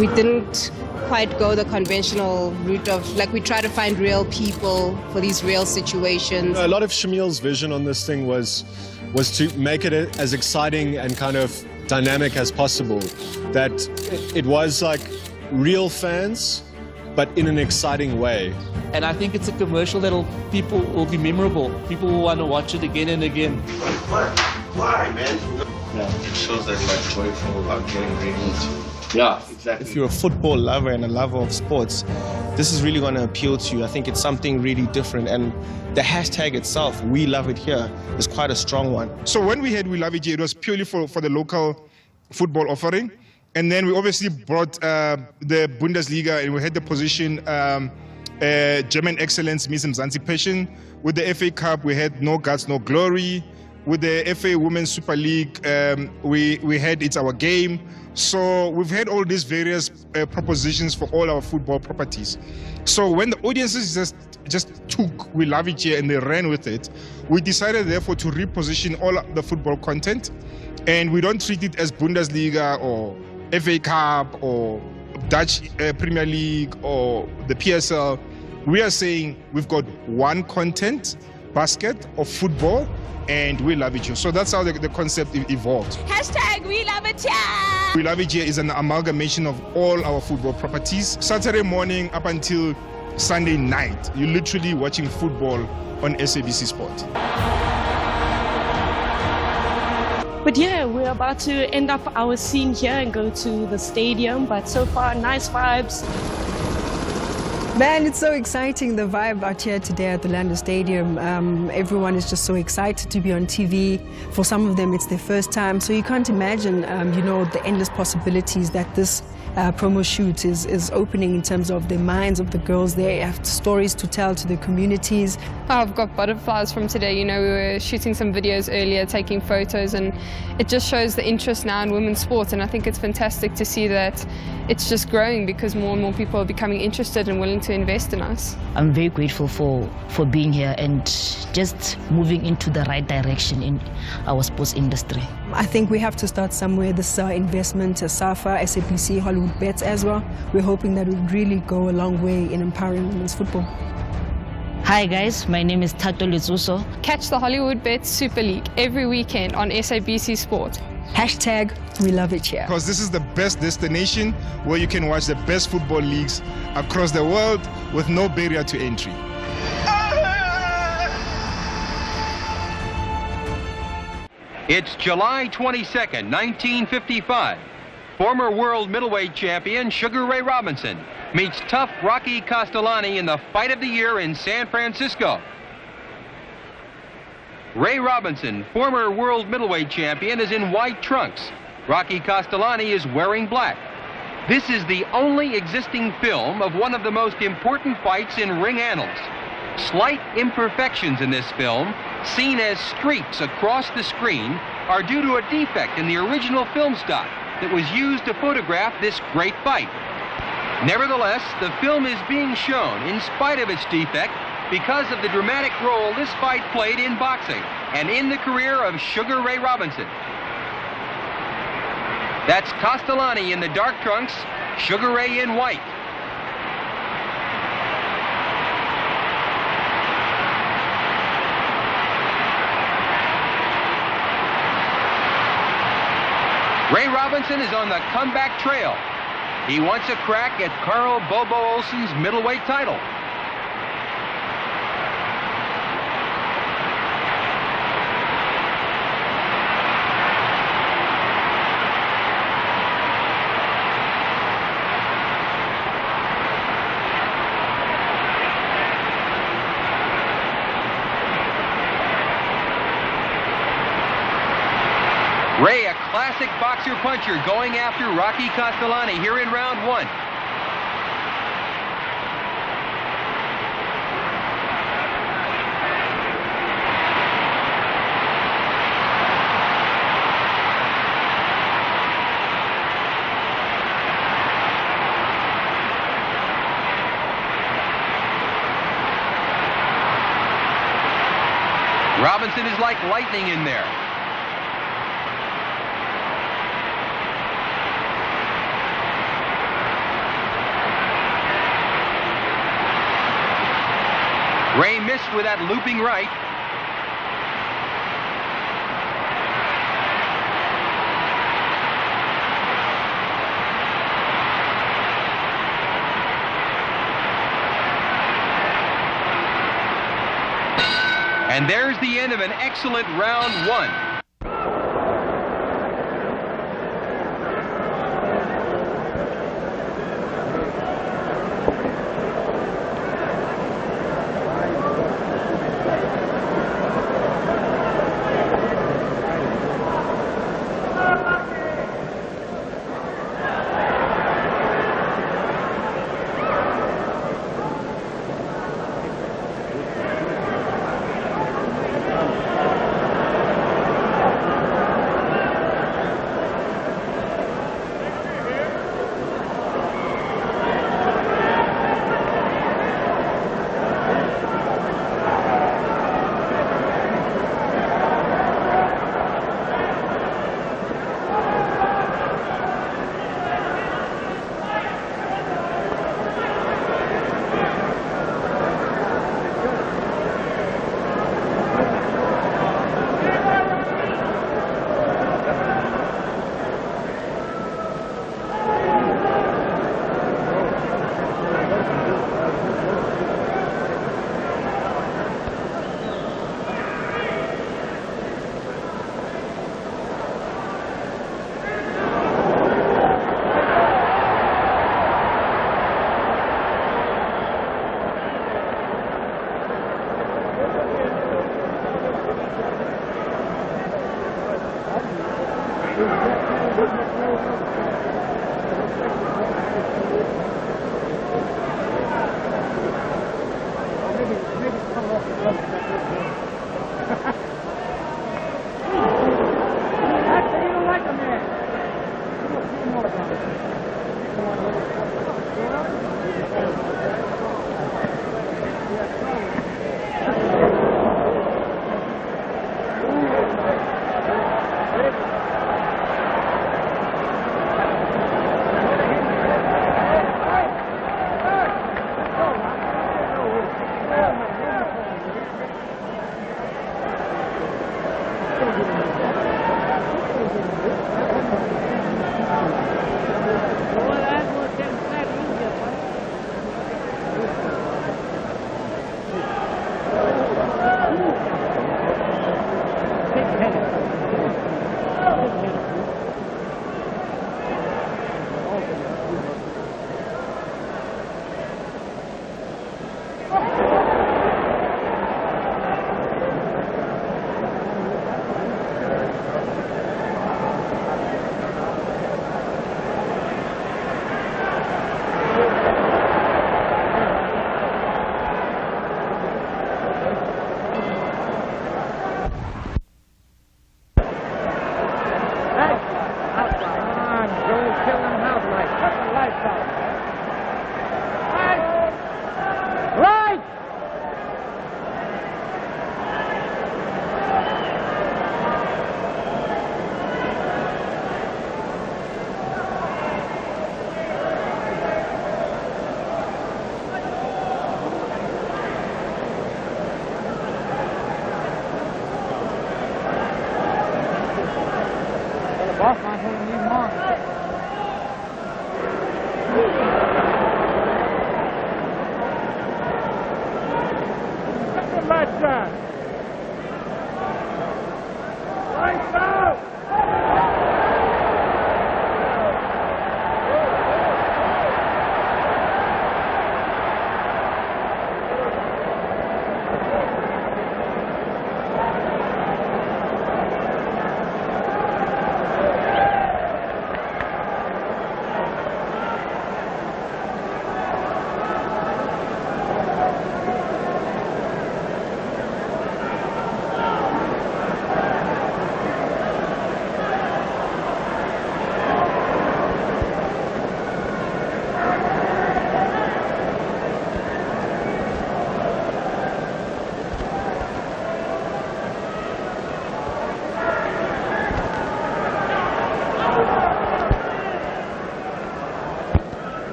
We didn't quite go the conventional route of, like, we try to find real people for these real situations. A lot of Shamil's vision on this thing was to make it as exciting and kind of dynamic as possible. That it was like real fans, but in an exciting way. And I think it's a commercial that people will be memorable. People will want to watch it again and again. Why, man? Yeah. It shows that like joyful are getting ready Yeah, exactly. If you're a football lover and a lover of sports, this is really going to appeal to you. I think it's something really different, and the hashtag itself, "We Love It Here," is quite a strong one. So when we had We Love It Here, it was purely for the local football offering. And then we obviously brought the Bundesliga, and we had the position German Excellence meets Mzansi Passion. With the FA Cup, we had No Guts, No Glory. With the FA Women's Super League, we had It's Our Game. So we've had all these various propositions for all our football properties. So when the audiences just took We Love It Here and they ran with it, we decided therefore to reposition all the football content, and we don't treat it as Bundesliga or FA Cup or Dutch Premier League or the PSL. We are saying we've got one content basket of football, and We Love It Here. So that's how the concept evolved. Hashtag We Love It Here. We Love It Here is an amalgamation of all our football properties. Saturday morning up until Sunday night, you're literally watching football on SABC Sport. But yeah, we're about to end up our scene here and go to the stadium, but so far, nice vibes. Man, it's so exciting, the vibe out here today at the Lando Stadium. Everyone is just so excited to be on TV. For some of them, it's their first time. So you can't imagine, the endless possibilities that this promo shoot is opening in terms of the minds of the girls. They have stories to tell to the communities. I've got butterflies from today. We were shooting some videos earlier, taking photos, and it just shows the interest now in women's sports. And I think it's fantastic to see that it's just growing because more and more people are becoming interested and willing to invest in us. I'm very grateful for being here and just moving into the right direction in our sports industry. I think we have to start somewhere. This investment, SAFA, SABC, Hollywood Bets as well. We're hoping that it would really go a long way in empowering women's football. Hi guys, my name is Tato Lezuso. Catch the Hollywood Bets Super League every weekend on SABC Sport. Hashtag We Love It Here. Because this is the best destination where you can watch the best football leagues across the world with no barrier to entry. It's July 22nd, 1955. Former world middleweight champion Sugar Ray Robinson meets tough Rocky Castellani in the fight of the year in San Francisco. Ray Robinson, former world middleweight champion, is in white trunks. Rocky Castellani is wearing black. This is the only existing film of one of the most important fights in ring annals. Slight imperfections in this film, seen as streaks across the screen, are due to a defect in the original film stock that was used to photograph this great fight. Nevertheless, the film is being shown in spite of its defect because of the dramatic role this fight played in boxing and in the career of Sugar Ray Robinson. That's Castellani in the dark trunks, Sugar Ray in white. Ray Robinson is on the comeback trail. He wants a crack at Carl Bobo Olsen's middleweight title. Ray, a classic boxer-puncher, going after Rocky Castellani here in round one. Robinson is like lightning in there. Ray missed with that looping right. And there's the end of an excellent round one.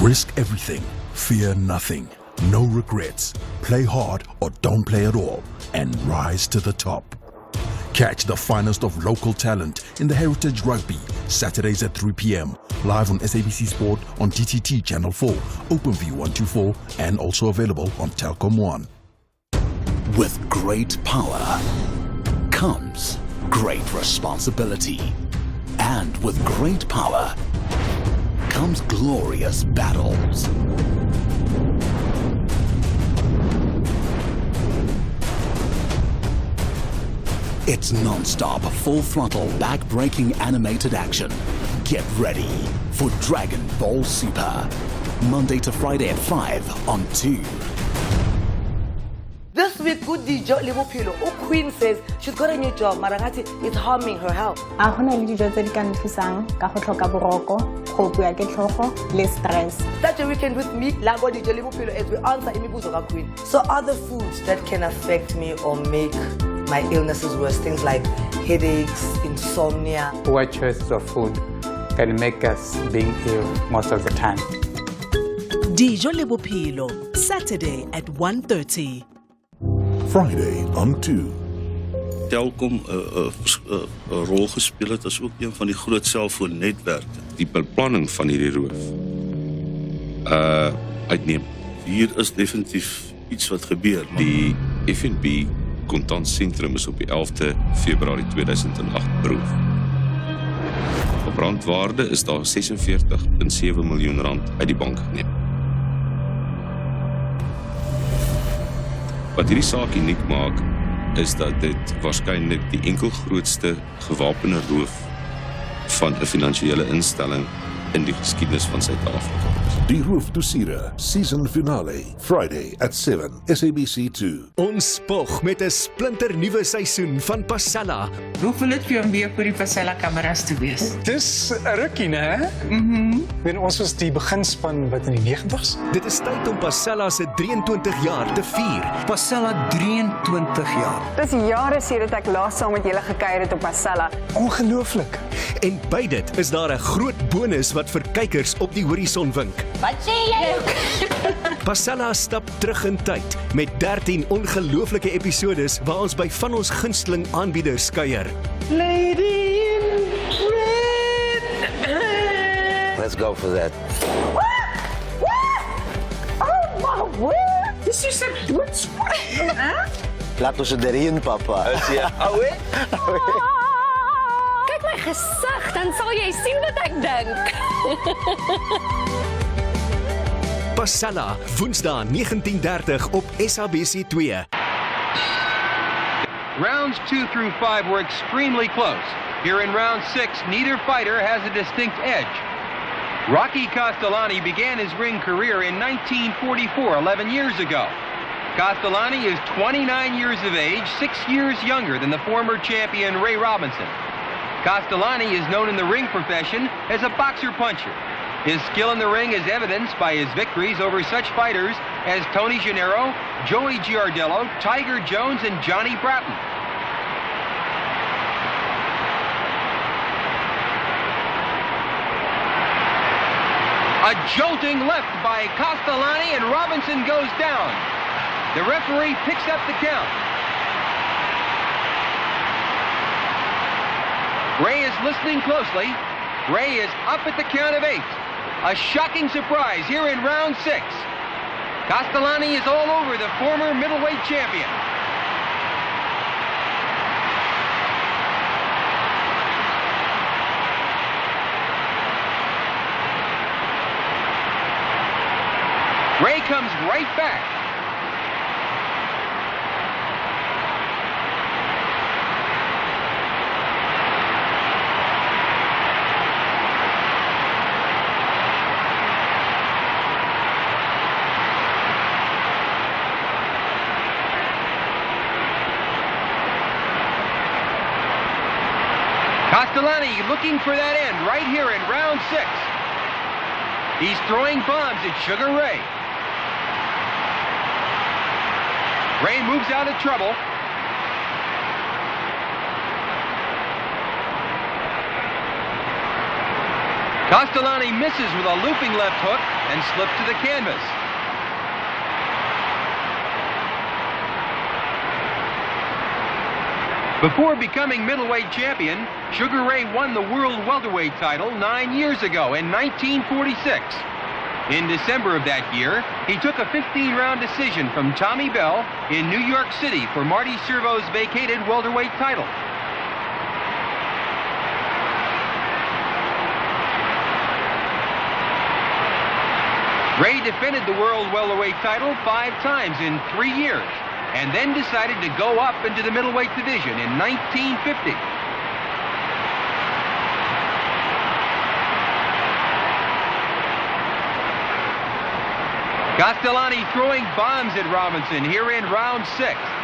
Risk everything, fear nothing, no regrets, play hard or don't play at all, and rise to the top. Catch the finest of local talent in the Heritage Rugby, Saturdays at 3 p.m, live on SABC Sport on DTT Channel 4, OpenView 124, and also available on Telkom 1. With great power comes great responsibility. And with great power comes glorious battles. It's non-stop, full-throttle, back-breaking animated action. Get ready for Dragon Ball Super. Monday to Friday at 5 on 2. This week, good DJ Lebopilo, Queen says she's got a new job. Marangati is harming her health. A gona le dijo tse di ka nthusang ka go tlhoka boroko, go bua ke tlhogo le stress. Start your weekend with me, Lago DJ Lebopilo, as we answer imibuzo ka Queen. So are there foods that can affect me or make my illnesses worse? Things like headaches, insomnia. Poor choices of food can make us being ill most of the time. DJ Lebopilo, Saturday at 1:30. Friday on 2. Telkom 'n rol gespeel het as ook een van die groot selfoonnetwerke. Die beplanning van hierdie roof uitneem. Hier is definitief iets wat gebeur. Die FNB kontantsentrum is op die 11de Februarie 2008 beroof. Op brandwaarde is daar 46,7 miljoen rand uit die bank geneem. Wat hierdie saak uniek maak, is dat dit waarskynlik die enkel grootste gewapende roof van 'n finansiële instelling in die geskiedenis van Suid-Afrika is. Die Roofdossiere season finale Friday at 7 SABC2. Ons spog met 'n splinternuwe seisoen van Pasella. Hoe voel dit vir jou om weer op die Pasella kameras te wees? Dis 'n rukkie, né? Ons was die beginspan wat in die 90's. Dit is tyd om Pasella se 23 jaar te vier. Pasella 23 jaar. Dis jare sedert ek laas saam met julle gekuier het op Pasella. Ongelooflik. En by dit is daar 'n groot bonus wat vir kykers op die horison wink. Wat sê jy? Pasella stap terug in tyd met 13 ongelooflike episodes waar ons by van ons gunsteling aanbieders kuier. Lady in red. Let's go for that. Oh my word! Dis is 'n doodspoor, hè? Laat ons erin, papa. Kyk my gesig, dan sal jy sien wat ek dink. Pasella, Woensdae 19:30 op SABC2. Rounds 2 through 5 were extremely close. Here in round 6, neither fighter has a distinct edge. Rocky Castellani began his ring career in 1944, 11 years ago. Castellani is 29 years of age, 6 years younger than the former champion Ray Robinson. Castellani is known in the ring profession as a boxer puncher. His skill in the ring is evidenced by his victories over such fighters as Tony Gennaro, Joey Giardello, Tiger Jones, and Johnny Bratton. A jolting left by Castellani, and Robinson goes down. The referee picks up the count. Ray is listening closely. Ray is up at the count of 8. A shocking surprise here in round 6. Castellani is all over the former middleweight champion. Ray comes right back. Castellani looking for that end right here in round 6. He's throwing bombs at Sugar Ray. Ray moves out of trouble. Castellani misses with a looping left hook and slips to the canvas. Before becoming middleweight champion, Sugar Ray won the world welterweight title 9 years ago in 1946. In December of that year, he took a 15-round decision from Tommy Bell in New York City for Marty Servo's vacated welterweight title. Ray defended the world welterweight title 5 times in 3 years. and then decided to go up into the middleweight division in 1950. Castellani throwing bombs at Robinson here in round 6.